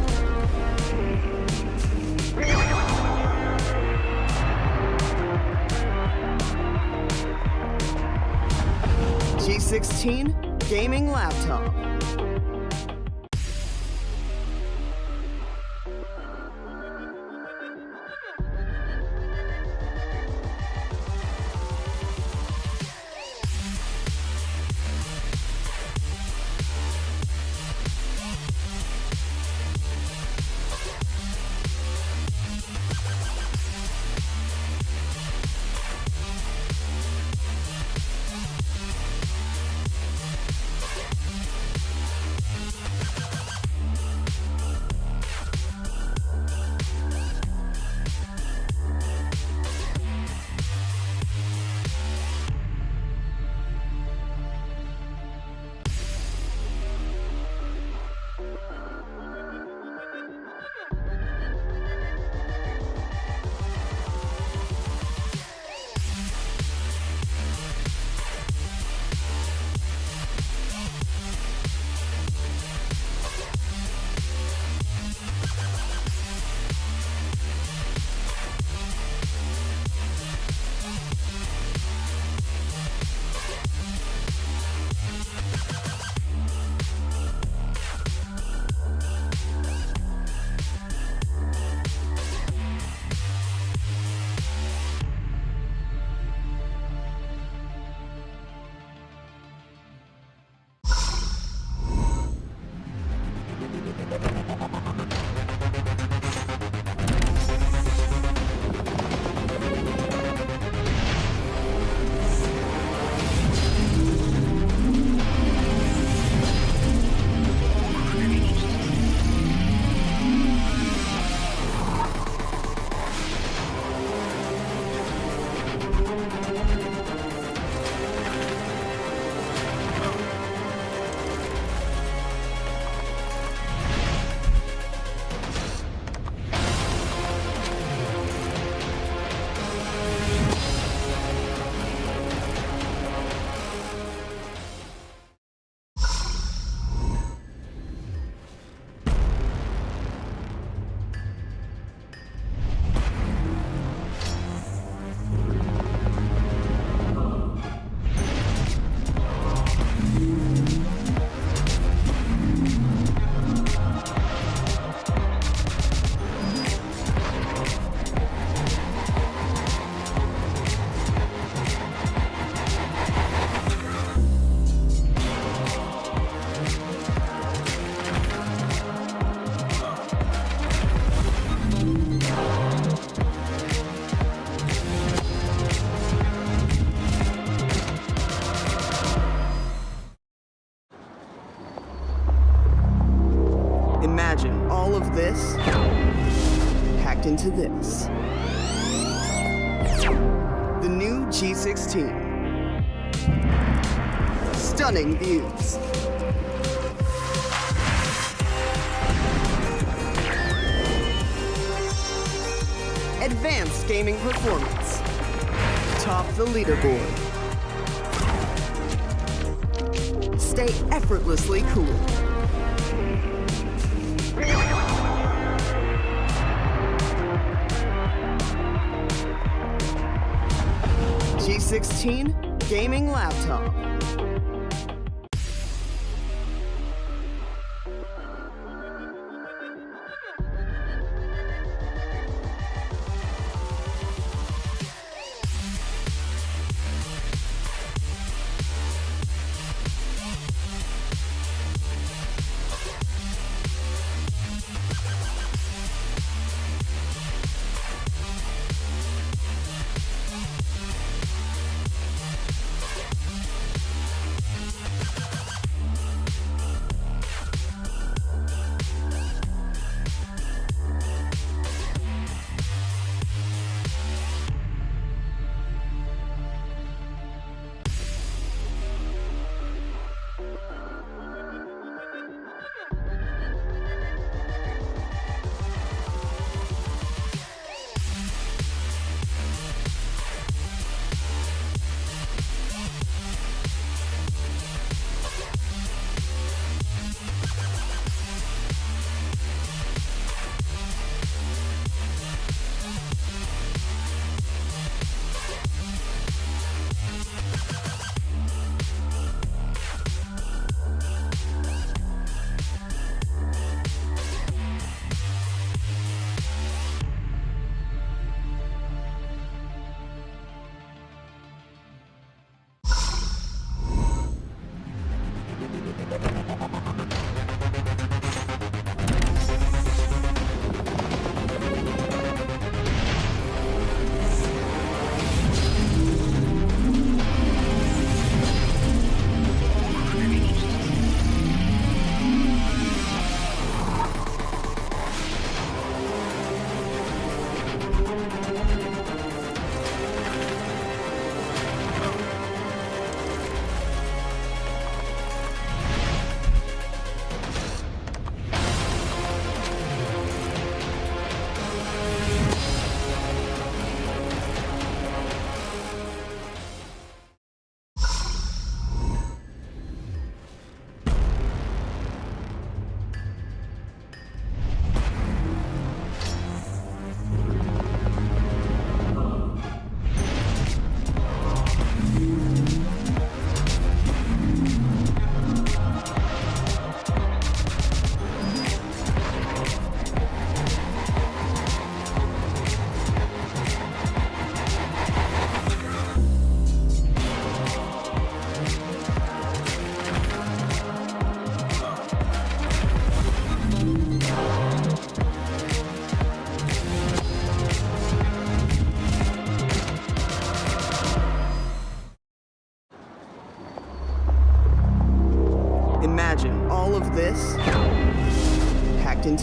G16 gaming laptop. Imagine all of this packed into this. The new G16. Stunning views. Advanced gaming performance. Top the leaderboard. Stay effortlessly cool. G16 gaming laptop.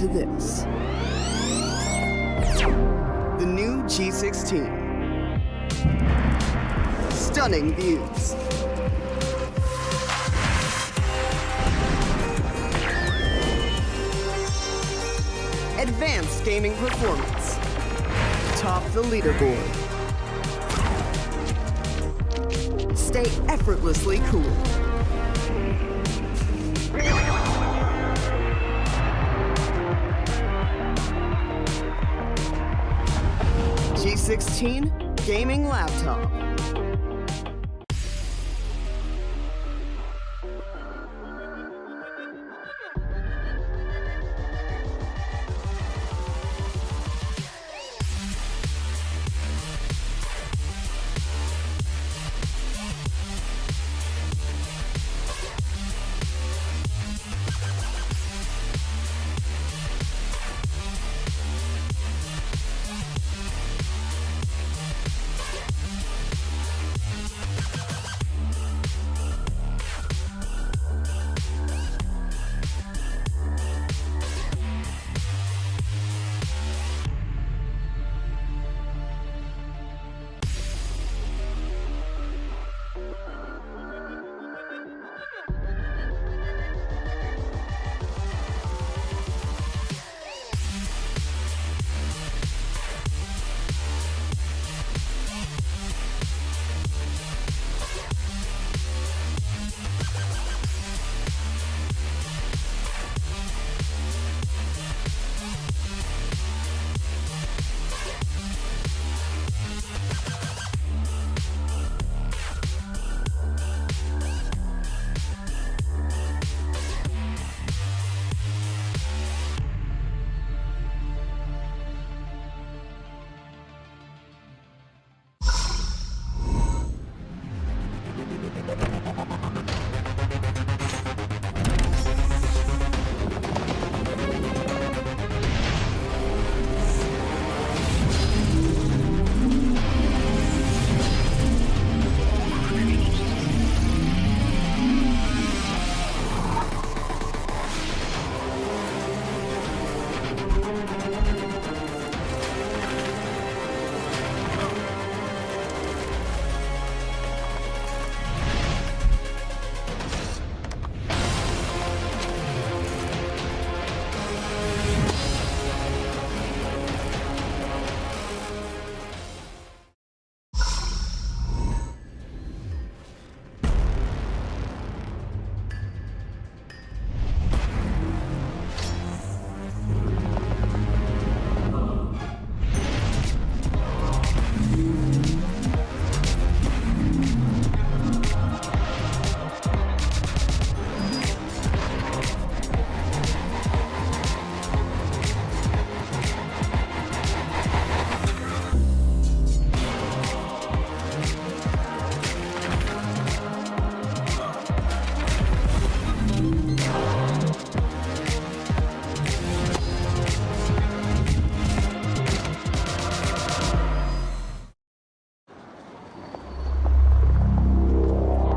into this. The new G16. Stunning views. Advanced gaming performance. Top the leaderboard. Stay effortlessly cool. G16 gaming laptop.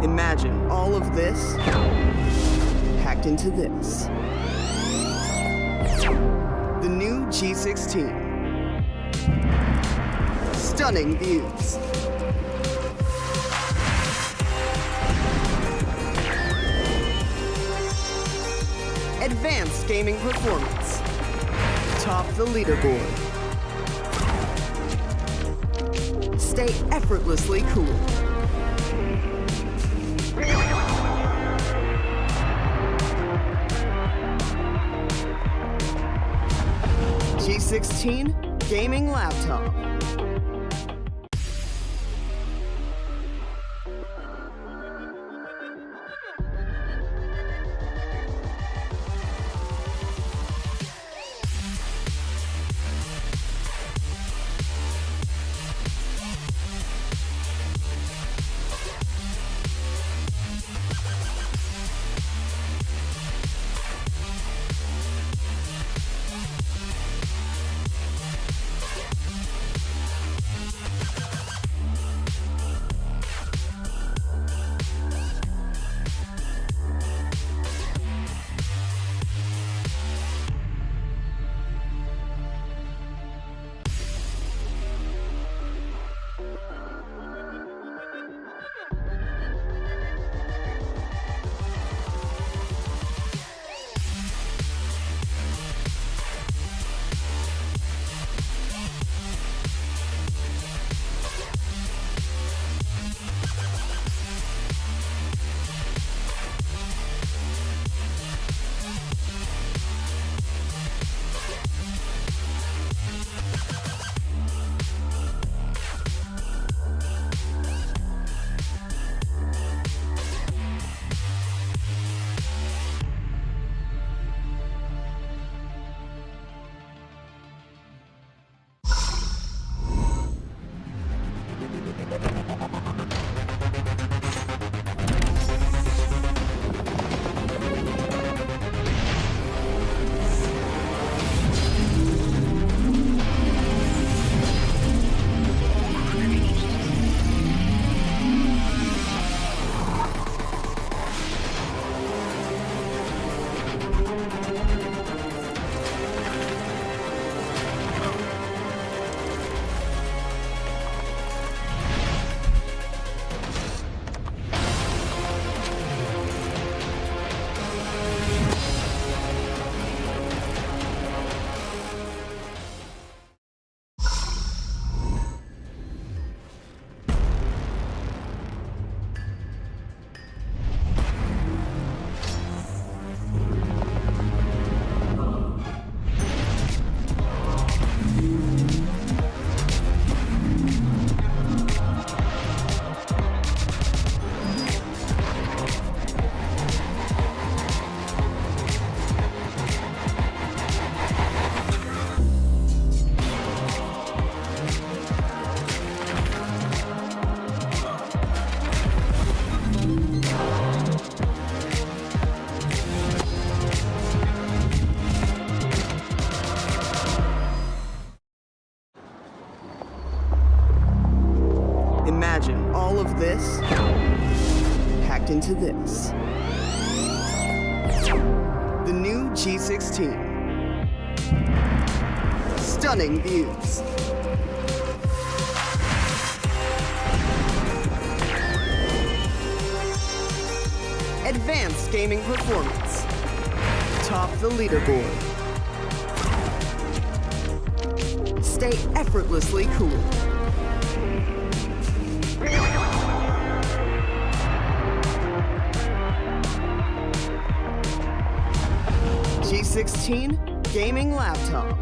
Imagine all of this packed into this. The new G16. Stunning views. Advanced gaming performance. Top the leaderboard. Stay effortlessly cool. G16 gaming laptop. Imagine all of this packed into this. The new G16. Stunning views. Advanced gaming performance. Top the leaderboard. Stay effortlessly cool. G16 gaming laptop.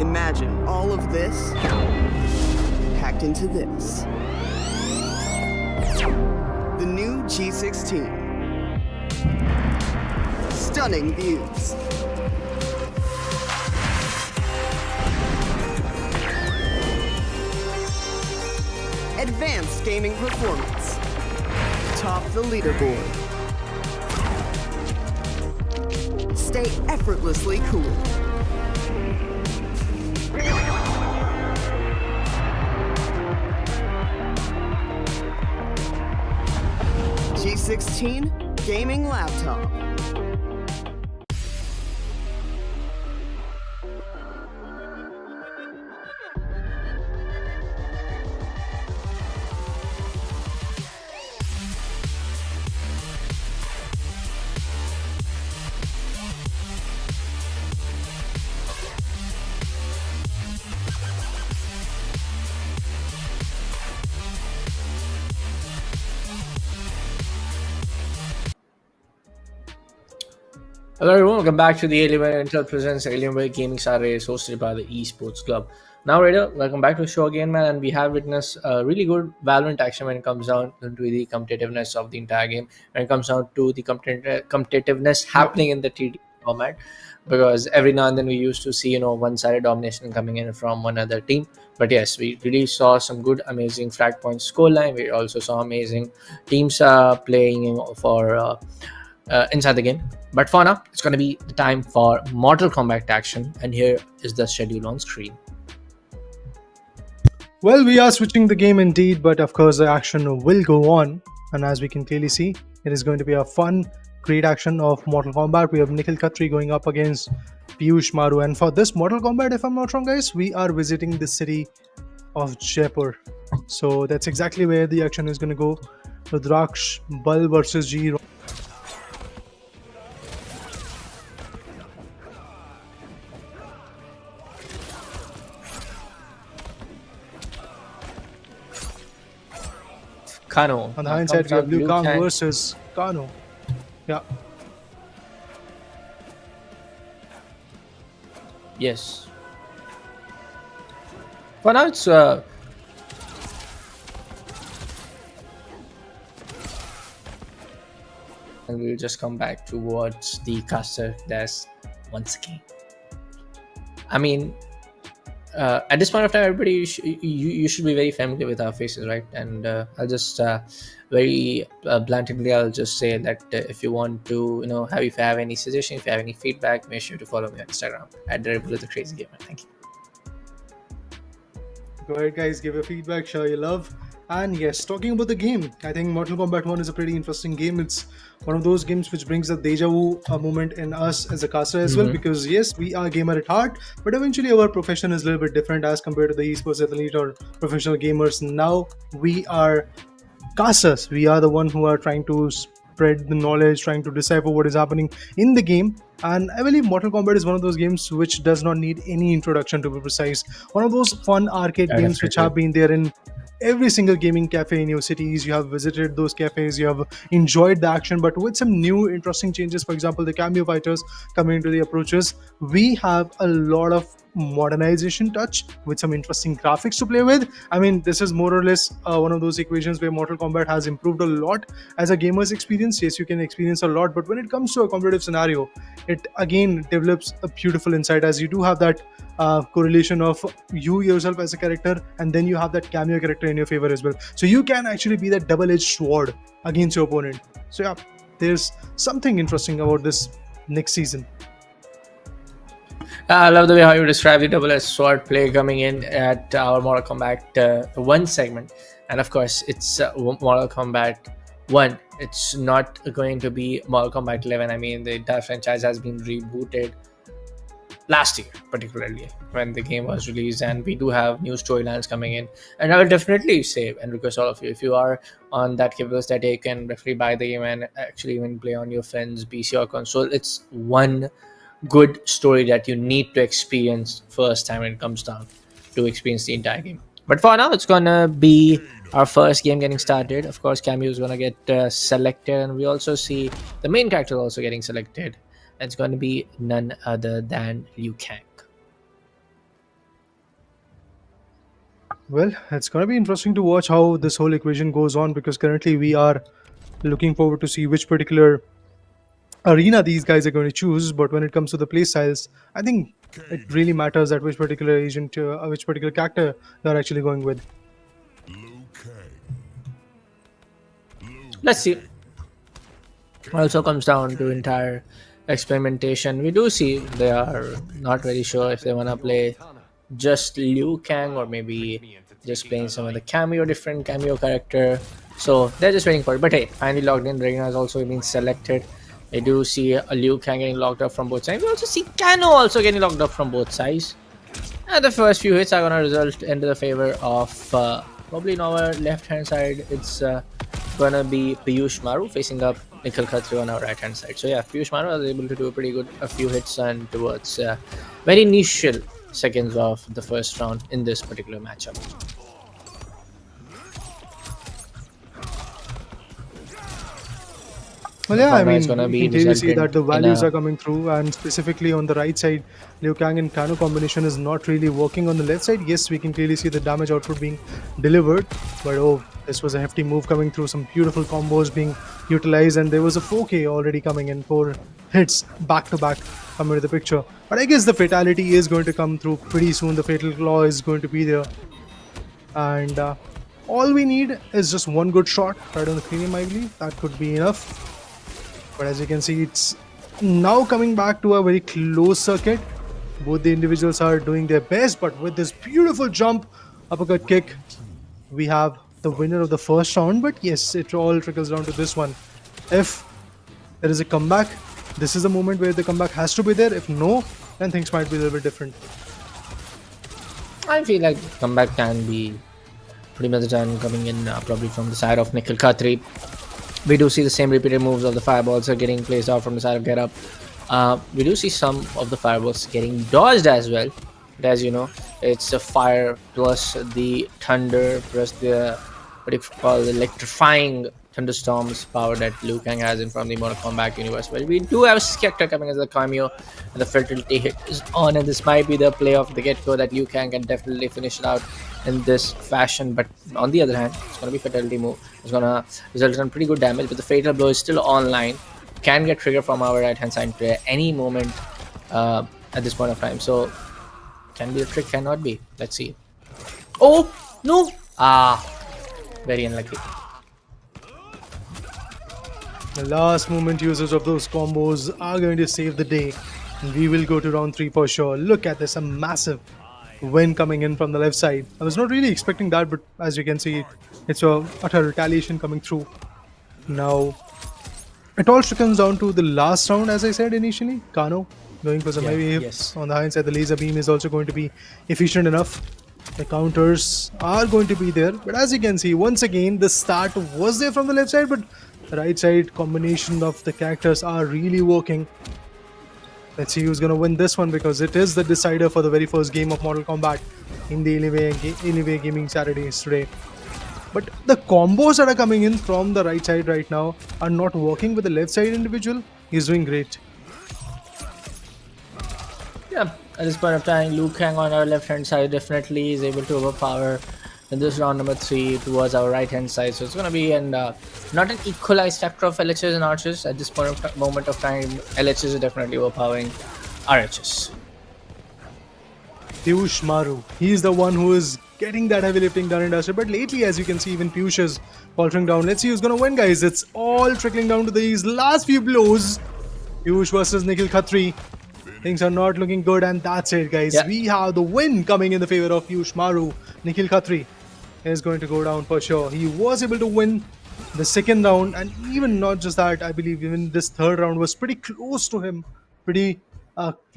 Imagine all of this packed into this. The new G16. Stunning views. Advanced gaming performance. Top the leaderboard. Stay effortlessly cool. G16 gaming laptop. Hello everyone, welcome back to the Alienware Intel presents Alienware Gaming Saturdays hosted by the Esports Club. Now, Raider, welcome back to the show again, man. And we have witnessed a really good Valorant action when it comes down to the competitiveness of the entire game. When it comes down to the competitiveness happening in the TD format, because every now and then we used to see, one-sided domination coming in from one other team. But yes, we really saw some good, amazing frag points scoreline. We also saw amazing teams playing for inside the game. But for now, it's going to be the time for Mortal Kombat action, and here is the schedule on screen. Well, we are switching the game indeed, but of course the action will go on. And as we can clearly see, it is going to be a fun, great action of Mortal Kombat. We have Nikhil going up against Piyush Maru. And for this Mortal Kombat, if I'm not wrong, guys, we are visiting the city of Jaipur. So that's exactly where the action is going to go. Dattrax, Bal versus G. Kano. On the hindsight, we have Liu Kang versus Kano. Yeah. Yes. For now, it's and we'll just come back towards the caster desk once again. I mean, at this point of time, everybody you should be very familiar with our faces, right? And I'll just very bluntly, I'll just say that if you want to, if you have any suggestion, if you have any feedback, make sure to follow me on Instagram at the Crazy Gamer. Thank you. Go ahead, guys, give your feedback, show your love. And yes, talking about the game, I think Mortal Kombat 1 is a pretty interesting game. It's one of those games which brings a deja vu moment in us as a caster as well, because yes, we are gamer at heart, but eventually our profession is a little bit different as compared to the esports athlete or professional gamers. Now we are casters. We are the one who are trying to spread the knowledge, trying to decipher what is happening in the game. And I believe Mortal Kombat is one of those games which does not need any introduction, to be precise. One of those fun arcade games which have been there in every single gaming cafe in your cities. You have visited those cafes, you have enjoyed the action, but with some new interesting changes. For example, the cameo fighters coming into the approaches, we have a lot of modernization touch with some interesting graphics to play with. I mean, this is more or less one of those equations where Mortal Kombat has improved a lot as a gamer's experience. Yes, you can experience a lot, but when it comes to a competitive scenario, it again develops a beautiful insight, as you do have that correlation of you yourself as a character, and then you have that cameo character in your favor as well. So you can actually be that double-edged sword against your opponent. So yeah, there's something interesting about this next season. I love the way how you describe the double-edged sword play coming in at our Mortal Kombat 1 segment. And of course, it's Mortal Kombat 1. It's not going to be Mortal Kombat 11. I mean, the entire franchise has been rebooted last year, particularly when the game was released, and we do have new storylines coming in. And I will definitely say and request all of you, if you are on that capability that you can definitely buy the game and actually even play on your friend's PC or console. It's one good story that you need to experience first time when it comes down to experience the entire game. But for now, it's gonna be our first game getting started. Of course, cameo is gonna get selected, and we also see the main character also getting selected. It's going to be none other than Liu Kang. Well, it's going to be interesting to watch how this whole equation goes on, because currently we are looking forward to see which particular arena these guys are going to choose. But when it comes to the play styles, I think it really matters at which particular agent, which particular character they're actually going with. Let's see. Also comes down to entire experimentation. We do see they are not very sure if they want to play just Liu Kang or maybe just playing some of the different cameo character. So they're just waiting for it. But hey, finally logged in. Reina has also been selected. I do see a Liu Kang getting locked up from both sides. We also see Kano also getting locked up from both sides. And the first few hits are going to result into the favor of probably in our left hand side. It's going to be Piyush Maru facing up Nikhil on our right hand side. So yeah, Piyush Maru was able to do a few hits and towards very initial seconds of the first round in this particular matchup. Well, no yeah, I problem. It's mean, gonna we be can clearly see resultant that the in values a are coming through, and specifically on the right side, Liu Kang and Kano combination is not really working on the left side. Yes, we can clearly see the damage output being delivered, but oh, this was a hefty move coming through, some beautiful combos being utilized, and there was a 4K already coming in, 4 hits back to back coming to the picture. But I guess the fatality is going to come through pretty soon. The fatal claw is going to be there, and all we need is just one good shot right on the cranium. I believe that could be enough. But as you can see, it's now coming back to a very close circuit. Both the individuals are doing their best, but with this beautiful jump uppercut kick, we have the winner of the first round. But yes, it all trickles down to this one. If there is a comeback, this is the moment where the comeback has to be there. If no, then things might be a little bit different. I feel like comeback can be pretty much done coming in probably from the side of Nikhil Khatri. We do see the same repeated moves of the fireballs are getting placed out from the side of Get Up. We do see some of the fireballs getting dodged as well. But as you know, it's the fire plus the thunder plus the what do you call the electrifying thunderstorms power that Liu Kang has in from the Mortal Kombat universe. Well, we do have Skepta coming as a cameo, and the fatality hit is on, and this might be the play of the get-go that Liu Kang can definitely finish it out in this fashion. But on the other hand, it's going to be fatality move. It's going to result in pretty good damage, but the fatal blow is still online. Can get triggered from our right-hand side player any moment at this point of time. So, can be a trick, cannot be. Let's see. Oh, no! Very unlucky. The last moment users of those combos are going to save the day. And we will go to round 3 for sure. Look at this, a massive win coming in from the left side. I was not really expecting that, but as you can see, it's a utter retaliation coming through. Now, it all comes down to the last round, as I said initially. Kano going for some heavy hits. yes. On the hindsight, the laser beam is also going to be efficient enough. The counters are going to be there, but as you can see, once again, the start was there from the left side, but the right side combination of the characters are really working. Let's see who's going to win this one, because it is the decider for the very first game of Mortal Kombat in the Alienware Gaming Saturdays today. But the combos that are coming in from the right side right now are not working with the left side individual. He's doing great. Yeah, at this point of time, Liu Kang on our left hand side definitely is able to overpower in this round number 3 towards our right hand side. So it's going to be not an equalized factor of LHS and archers at this moment of time. LHS is definitely overpowering RHS. Piyush Maru, he's the one who is getting that heavy lifting done in Duster. But lately, as you can see, even Piyush is faltering down. Let's see who's going to win, guys. It's all trickling down to these last few blows. Piyush versus Nikhil Khatri. Things are not looking good, and that's it, guys. Yeah. We have the win coming in the favor of Piyush Maru. Nikhil Khatri is going to go down for sure. He was able to win the second round, and even not just that, I believe even this third round was pretty close to him. He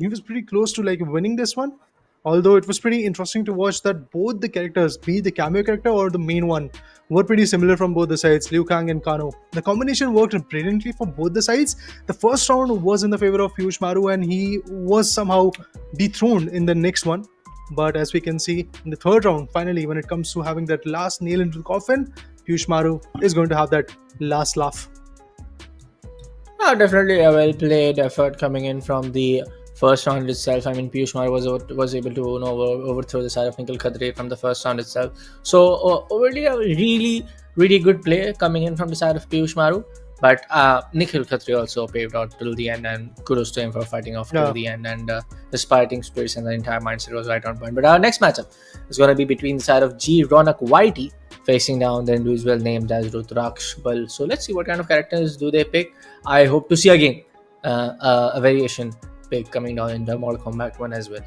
was pretty close to like winning this one. Although it was pretty interesting to watch that both the characters, be the cameo character or the main one, were pretty similar from both the sides, Liu Kang and Kano. The combination worked brilliantly for both the sides. The first round was in the favor of Piyush Maru, and he was somehow dethroned in the next one. But as we can see in the third round, finally, when it comes to having that last nail into the coffin, Piyush Maru is going to have that last laugh. Definitely a well played effort coming in from the first round itself. I mean, Piyush Maru was able to overthrow the side of Nikhil Khatri from the first round itself. So overly a really good play coming in from the side of Piyush Maru. But Nikhil Khatri also paved out till the end, and kudos to him for fighting off till the end. And his fighting spirits and the entire mindset was right on point. But our next matchup is going to be between the side of Ronuk Whitey facing down the individual named as Dattrax. Well, so let's see what kind of characters do they pick. I hope to see again a variation pick coming down in the Mortal Kombat one as well.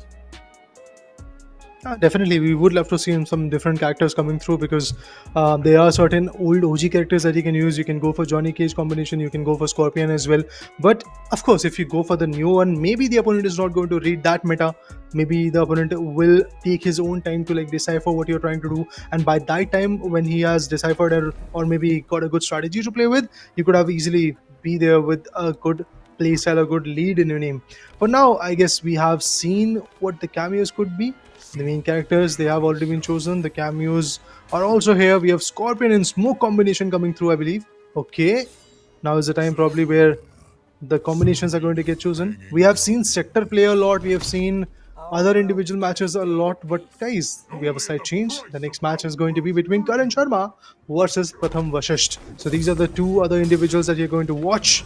Definitely, we would love to see some different characters coming through, because there are certain old OG characters that you can use. You can go for Johnny Cage combination, you can go for Scorpion as well. But of course, if you go for the new one, maybe the opponent is not going to read that meta. Maybe the opponent will take his own time to like decipher what you're trying to do, and by that time, when he has deciphered or maybe got a good strategy to play with, you could have easily be there with a good playstyle, a good lead in your name. For now, I guess we have seen what the cameos could be. The main characters, they have already been chosen. The cameos are also here. We have Scorpion and Smoke combination coming through, I believe. Okay. Now is the time probably where the combinations are going to get chosen. We have seen sector play a lot. We have seen other individual matches a lot. But guys, we have a slight change. The next match is going to be between Karan Sharma versus Pratham Vashisht. So these are the two other individuals that you're going to watch.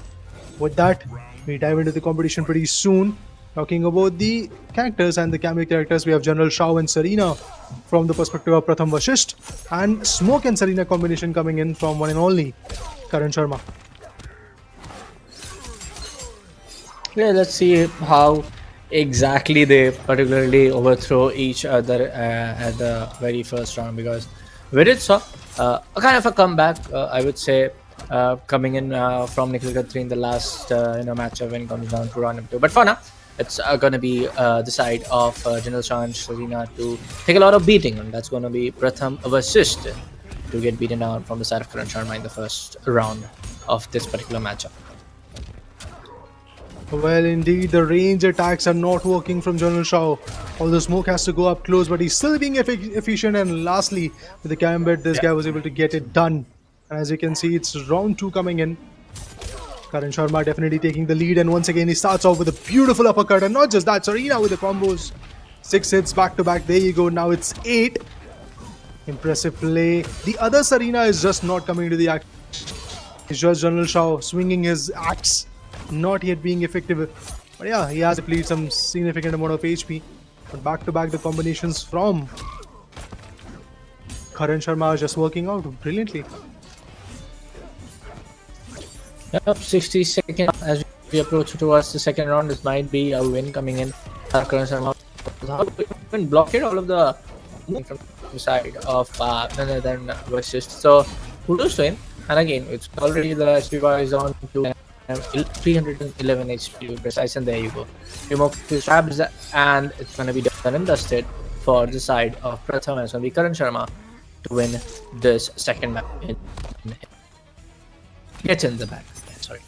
With that, we dive into the competition pretty soon. Talking about the characters and the cameo characters, we have General Shao and Serena from the perspective of Pratham Vashisht, and Smoke and Serena combination coming in from one and only Karan Sharma. Yeah, let's see how exactly they particularly overthrow each other at the very first round, because we did saw a kind of a comeback, I would say, coming in from Nikhil in the last matchup when it comes down to round number 2. But for now, it's going to be the side of General Shah and Serena to take a lot of beating, and that's going to be Pratham Vashisht to get beaten down from the side of Karan Sharma in the first round of this particular matchup. Well, indeed, the range attacks are not working from General Shao. Although Smoke has to go up close, but he's still being efficient. And lastly, with the gambit, this guy was able to get it done. And as you can see, it's round 2 coming in. Karan Sharma definitely taking the lead. And once again, he starts off with a beautiful uppercut. And not just that, Serena with the combos. 6 hits back to back. There you go. Now it's 8. Impressive play. The other Serena is just not coming to the action. It's just General Shao swinging his axe, not yet being effective. But yeah, he has depleted some significant amount of HP. But back to back, the combinations from Karan Sharma are just working out brilliantly. Yep, 60 seconds as we approach towards the second round. This might be a win coming in. Karan Sharma even blockade all of the movement from the side of none other than Vashisht. So kudos to him. And again, it's already the HP bar is on to 311 HP to be precise, and there you go. Remove his traps, and it's going to be done and dusted for the side of Pratham, and it's going to be Karan Sharma to win this second match. Gets in the back. Sorry.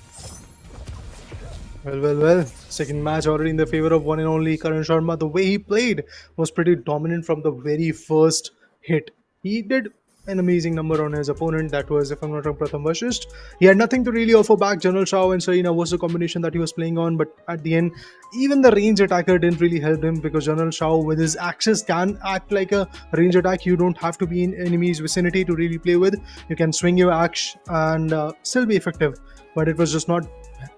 Well. Second match already in the favor of one and only Karan Sharma. The way he played was pretty dominant from the very first hit. He did an amazing number on his opponent. That was, if I'm not wrong, Pratham Vashisht. He had nothing to really offer back. General Shao and Serena was the combination that he was playing on, but at the end, even the range attacker didn't really help him, because General Shao with his axes can act like a range attack. You don't have to be in enemy's vicinity to really play with. You can swing your axe and still be effective, but it was just not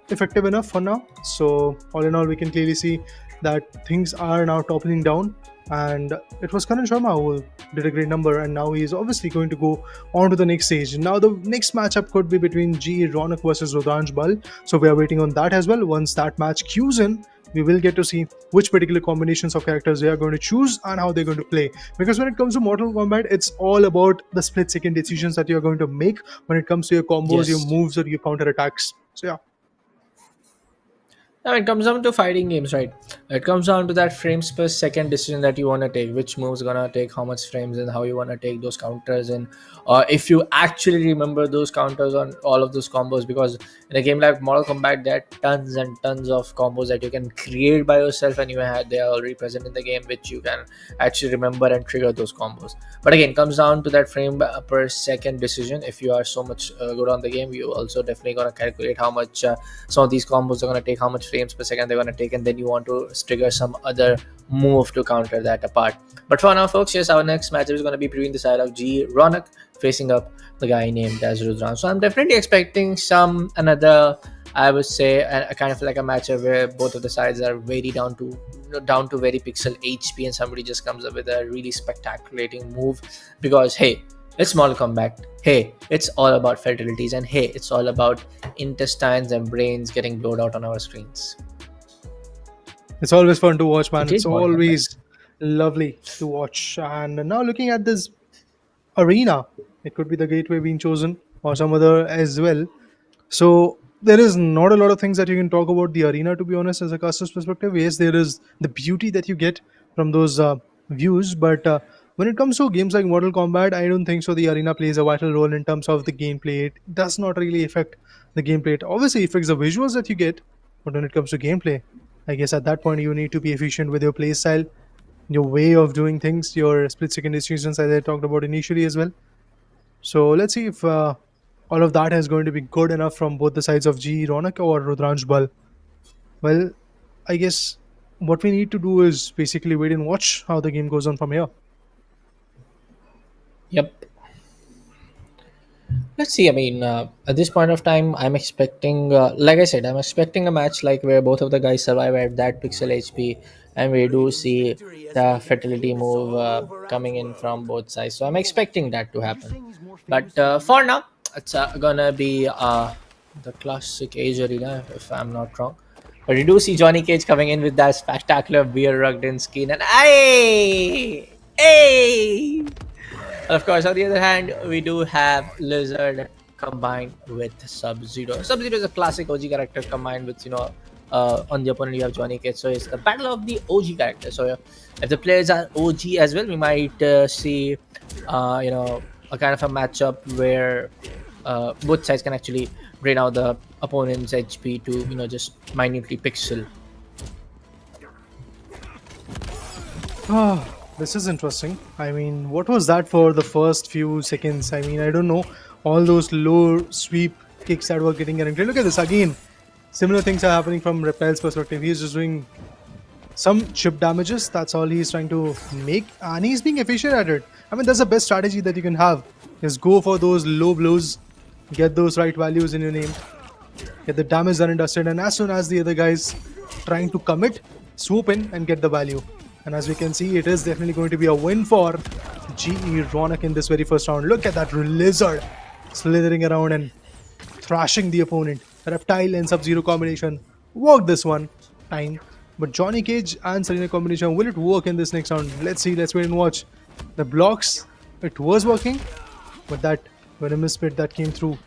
effective enough for now. So all in all, we can clearly see that things are now toppling down, and it was Karan Sharma who did a great number, and now he's obviously going to go on to the next stage. Now the next matchup could be between Ronuk versus Rudran. So we are waiting on that as well. Once that match cues in, we will get to see which particular combinations of characters they are going to choose and how they're going to play. Because when it comes to Mortal Kombat, it's all about the split-second decisions that you're going to make when it comes to your combos, your moves, or your counter attacks. So yeah. Now it comes down to fighting games, right? It comes down to that frames per second decision that you want to take, which moves gonna take how much frames, and how you want to take those counters, and if you actually remember those counters on all of those combos. Because in a game like Mortal Kombat, there are tons and tons of combos that you can create by yourself, and they are already present in the game, which you can actually remember and trigger those combos. But again, it comes down to that frame per second decision. If you are so much good on the game, you also definitely gonna calculate how much some of these combos are gonna take, how much frames per second they're going to take, and then you want to trigger some other move to counter that apart. But for now, folks, yes, our next matchup is going to be between the side of Ronuk facing up the guy named as Rudran. So I'm definitely expecting another, I would say, a kind of like a matchup where both of the sides are very down to very pixel HP, and somebody just comes up with a really spectaculating move. Because hey, it's Mortal Kombat. Hey, it's all about fatalities, and hey, it's all about intestines and brains getting blown out on our screens. It's always fun to watch, man. It's always lovely to watch. And now looking at this arena, it could be the gateway being chosen or some other as well. So there is not a lot of things that you can talk about the arena, to be honest, as a caster's perspective. Yes, there is the beauty that you get from those views, but when it comes to games like Mortal Kombat, I don't think so the arena plays a vital role in terms of the gameplay. It does not really affect the gameplay. It obviously affects the visuals that you get, but when it comes to gameplay, I guess at that point you need to be efficient with your play style, your way of doing things, your split-second decisions, as I talked about initially as well. So let's see if all of that is going to be good enough from both the sides of G Ronak or Rudranj Bal. Well, I guess what we need to do is basically wait and watch how the game goes on from here. Yep. Let's see. I mean, at this point of time, I'm expecting, like I said, I'm expecting a match like where both of the guys survive at that pixel HP, and we do see the fatality move coming in from both sides. So I'm expecting that to happen. But for now, it's gonna be the classic age arena, if I'm not wrong. But you do see Johnny Cage coming in with that spectacular beer rugged in skin, and hey. Of course, on the other hand, we do have Lizard combined with Sub-Zero. Sub-Zero is a classic OG character combined with, on the opponent you have Johnny Cage. So it's the battle of the OG characters. So if the players are OG as well, we might see, a kind of a matchup where both sides can actually drain out the opponent's HP to, just minutely pixel. Ah, this is interesting. I mean, what was that for the first few seconds? I mean, I don't know. All those low sweep kicks that were getting connected. Look at this again. Similar things are happening from Reptile's perspective. He's just doing some chip damages. That's all he's trying to make, and he's being efficient at it. I mean, that's the best strategy that you can have. Is go for those low blows, get those right values in your name, get the damage done and dusted, and as soon as the other guy's trying to commit, swoop in and get the value. And as we can see, it is definitely going to be a win for GE Ronak in this very first round. Look at that Lizard slithering around and thrashing the opponent. Reptile and Sub-Zero combination worked this one time. But Johnny Cage and Serena combination, will it work in this next round? Let's see, let's wait and watch. The blocks, it was working, but that venomous pit that came through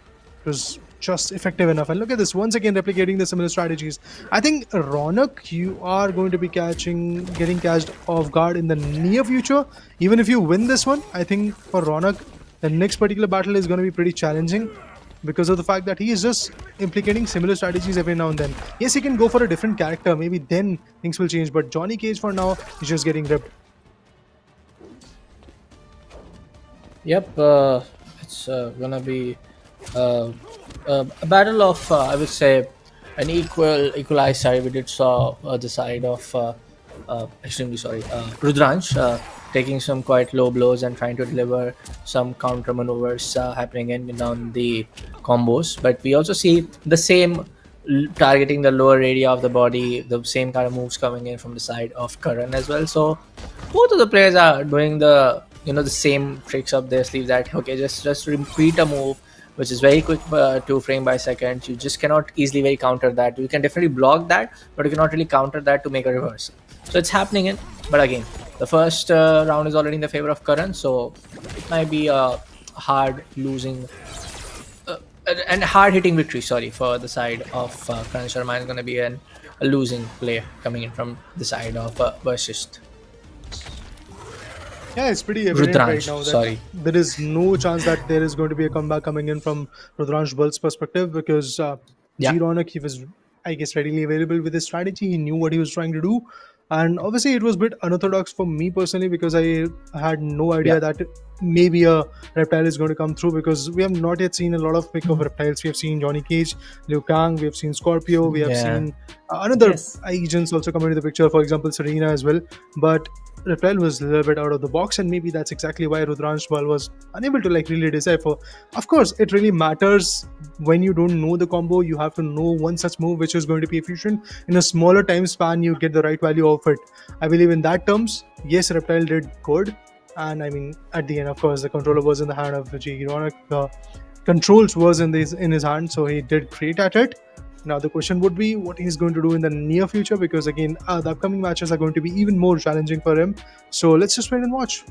was just effective enough. And look at this, once again replicating the similar strategies. I think Ronak, you are going to be getting catched off guard in the near future. Even if you win this one, I think for Ronak, the next particular battle is going to be pretty challenging because of the fact that he is just implicating similar strategies every now and then. Yes, he can go for a different character, maybe then things will change, but Johnny Cage for now is just getting ripped. Yep, it's gonna be a battle of, I would say, an equalized side. We did saw the side of extremely sorry, Rudranj taking some quite low blows and trying to deliver some counter maneuvers happening in on the combos. But we also see the same targeting the lower area of the body, the same kind of moves coming in from the side of Karan as well. So both of the players are doing the the same tricks up their sleeve, that okay, just repeat a move which is very quick, 2 frame by second. You just cannot easily very counter that. You can definitely block that, but you cannot really counter that to make a reversal. So it's happening in, but again, the first round is already in the favor of Karan, so it might be a hard losing and hard hitting victory, sorry, for the side of Karan Sharma. Is going to be a losing play coming in from the side of Versist. Yeah, it's pretty evident Rudranj, right now that sorry. there is no chance that there is going to be a comeback coming in from Rudranj Bal's perspective because Yeah. G Ronak, he was, I guess, readily available with his strategy. He knew what he was trying to do. And obviously, it was a bit unorthodox for me personally because I had no idea Yeah. that maybe a reptile is going to come through because we have not yet seen a lot of pick of reptiles. We have seen Johnny Cage, Liu Kang, we have seen Scorpio, we have Yeah. seen another Yes. agents also come into the picture, for example, Serena as well. But Reptile was a little bit out of the box, and maybe that's exactly why Rudranj Bal was unable to really decipher. Of course, it really matters when you don't know the combo. You have to know one such move which is going to be efficient in a smaller time span. You get the right value of it. I believe in that terms. Yes, Reptile did good, and I mean at the end, of course, the controller was in the hand of G Ronak. The controls was in his hand, so he did great at it. Now the question would be what he's going to do in the near future, because again the upcoming matches are going to be even more challenging for him. So let's just wait and watch.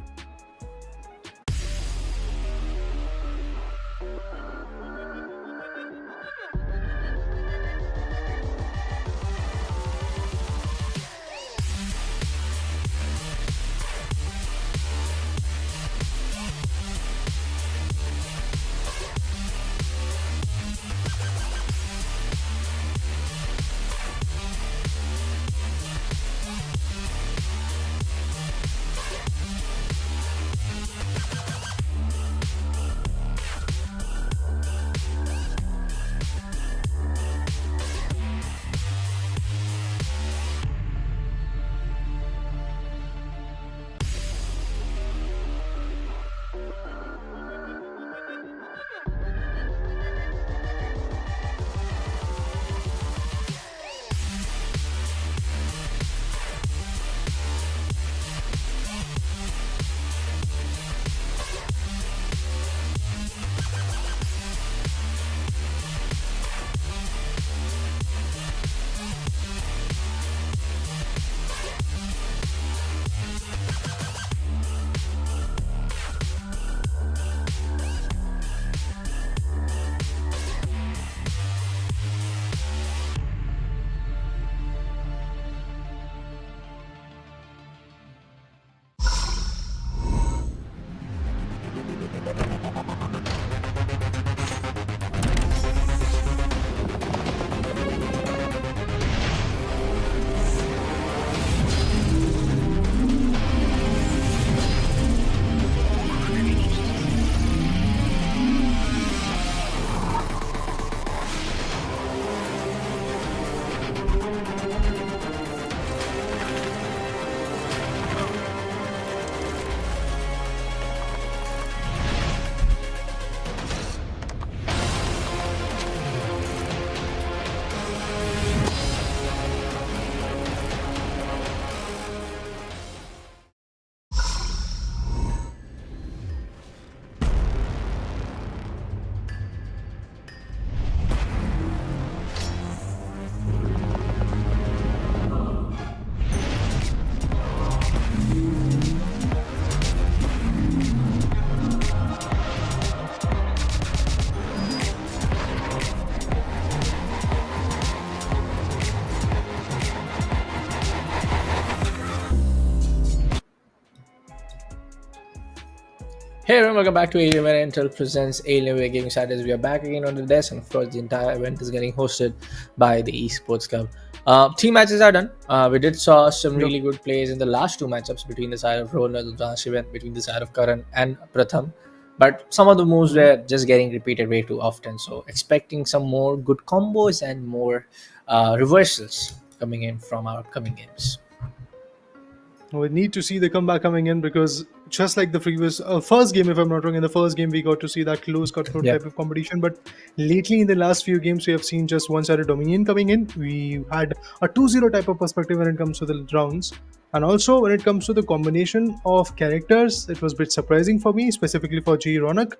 Hey everyone, welcome back to Alienware Intel presents Alienware Gaming Saturdays. We are back again on the desk, and of course, the entire event is getting hosted by the Esports Club. Three matches are done. We did saw some really good plays in the last two matchups between the side of Ronuk and Sadashiv and between the side of Karan and Pratham. But some of the moves were just getting repeated way too often. So expecting some more good combos and more reversals coming in from our upcoming games. We need to see the comeback coming in because just like the previous first game, if I'm not wrong, in the first game we got to see that close cutthroat Yeah. type of competition. But lately in the last few games, we have seen just one-sided dominion coming in. We had a 2-0 type of perspective when it comes to the rounds. And also when it comes to the combination of characters, it was a bit surprising for me, specifically for G Ronuk.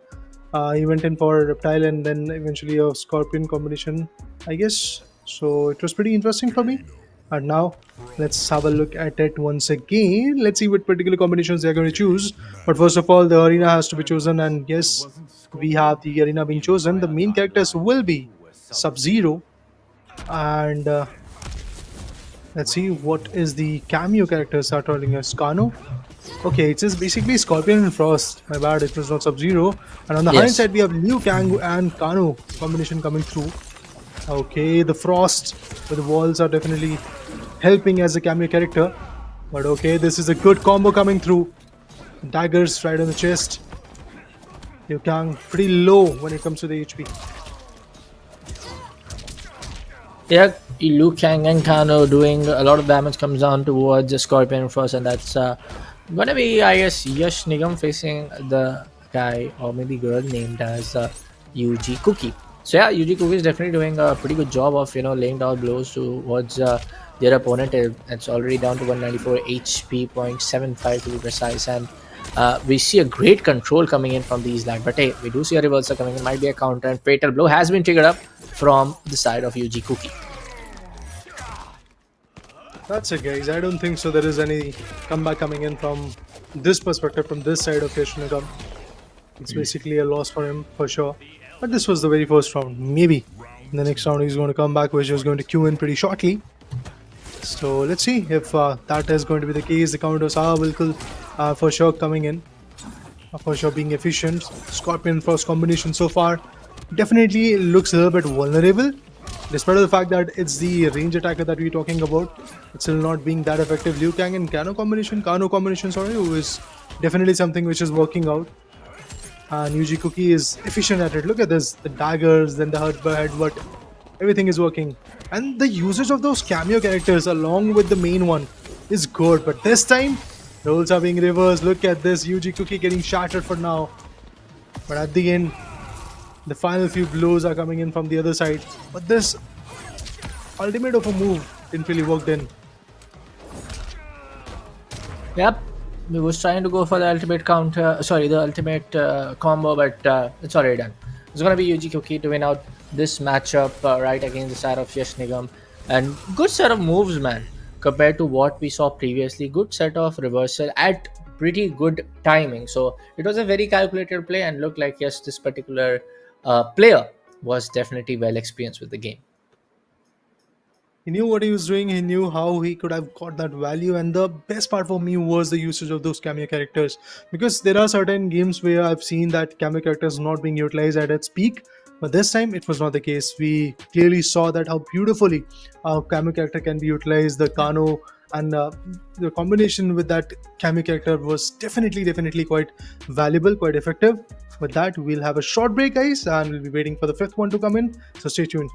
He went in for Reptile and then eventually a Scorpion combination, I guess. So it was pretty interesting for me. And now let's have a look at it once again. Let's see what particular combinations they're going to choose. But first of all, the arena has to be chosen. And yes, we have the arena being chosen. The main characters will be Sub-Zero. And let's see what is the cameo characters are telling us. Kano. Okay, it is basically Scorpion and Frost. My bad, it was not Sub-Zero. And on the Yes. hind side, we have Liu Kang and Kano combination coming through. Okay, the Frost with the walls are definitely helping as a cameo character. But okay, this is a good combo coming through. Daggers right on the chest. Liu Kang pretty low when it comes to the HP. Yeah, Liu Kang and Kano doing a lot of damage comes down towards the Scorpion first, and that's gonna be, I guess, Yash Nigam facing the guy or maybe girl named as UG Cookie. So yeah, UG Cookie is definitely doing a pretty good job of laying down blows towards their opponent. It's already down to 194 HP, 0.75 to be precise, and we see a great control coming in from these lag. But hey, we do see a reversal coming in, might be a counter, and fatal blow has been triggered up from the side of UG Cookie. That's it, guys. I don't think so. There is any comeback coming in from this perspective, from this side of Yash Nigam. It's basically a loss for him for sure. But this was the very first round. Maybe in the next round he's going to come back, which is going to queue in pretty shortly. So let's see if that is going to be the case. The counters are for sure coming in, for sure being efficient. Scorpion first combination so far definitely looks a little bit vulnerable, despite the fact that it's the range attacker that we're talking about. It's still not being that effective. Liu Kang and Kano combination, who is definitely something which is working out. And UG Cookie is efficient at it. Look at this, the daggers, then the headbutt, everything is working. And the usage of those cameo characters along with the main one is good. But this time, roles are being reversed. Look at this, UG Cookie getting shattered for now. But at the end, the final few blows are coming in from the other side. But this ultimate of a move didn't really work in. Yep, we was trying to go for the ultimate counter, the ultimate combo, but it's already done. It's gonna be UG Cookie to win out this matchup right against the side of Yash Nigam, and good set of moves, man. Compared to what we saw previously, good set of reversal at pretty good timing. So it was a very calculated play, and looked like yes, this particular player was definitely well experienced with the game. He knew what he was doing, he knew how he could have got that value, and the best part for me was the usage of those cameo characters. Because there are certain games where I've seen that cameo characters not being utilized at its peak, but this time it was not the case. We clearly saw that how beautifully a cameo character can be utilized. The Kano and the combination with that cameo character was definitely quite valuable, quite effective. With that, we'll have a short break, guys, and we'll be waiting for the fifth one to come in. So stay tuned.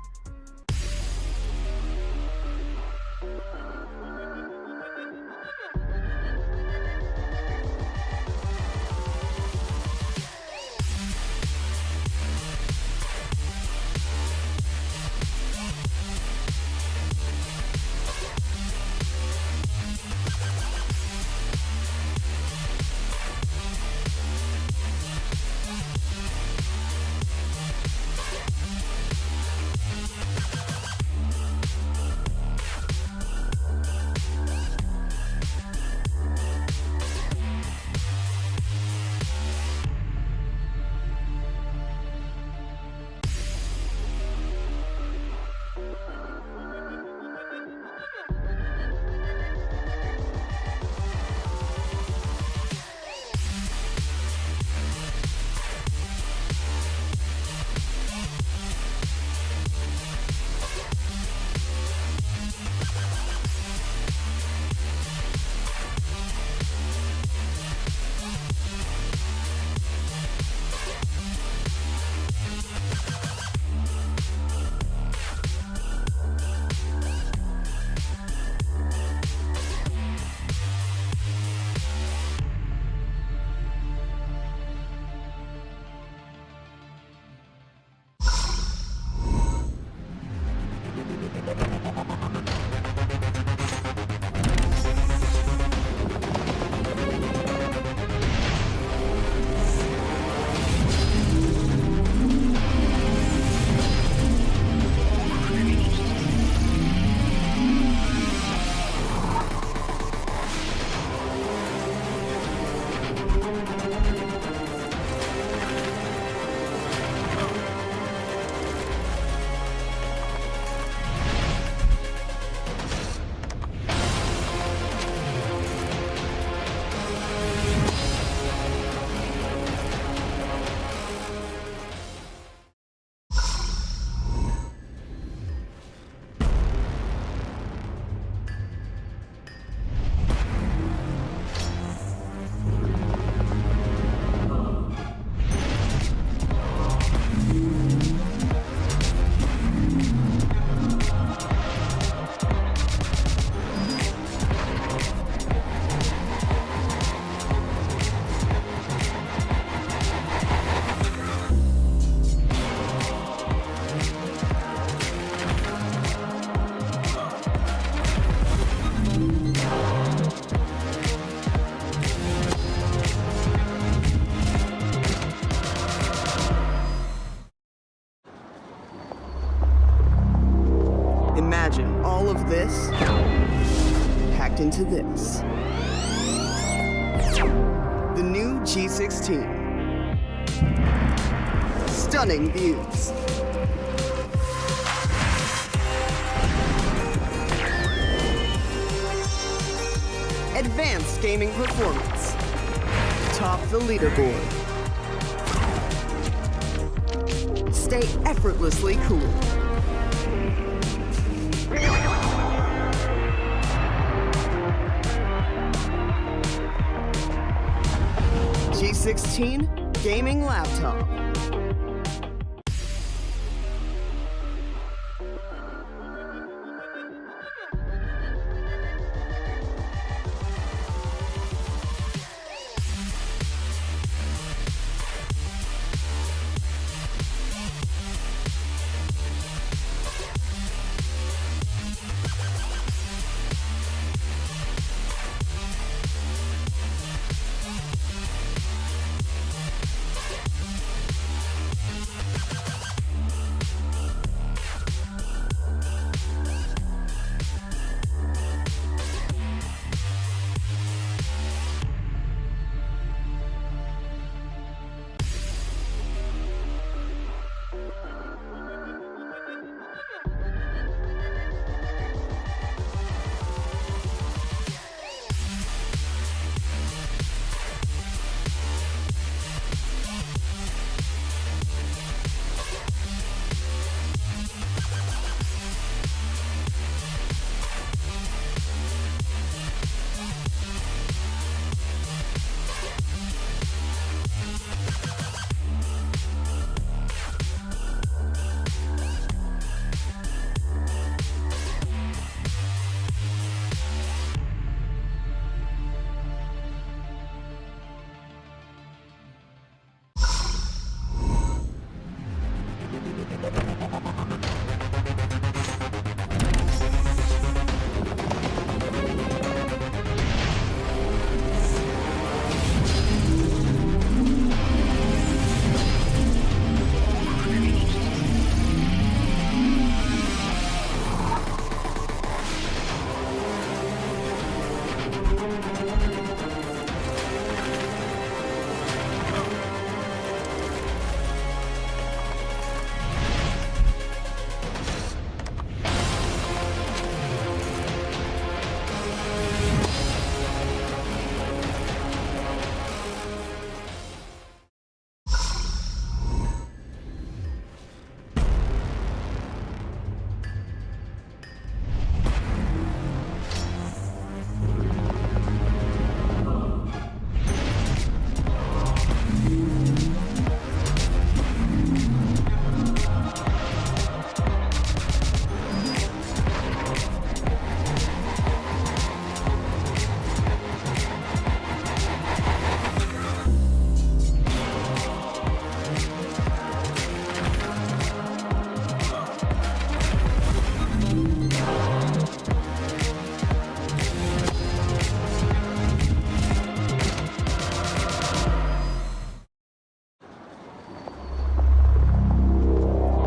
into this. The new G16. Stunning views. Advanced gaming performance. Top the leaderboard. Stay effortlessly cool. G16 gaming laptop.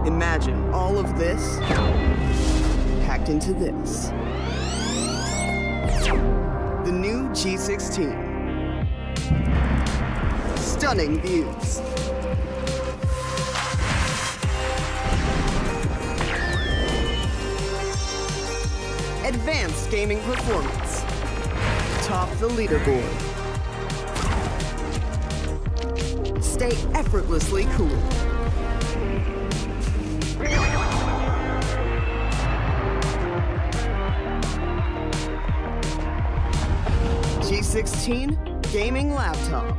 Imagine all of this packed into this. The new G16. Stunning views. Advanced gaming performance. Top the leaderboard. Stay effortlessly cool. G16 gaming laptop.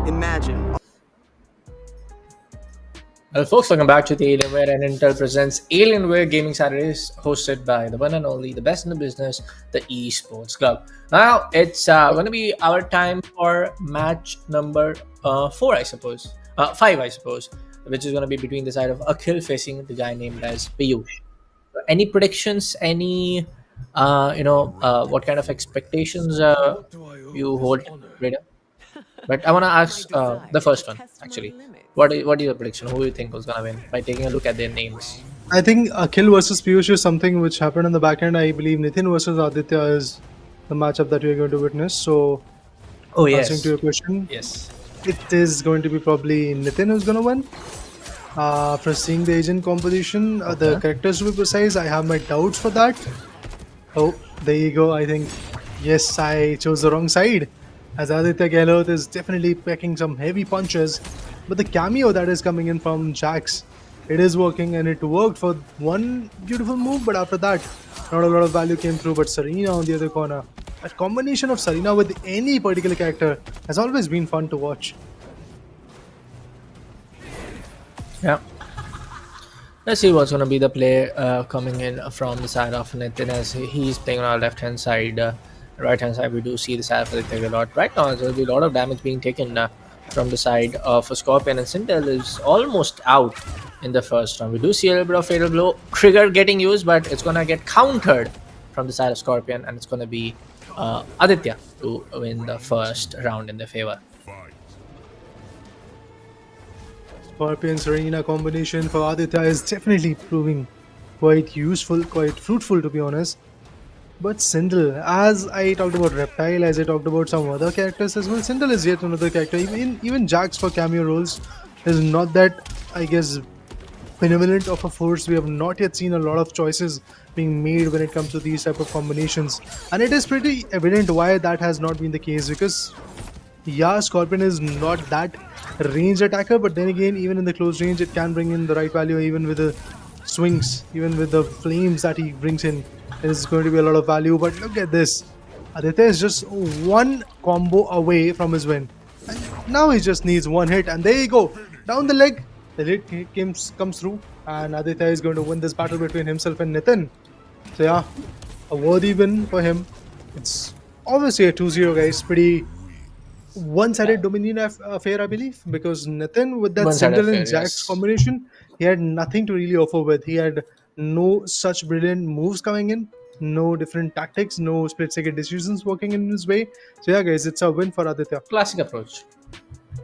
Imagine. Well, folks, welcome back to the Alienware and Intel presents Alienware Gaming Saturdays, hosted by the one and only, the best in the business, the Esports Club. Now, it's going to be our time for match number 4, I suppose. 5, I suppose, which is going to be between the side of Akhil facing the guy named as Piyush. Any predictions? Any, what kind of expectations you hold, Raider? But I want to ask the first one, actually. What is your prediction? Who do you think was going to win by taking a look at their names? I think Akhil versus Piyush is something which happened in the back end. I believe Nitin versus Aditya is the matchup that we are going to witness. So, Oh, answering yes. to your question, Yes. it is going to be probably Nitin who's going to win. After seeing the agent composition, the Okay. characters to be precise, I have my doubts for that. Oh, there you go. I think, yes, I chose the wrong side. As Aditya Gehlot is definitely packing some heavy punches. But the cameo that is coming in from Jax, it is working and it worked for one beautiful move. But after that, not a lot of value came through. But Serena on the other corner. A combination of Serena with any particular character has always been fun to watch. Yeah. Let's see what's going to be the play coming in from the side of Nitin as he's playing on our left hand side. Right hand side, we do see the side of Aditya a lot. Right now, there'll be a lot of damage being taken from the side of Scorpion, and Sintel is almost out in the first round. We do see a little bit of Fatal Blow trigger getting used, but it's going to get countered from the side of Scorpion, and it's going to be Aditya to win the first round in their favor. Scorpion Serena combination for Aditya is definitely proving quite useful, quite fruitful to be honest. But Sindel, as I talked about Reptile, as I talked about some other characters as well, Sindel is yet another character. Even Jax for cameo roles is not that, I guess, benevolent of a force. We have not yet seen a lot of choices being made when it comes to these type of combinations, and it is pretty evident why that has not been the case. Because yeah, Scorpion is not that ranged attacker, but then again, even in the close range, it can bring in the right value. Even with the swings, even with the flames that he brings in, there's going to be a lot of value. But look at this, Aditya is just one combo away from his win. And now he just needs one hit, and there you go, down the leg. The hit comes through, and Aditya is going to win this battle between himself and Nitin. So yeah, a worthy win for him. It's obviously a 2-0, guys. Pretty one-sided dominion affair, I believe, because Nitin with that One-sided single affair, and Jax yes. combination, he had nothing to really offer with. He had no such brilliant moves coming in, no different tactics, no split-second decisions working in his way. So yeah, guys, it's a win for Aditya. Classic approach.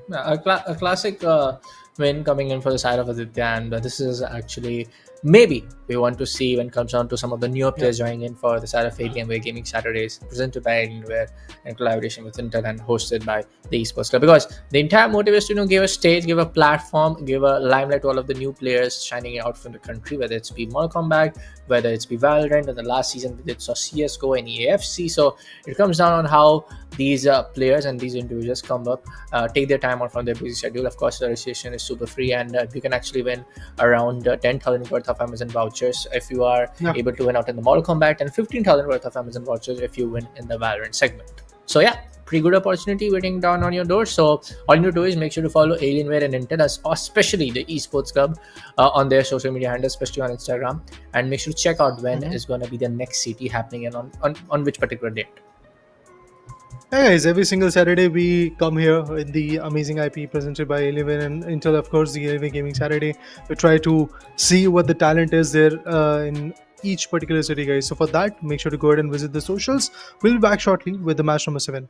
Yeah, a classic win coming in for the side of Aditya, and this is actually maybe we want to see when it comes down to some of the newer players joining in for the side of Alienware Gaming Saturdays, presented by Alienware in collaboration with Intel and hosted by the Esports Club. Because the entire motive is to give a stage, give a platform, give a limelight to all of the new players shining out from the country, whether it's be Mortal Kombat, whether it's be Valorant, and the last season we did saw CSGO and AFC. So it comes down on how these players and these individuals come up, take their time out from their busy schedule. Of course, the registration is super free, and you can actually win around 10,000 worth of Amazon vouchers if you are able to win out in the Mortal Kombat, and 15,000 worth of Amazon vouchers if you win in the Valorant segment. So yeah, pretty good opportunity waiting down on your door. So all you need to do is make sure to follow Alienware and Intel, especially the Esports Club, on their social media handles, especially on Instagram, and make sure to check out when is going to be the next CT happening and on which particular date. Hey guys, every single Saturday we come here with the amazing IP presented by Alienware and Intel, of course, the Alienware Gaming Saturday. We try to see what the talent is there in each particular city, guys. So for that, make sure to go ahead and visit the socials. We'll be back shortly with the match number 7.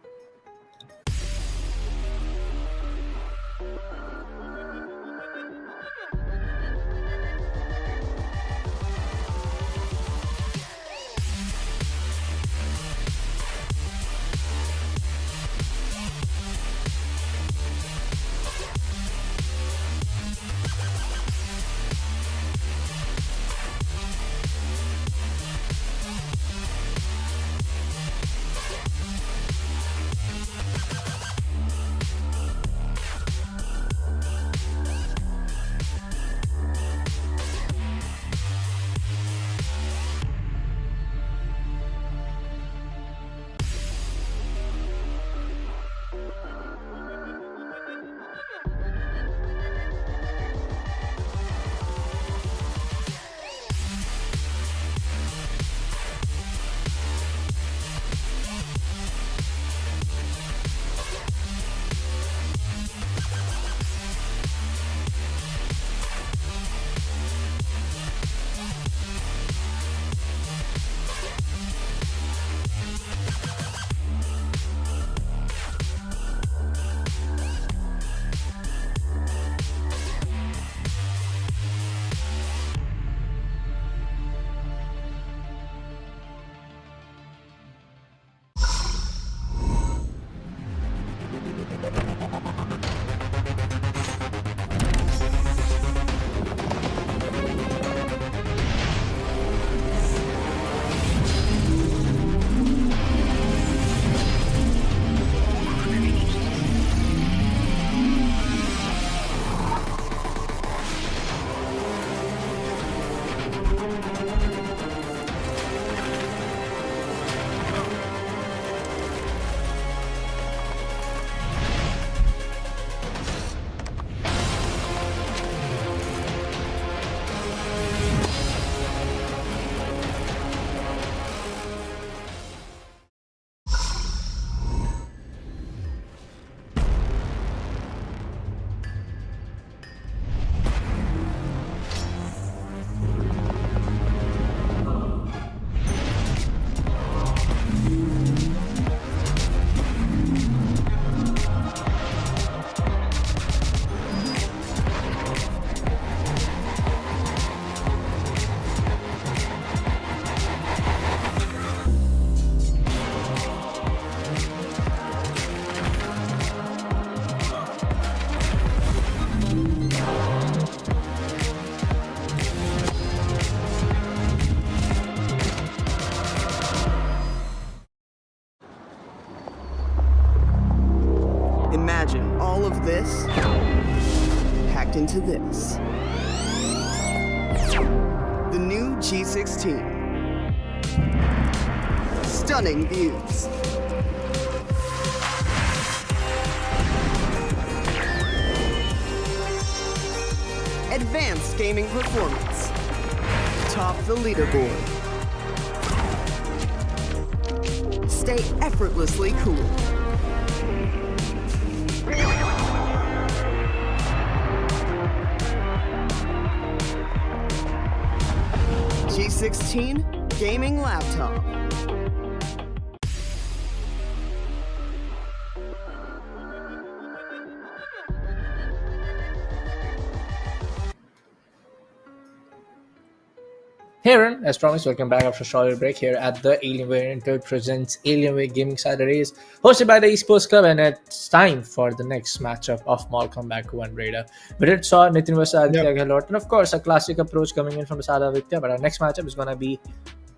All of this packed into this. The new G16. Stunning views. Advanced gaming performance. Top the leaderboard. Stay effortlessly cool. G16 gaming laptop. Hey everyone, as promised, welcome back after a short break here at the Alienware presents Alienware Gaming Saturdays, hosted by the Esports Club, and it's time for the next matchup of Mortal Kombat 1 Raider. We did saw Nitin versus Aditya a lot, and of course a classic approach coming in from the side of Aditya, but our next matchup is going to be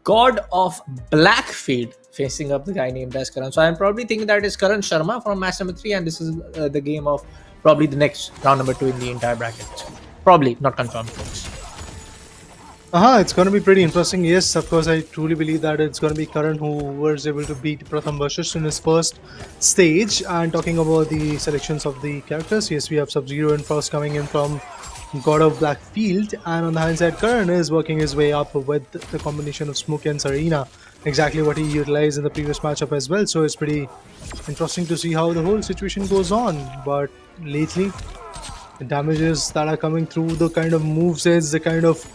God of Blackfield facing up the guy named as Karan. So I'm probably thinking that is Karan Sharma from match number 3, and this is the game of probably the next round number 2 in the entire bracket. Probably, not confirmed, folks. It's going to be pretty interesting. Yes, of course, I truly believe that it's going to be Karan who was able to beat Pratham Vashish in his first stage. And talking about the selections of the characters, yes, we have Sub-Zero and Frost coming in from God of Blackfield. And on the hindsight, Karan is working his way up with the combination of Smoke and Serena. Exactly what he utilized in the previous matchup as well. So it's pretty interesting to see how the whole situation goes on. But lately, the damages that are coming through, the kind of movesets, the kind of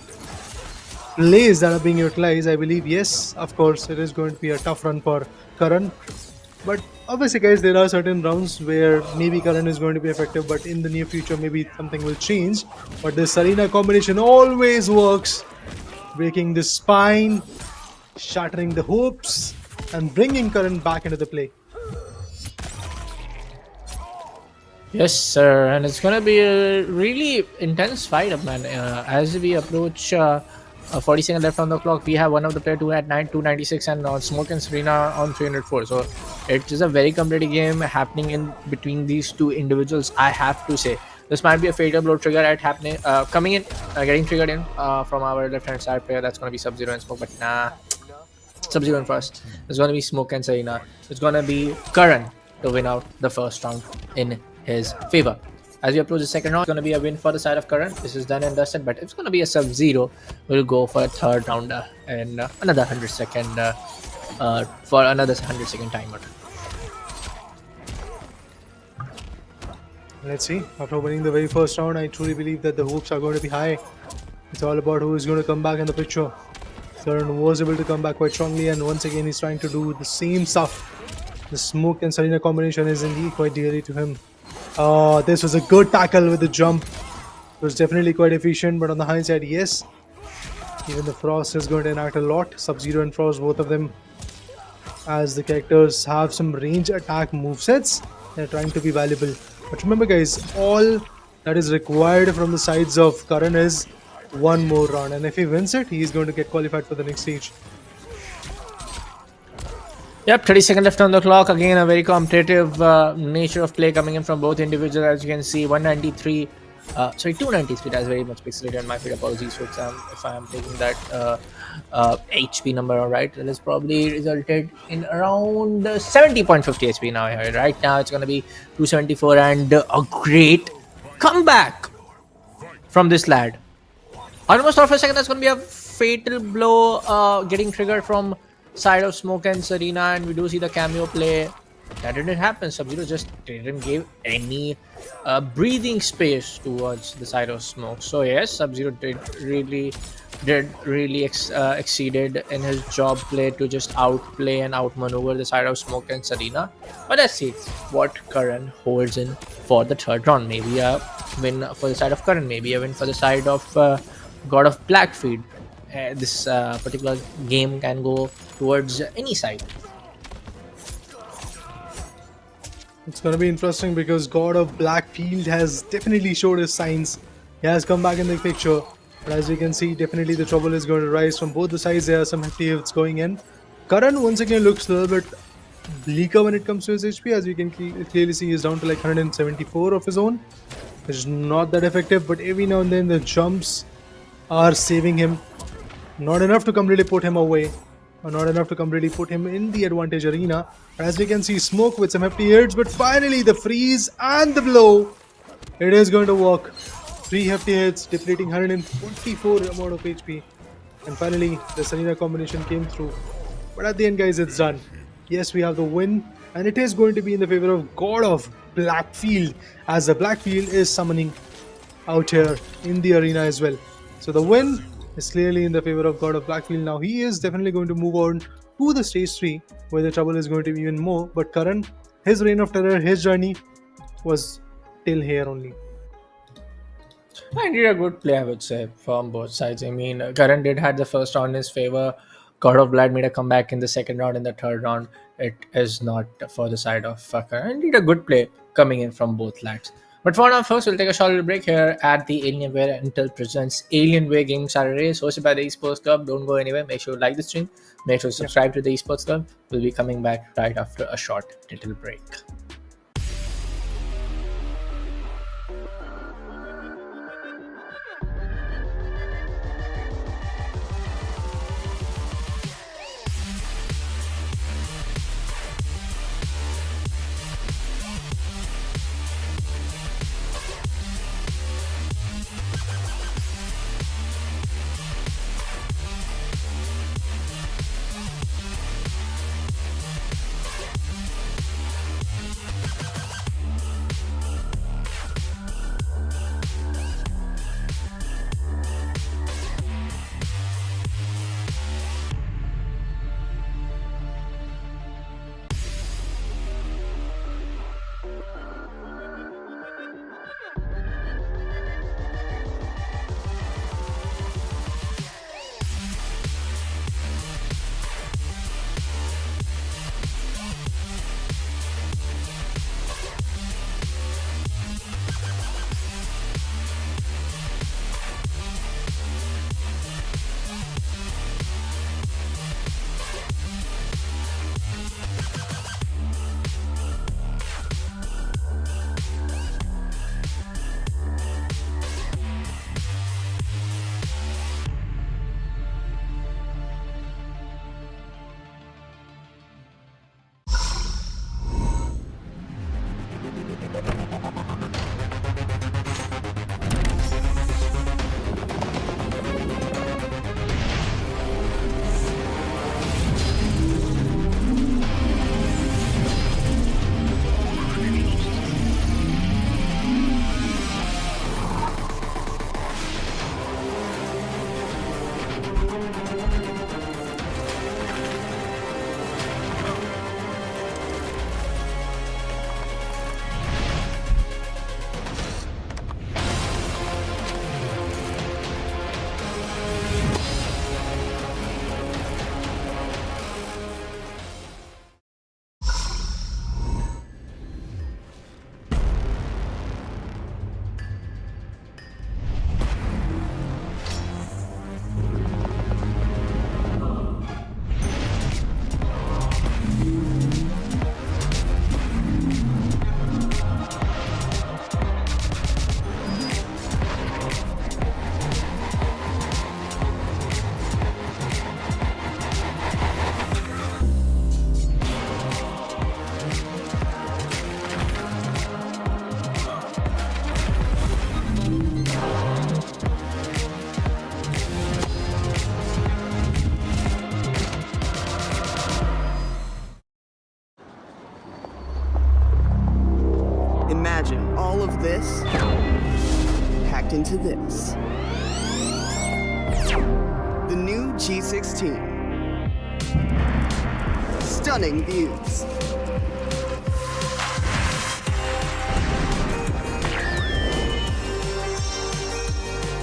plays that are being utilized, I believe, yes, of course, it is going to be a tough run for Karan. But obviously, guys, there are certain rounds where maybe Karan is going to be effective, but in the near future, maybe something will change. But this Serena combination always works, breaking the spine, shattering the hopes, and bringing Karan back into the play. Yes, sir, and it's gonna be a really intense fight up, man. As we approach 40 seconds left on the clock, we have one of the players who had 296 and Smoke and Serena on 304. So it is a very competitive game happening in between these two individuals, I have to say. This might be a fatal blow trigger at happening, coming in, getting triggered in from our left-hand side player. That's gonna be Sub-Zero and Smoke, but nah, Sub-Zero and Frost. It's gonna be Smoke and Serena. It's gonna be Karan to win out the first round in his favor. As we approach the second round, it's going to be a win for the side of Karan. This is done and dusted, but if it's going to be a Sub-Zero, we'll go for a third rounder and another 100-second for another 100-second timer. Let's see. After winning the very first round, I truly believe that the hopes are going to be high. It's all about who is going to come back in the picture. Karan was able to come back quite strongly, and once again, he's trying to do the same stuff. The Smoke and Serena combination is indeed quite dearly to him. This was a good tackle with the jump. It was definitely quite efficient, but on the hindsight, yes, even the Frost is going to enact a lot. Sub-Zero and Frost, both of them, as the characters have some range attack movesets, they're trying to be valuable. But remember, guys, all that is required from the sides of Karan is one more round, and if he wins it, he is going to get qualified for the next stage. Yep, 30 seconds left on the clock. Again, a very competitive nature of play coming in from both individuals. As you can see, 293. That's very much pixelated on my feed. Apologies for if I am taking that HP number right. It has probably resulted in around 70.50 HP now here. Right now, it's going to be 274 and a great comeback from this lad. Almost off a second, that's going to be a fatal blow getting triggered from side of Smoke and Serena, and we do see the cameo play. That didn't happen. Sub-Zero just didn't give any breathing space towards the side of Smoke. So yes, Sub-Zero did really exceeded in his job play to just outplay and outmaneuver the side of Smoke and Serena. But let's see what Karan holds in for the third round. Maybe a win for the side of Karan, maybe a win for the side of God of Blackfield. This particular game can go towards any side. It's going to be interesting because God of Blackfield has definitely showed his signs. He has come back in the picture. But as we can see, definitely the trouble is going to rise from both the sides. There are some hefty hits going in. Karan once again looks a little bit bleaker when it comes to his HP. As you can clearly see, he's down to like 174 of his own, which is not that effective, but every now and then the jumps are saving him. Not enough to completely put him away, or not enough to completely put him in the advantage arena. As we can see, Smoke with some hefty hits, but finally the freeze and the blow. It is going to work. 3 hefty hits, depleting 144 amount of HP. And finally, the Selena combination came through. But at the end, guys, it's done. Yes, we have the win, and it is going to be in the favor of God of Blackfield, as the Blackfield is summoning out here in the arena as well. So the win is clearly in the favor of God of Blackfield. Now he is definitely going to move on to the stage 3, where the trouble is going to be even more. But Karan, his reign of terror, his journey was till here only. I did a good play, I would say, from both sides. I mean, Karan did had the first round in his favor. God of Blood made a comeback in the second round. In the third round, it is not for the side of Karan. Did a good play coming in from both lads. But for now, first, we'll take a short little break here at the Alienware Intel presents Alienware Gaming Saturdays, hosted by the Esports Club. Don't go anywhere. Make sure you like the stream. Make sure to subscribe to the Esports Club. We'll be coming back right after a short little break. Imagine all of this packed into this. The new G16. Stunning views.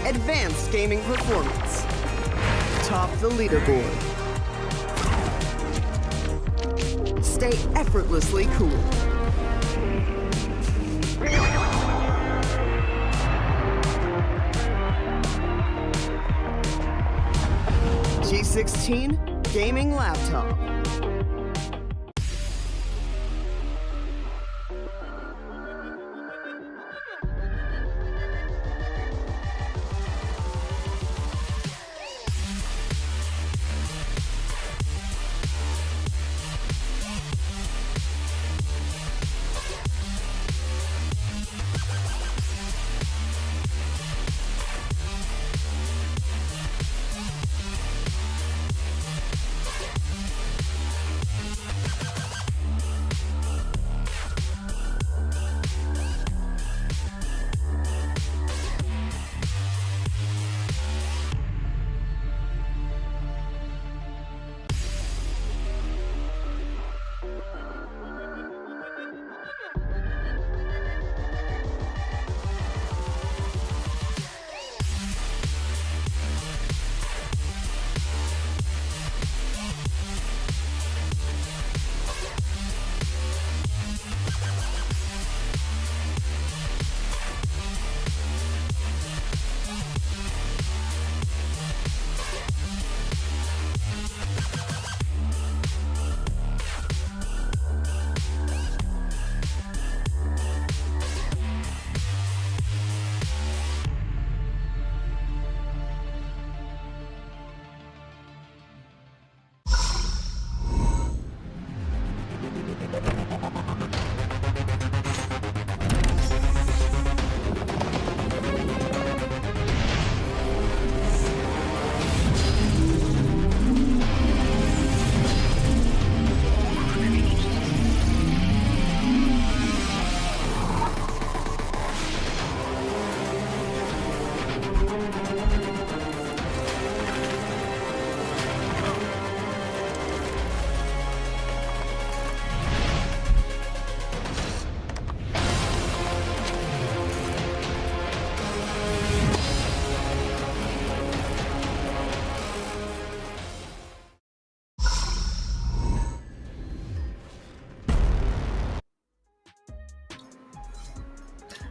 Advanced gaming performance. Top the leaderboard. Stay effortlessly cool. G16 gaming laptop.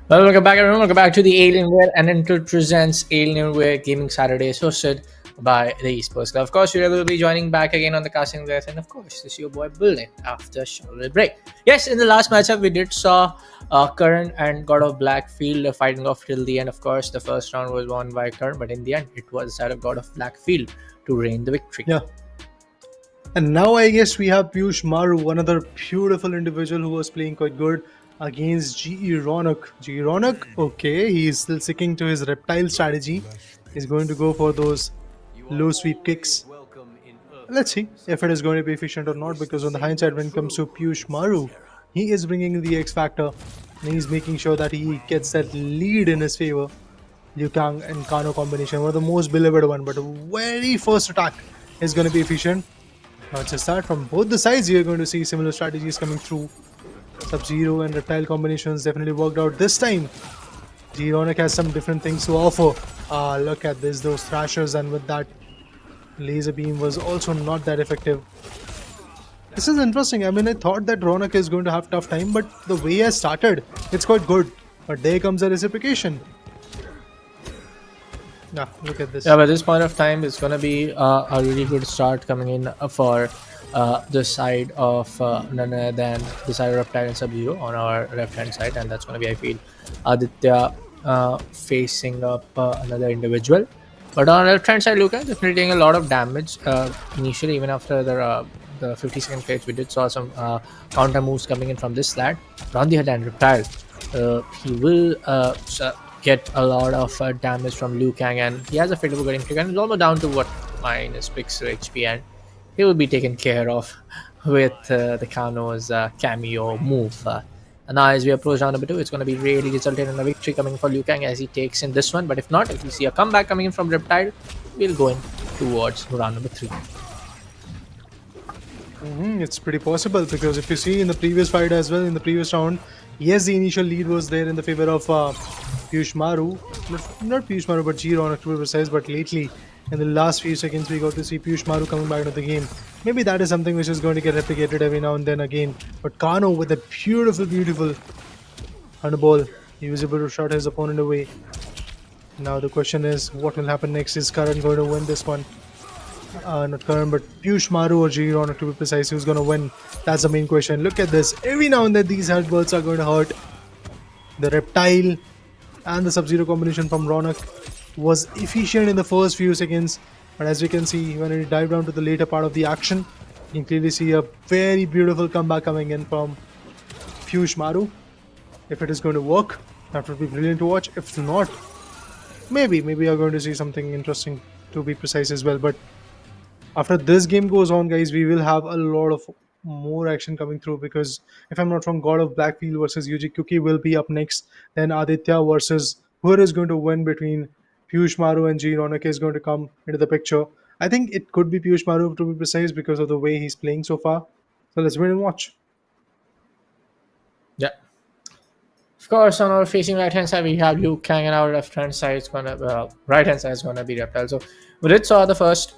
Well, welcome back everyone. Welcome back to the Alienware and Intel presents Alienware Gaming Saturdays, hosted by the Esports Club. Of course, we will be joining back again on the casting glass, and of course, this is your boy Bullet after a short little break. Yes, in the last matchup, we did saw Karan and God of Blackfield fighting off till the end. Of course, the first round was won by Karan, but in the end, it was the side of God of Blackfield to reign the victory. Yeah. And now I guess we have Piyush Maru, another beautiful individual who was playing quite good against GE Ronuk. GE Ronuk, okay, he is still sticking to his reptile strategy. He's going to go for those low sweep kicks. Let's see if it is going to be efficient or not, because on the hindsight, when it comes to Piyush Maru, he is bringing the X factor and he's making sure that he gets that lead in his favor. Liu Kang and Kano combination, one of the most beloved one, but the very first attack is going to be efficient. Not just that, from both the sides you're going to see similar strategies coming through. Sub-Zero and Reptile combinations definitely worked out this time. Ronuk has some different things to offer. Look at this, those thrashers, and with that laser beam was also not that effective. This is interesting. I mean, I thought that Ronuk is going to have tough time, but the way he has started, it's quite good. But there comes a reciprocation. Yeah, look at this. Yeah, by this point of time, it's going to be a really good start coming in for the side of none other than the side of Reptile and Sub-Zero on our left hand side, and that's going to be, I feel, Aditya facing up another individual. But on the left hand side, Luca definitely taking a lot of damage initially, even after the 50-second phase. We did saw some counter moves coming in from this lad. But on the other hand, Reptile, he will get a lot of damage from Liu Kang, and he has a fatal getting trigger, and it's almost down to what minus 6 HP, and he will be taken care of with the Kano's cameo move. And now as we approach round number 2, it's going to be really resulting in a victory coming for Liu Kang as he takes in this one. But if not, if we see a comeback coming in from Reptile, we'll go in towards round number 3. It's pretty possible, because if you see in the previous fight as well, in the previous round, yes, the initial lead was there in the favor of Piyush Maru. Not Piyush Maru, but G Ronuk to be precise. But lately, in the last few seconds, we got to see Piyush Maru coming back into the game. Maybe that is something which is going to get replicated every now and then again. But Kano with a beautiful underball, he was able to shot his opponent away. Now the question is, what will happen next? Is Karan going to win this one? Not Karan, but Piyush Maru or G Ronuk to be precise, who's going to win? That's the main question. Look at this. Every now and then these headbutts are going to hurt. The Reptile and the Sub-Zero combination from Ronuk was efficient in the first few seconds, but as we can see, when it dive down to the later part of the action, you can clearly see a very beautiful comeback coming in from Piyush Maru. If it is going to work, that would be brilliant to watch. If not, maybe we are going to see something interesting, to be precise as well. But after this game goes on, guys, we will have a lot of more action coming through, because if I'm not wrong, God of Blackfield versus Yuji Kuki will be up next. Then Aditya versus whoever is going to win between Piyush Maru and G Ronuk is going to come into the picture. I think it could be Piyush Maru, to be precise, because of the way he's playing so far. So let's wait and watch. Yeah. Of course, on our facing right hand side, we have Liu Kang, and our left hand side is gonna right hand side is gonna be Reptile. So we did saw the first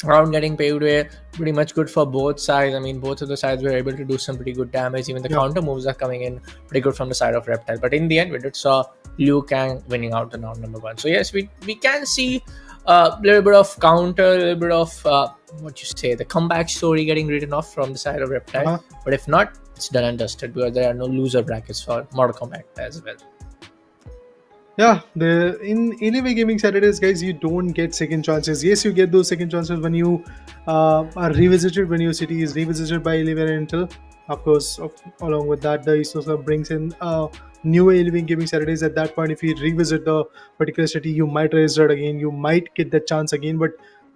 round getting paved way, pretty much good for both sides. I mean, both of the sides were able to do some pretty good damage. Even the counter moves are coming in pretty good from the side of Reptile. But in the end, we did saw Liu Kang winning out the round number 1. So yes, we can see a little bit of counter, a little bit of the comeback story getting written off from the side of Reptile. But if not, it's done and dusted, because there are no loser brackets for Mortal Kombat as well. Yeah, in Alienware Gaming Saturdays, guys, you don't get second chances. Yes, you get those second chances when you are revisited, when your city is revisited by Alienware and Intel. Of course, along with that, the Esports brings in new Alienware Gaming Saturdays. At that point, if you revisit the particular city, you might raise it again. You might get that chance again. But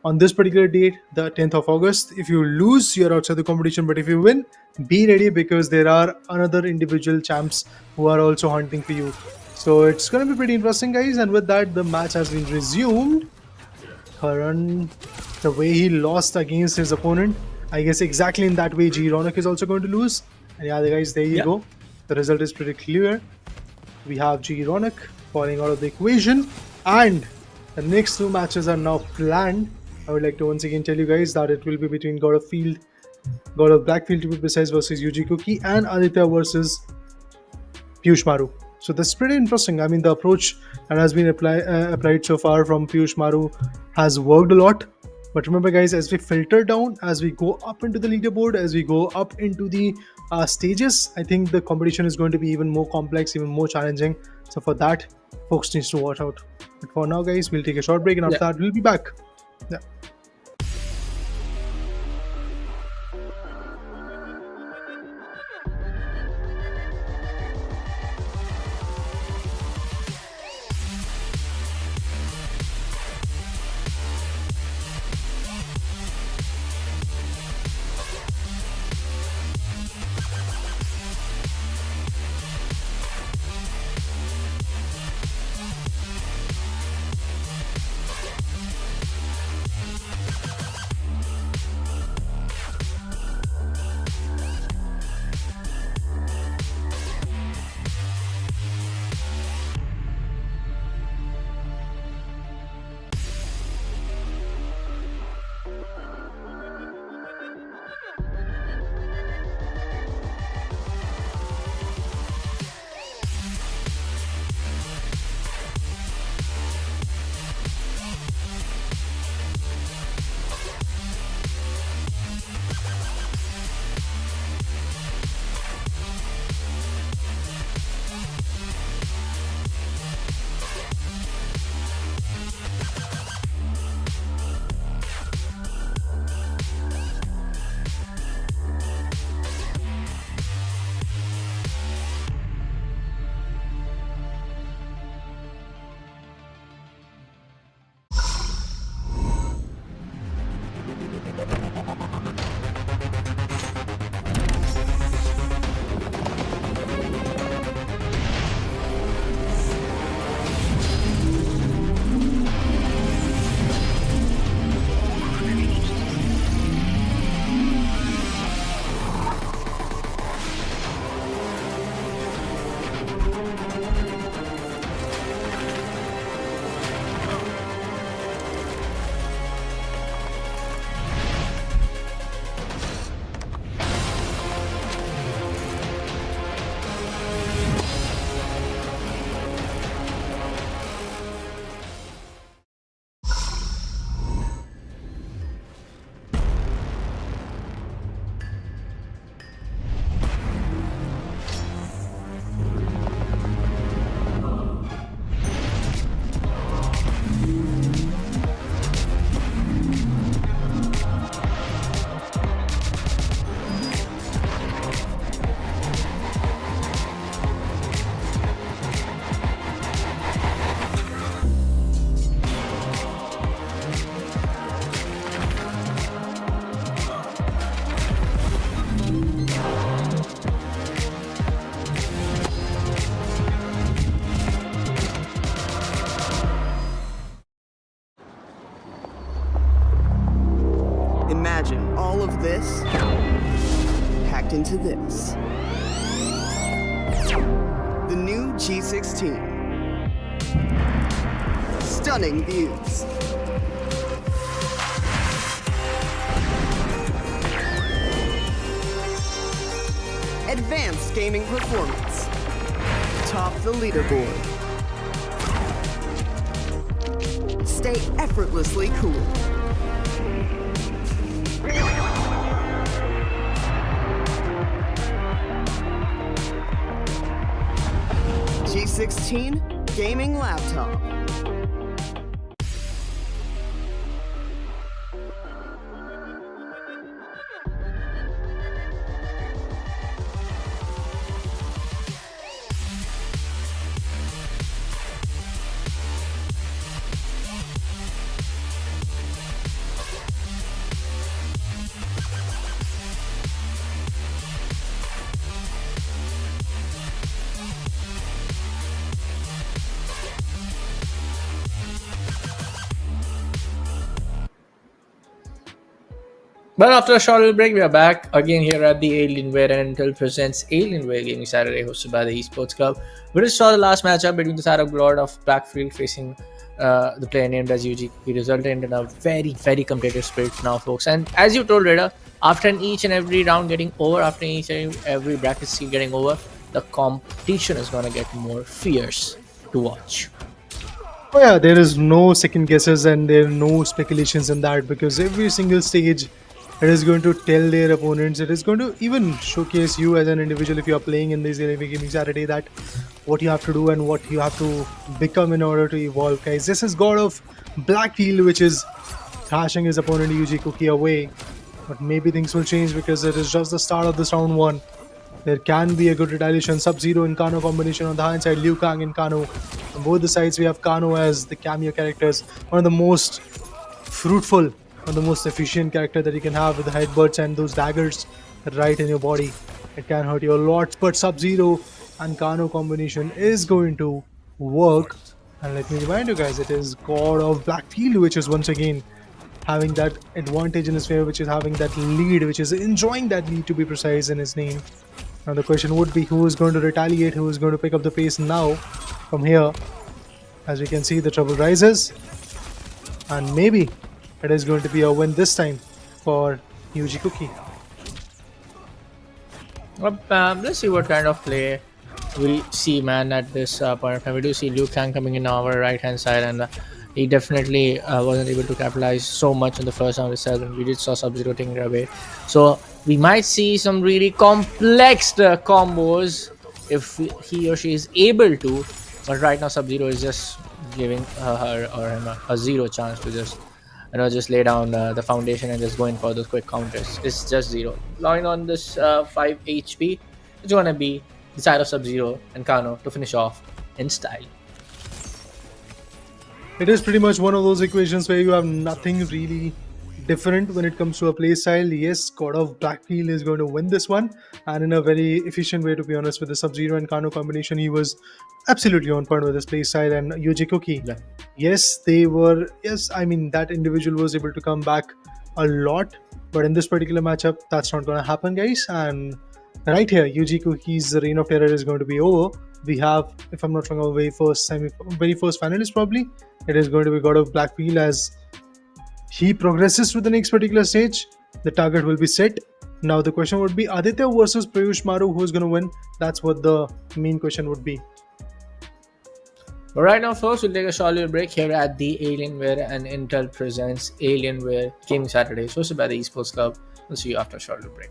on this particular date, the 10th of August, if you lose, you're outside the competition. But if you win, be ready, because there are another individual champs who are also hunting for you. So it's going to be pretty interesting, guys. And with that, the match has been resumed. Karan, the way he lost against his opponent, I guess exactly in that way G Ronuk is also going to lose. And yeah, guys, there you go. The result is pretty clear. We have G Ronuk falling out of the equation. And the next 2 matches are now planned. I would like to once again tell you guys that it will be between God of Blackfield to be precise versus Yuji Kuki, and Aditya versus Piyush Maru. So that's pretty interesting. I mean, the approach that has been applied so far from Piyush Maru has worked a lot. But remember, guys, as we filter down, as we go up into the leaderboard, as we go up into the stages, I think the competition is going to be even more complex, even more challenging. So for that, folks needs to watch out. But for now, guys, we'll take a short break, and after that, we'll be back. Yeah. Imagine all of this packed into this. The new G16. Stunning views. Advanced gaming performance. Top the leaderboard. Stay effortlessly cool. G16 gaming laptop. But after a short little break, we are back again here at the Alienware and Intel presents Alienware Gaming Saturday, hosted by the Esports Club. We just saw the last matchup between the Sarab Lord of Blackfield facing the player named as UG. He resulted in a very, very competitive spirit now, folks. And as you told Reda, after each and every round getting over, after each and every bracket seed getting over, the competition is going to get more fierce to watch. Oh yeah, there is no second guesses and there are no speculations in that, because every single stage it is going to tell their opponents. It is going to even showcase you as an individual if you are playing in this Alienware Gaming Saturday, that what you have to do and what you have to become in order to evolve, guys. This is God of Blackfield, which is thrashing his opponent Yuji Cookie away. But maybe things will change because it is just the start of this round 1. There can be a good retaliation. Sub-Zero and Kano combination on the high side. Liu Kang and Kano. On both the sides, we have Kano as the cameo characters. One of the most fruitful, one of the most efficient character that you can have with the headbutts and those daggers right in your body. It can hurt you a lot. But Sub-Zero and Kano combination is going to work. And let me remind you guys, it is God of Blackfield, which is once again having that advantage in his favor, which is having that lead, which is enjoying that lead, to be precise, in his name. Now the question would be, who is going to retaliate, who is going to pick up the pace now from here. As we can see, the trouble rises, and maybe it is going to be a win this time for Yuji Cookie. Let's see what kind of play we'll see, man, at this point of time. We do see Liu Kang coming in our right hand side, and he definitely wasn't able to capitalize so much in the first round itself, and we did saw Sub-Zero taking it away. So we might see some really complex combos if he or she is able to, but right now Sub-Zero is just giving her or him a zero chance to just just lay down the foundation and just going for those quick counters. It's just zero. Logging on this 5 HP, it's gonna be the side of Sub-Zero and Kano to finish off in style. It is pretty much one of those equations where you have nothing really different when it comes to a play style. Yes, God of Blackfield is going to win this one, and in a very efficient way, to be honest. With the Sub-Zero and Kano combination, he was absolutely on point with his play style. And Yuji Cookie, Yeah. yes, they were. Yes, I mean, that individual was able to come back a lot, but in this particular matchup, that's not going to happen, guys. And right here, Yuji Cookie's reign of terror is going to be over. We have, if I'm not wrong, our very first finalist probably. It is going to be God of Blackfield. As he progresses to the next particular stage, the target will be set. Now the question would be Aditya versus Piyush Maru, who's going to win? That's what the main question would be. But right now, folks, we'll take a short little break here at the Alienware and Intel presents Alienware Gaming Saturdays, hosted by the Esports Club. We'll see you after a short little break.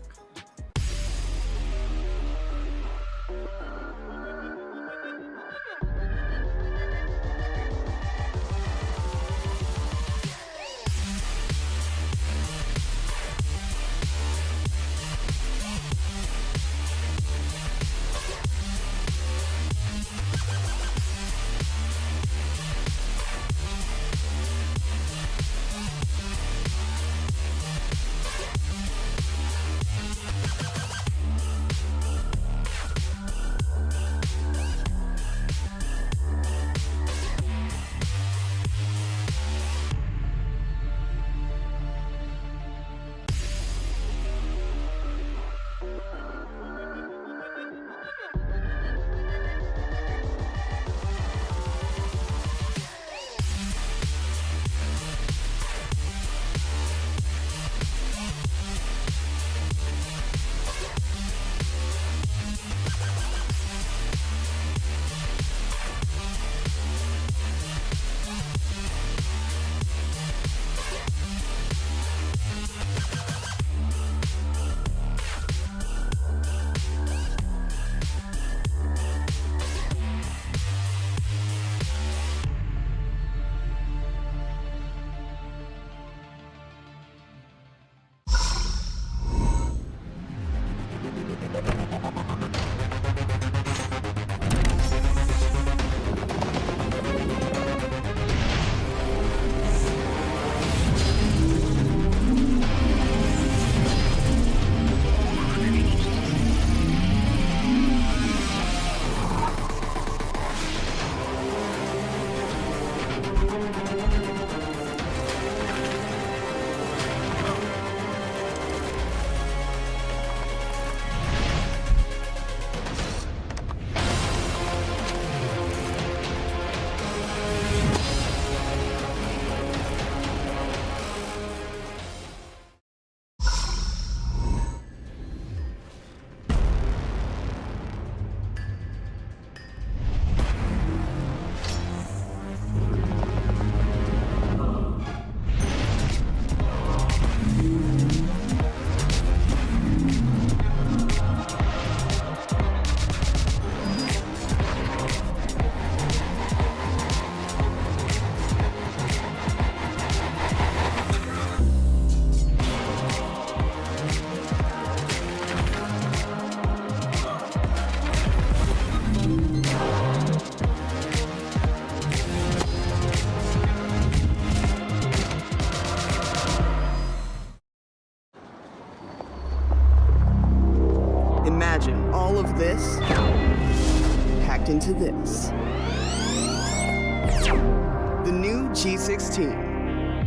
G16.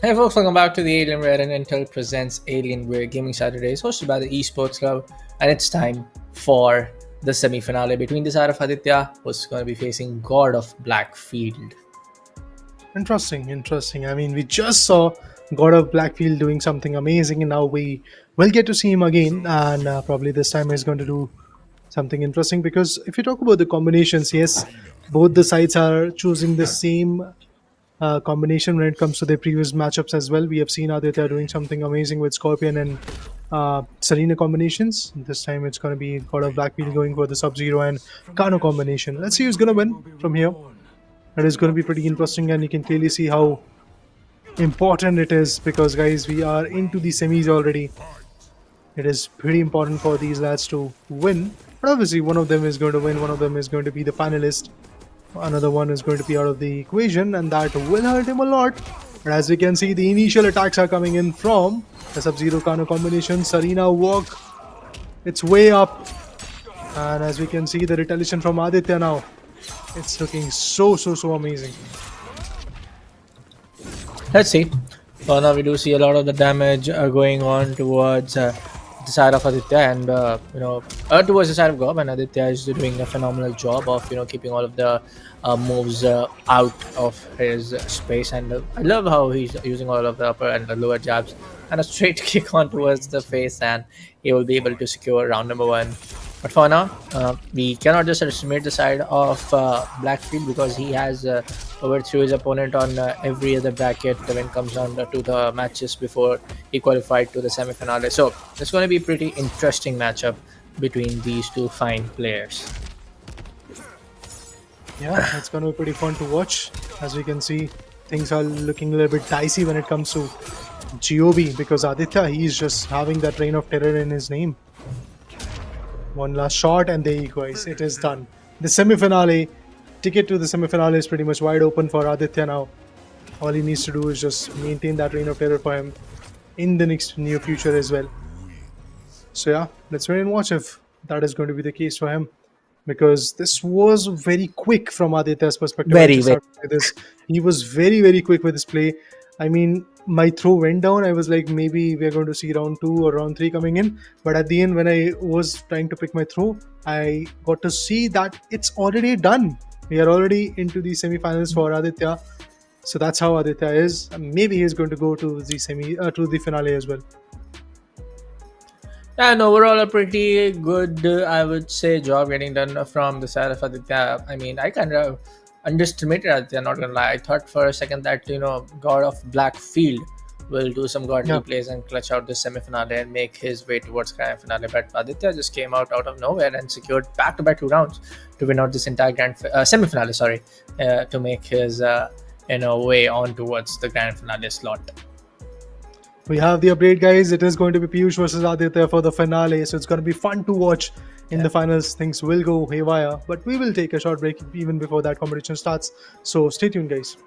Hey folks, welcome back to the Alienware and Intel presents Alienware Gaming Saturdays, hosted by the Esports Club, and it's time for the semi-finale between the side of Aditya, who's going to be facing God of Blackfield. Interesting. I mean, we just saw God of Blackfield doing something amazing, and now we will get to see him again. And probably this time he's going to do something interesting, because if you talk about the combinations, yes, both the sides are choosing the same combination when it comes to their previous matchups as well. We have seen Aditya doing something amazing with Scorpion and Serena combinations. This time it's going to be God of Blackfield going for the Sub-Zero and Kano combination. Let's see who's going to win from here. It is going to be pretty interesting, and you can clearly see how important it is, because guys, we are into the semis already. It is pretty important for these lads to win, but obviously one of them is going to win, one of them is going to be the finalist, another one is going to be out of the equation, and that will hurt him a lot. But as we can see, the initial attacks are coming in from the Sub-Zero Kano combination. Serena walk, it's way up, and as we can see, the retaliation from Aditya now, it's looking so amazing. Let's see. For now, we do see a lot of the damage going on towards the side of Aditya, and towards the side of Gob, and Aditya is doing a phenomenal job of keeping all of the moves out of his space. And I love how he's using all of the upper and the lower jabs and a straight kick on towards the face, and he will be able to secure round number 1. But for now, we cannot just estimate the side of Blackfield, because he has overthrew his opponent on every other bracket when it comes down to the matches before he qualified to the semi-finale. So it's going to be a pretty interesting matchup between these two fine players. Yeah, it's going to be pretty fun to watch. As we can see, things are looking a little bit dicey when it comes to GOB, because Aditya, he's just having that reign of terror in his name. One last shot, and there you go, guys. It is done. The semi-finale, ticket to the semi-finale is pretty much wide open for Aditya now. All he needs to do is just maintain that reign of terror for him in the near future as well. So yeah, let's wait and watch if that is going to be the case for him, because this was very quick from Aditya's perspective. Very. He was very quick with his play. I mean, my throw went down. I was like, maybe we're going to see round 2 or round 3 coming in. But at the end, when I was trying to pick my throw, I got to see that it's already done. We are already into the semi-finals for Aditya. So that's how Aditya is. Maybe he's going to go to the finale as well. And overall, a pretty good, I would say, job getting done from the side of Aditya. I mean, I kind of underestimated Aditya, not gonna lie. I thought for a second that God of Blackfield will do some godly plays and clutch out the semi-finale and make his way towards grand finale, but Aditya just came out of nowhere and secured back-to-back 2 rounds to win out this entire semi-finale, to make his way on towards the grand finale slot. We have the update, guys. It is going to be Piyush versus Aditya for the finale, so it's going to be fun to watch. In the finals, things will go haywire, but we will take a short break even before that competition starts. So stay tuned, guys.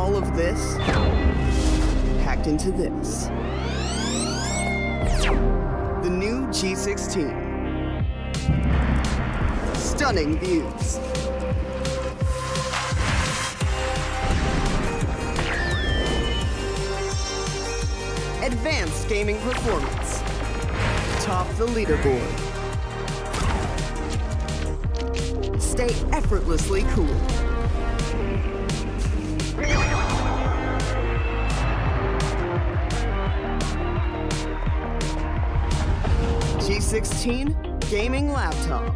all of this packed into this. The new G16. Stunning views. Advanced gaming performance. Top the leaderboard. Stay effortlessly cool. G16 gaming laptop.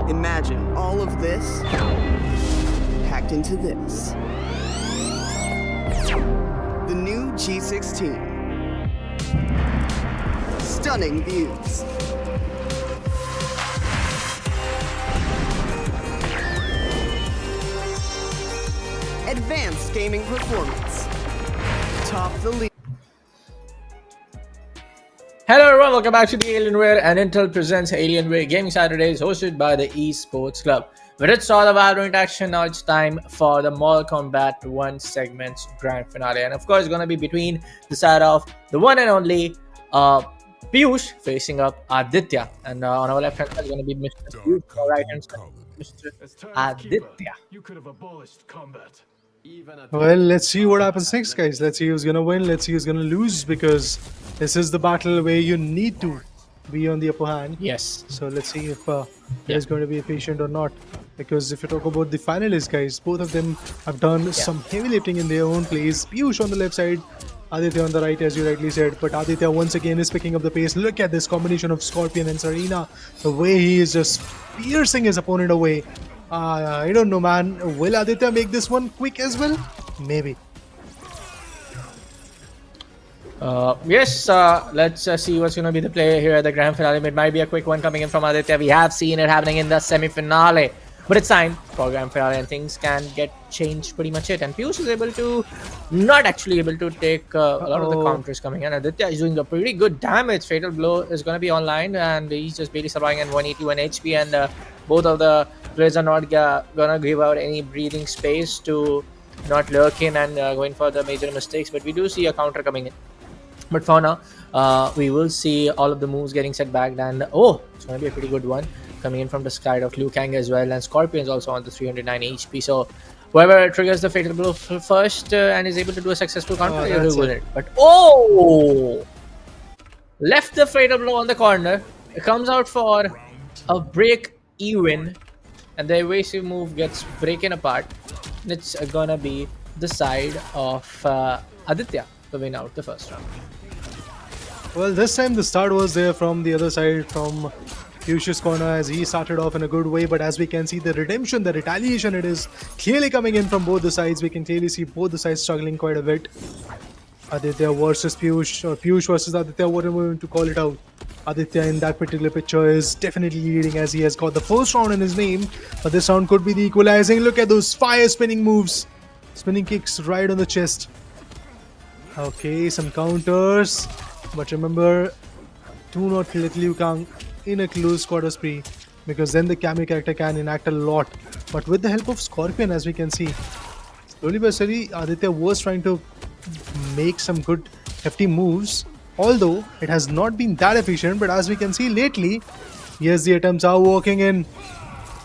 Imagine all of this packed into this. The new G16. Stunning views. Advanced gaming performance. Top the league. Hello everyone, welcome back to the Alienware and Intel presents Alienware Gaming Saturdays hosted by the Esports Club. Where it's all the Valorant action, now it's time for the Mortal Kombat 1 segment's grand finale. And of course, it's going to be between the side of the one and only Piyush facing up Aditya. And on our left hand side is going to be Mr. Piyush, on our right hand side, Mr. Aditya. You could have abolished combat. Well, let's see what happens next, guys. Let's see who's gonna win. Let's see who's gonna lose, because this is the battle where you need to be on the upper hand. Yes. So let's see if there's going to be a patient or not. Because if you talk about the finalists, guys, both of them have done some heavy lifting in their own place. Piyush on the left side, Aditya on the right, as you rightly said. But Aditya once again is picking up the pace. Look at this combination of Scorpion and Serena. The way he is just piercing his opponent away. I don't know, man. Will Aditya make this one quick as well? Maybe. Yes, let's see what's going to be the play here at the grand finale. It might be a quick one coming in from Aditya. We have seen it happening in the semi-finale, but it's time for grand finale and things can get changed pretty much it. And Piyush is able to, not actually able to take a lot of the counters coming in. Aditya is doing a pretty good damage. Fatal Blow is going to be online and he's just barely surviving at 181 HP and both of the players are not gonna give out any breathing space to not lurk in and going for the major mistakes. But we do see a counter coming in. But for now, we will see all of the moves getting set back, and it's going to be a pretty good one coming in from the side of Liu Kang as well, and Scorpion's also on the 309 HP. So whoever triggers the Fatal Blow first and is able to do a successful counter, will win it. But left the Fatal Blow on the corner. It comes out for a break even, and the evasive move gets breaking apart. It's gonna be the side of Aditya to win out the first round. Well, this time the start was there from the other side, from Piyush's corner, as he started off in a good way. But as we can see, the redemption, the retaliation, it is clearly coming in from both the sides. We can clearly see both the sides struggling quite a bit. Aditya versus Piyush, or Piyush versus Aditya, whatever we want to call it out. Aditya in that particular picture is definitely leading as he has got the first round in his name. But this round could be the equalizing. Look at those fire spinning moves. Spinning kicks right on the chest. Okay, some counters. But remember, do not let Liu Kang in a close quarter spree, because then the cameo character can enact a lot. But with the help of Scorpion, as we can see, slowly but slowly, Aditya was trying to make some good hefty moves. Although it has not been that efficient, but as we can see lately, yes, the attempts are working in.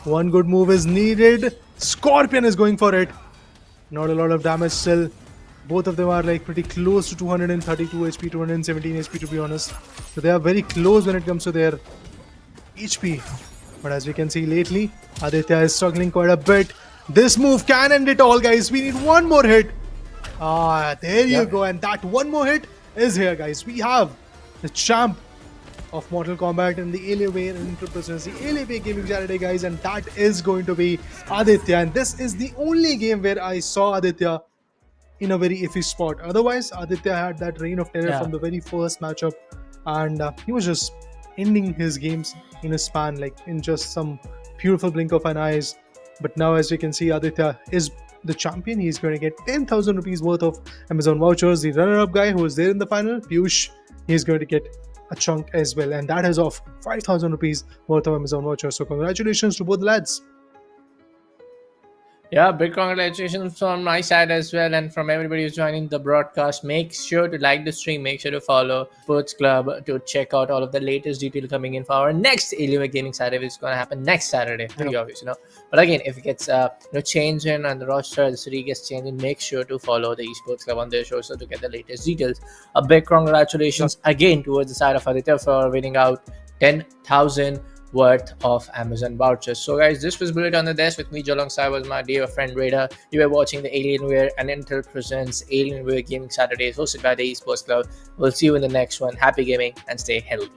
One good move is needed. Scorpion is going for it. Not a lot of damage still. Both of them are like pretty close to 232 HP, 217 HP to be honest. So they are very close when it comes to their HP. But as we can see lately, Aditya is struggling quite a bit. This move can end it all, guys. We need one more hit. There you go. And that one more hit is here, guys. We have the champ of Mortal Kombat and the Alienware Intermission, the Alienware Gaming Saturdays, guys. And that is going to be Aditya. And this is the only game where I saw Aditya in a very iffy spot. Otherwise, Aditya had that reign of terror from the very first matchup, and he was just ending his games in a span, like in just some beautiful blink of an eyes. But now, as you can see, Aditya is the champion. He's going to get 10,000 rupees worth of Amazon vouchers. The runner-up guy who was there in the final, Piyush, he's going to get a chunk as well, and that is of 5,000 rupees worth of Amazon vouchers. So congratulations to both the lads. Yeah, big congratulations from my side as well, and from everybody who's joining the broadcast. Make sure to like the stream, make sure to follow Sports Club to check out all of the latest detail coming in for our next Alienware Gaming Saturday, which is going to happen next Saturday. Pretty obvious, But again, if it gets changing and the roster, the city gets changing, make sure to follow the Esports Club on their show so to get the latest details. A big congratulations again towards the side of Aditya for winning out 10,000 worth of Amazon vouchers. So guys, this was Bullet on the Desk. With me alongside was my dear friend Raider. You were watching the Alienware and Intel presents Alienware Gaming Saturdays, hosted by the Esports Club. We'll see you in the next one. Happy gaming and stay healthy.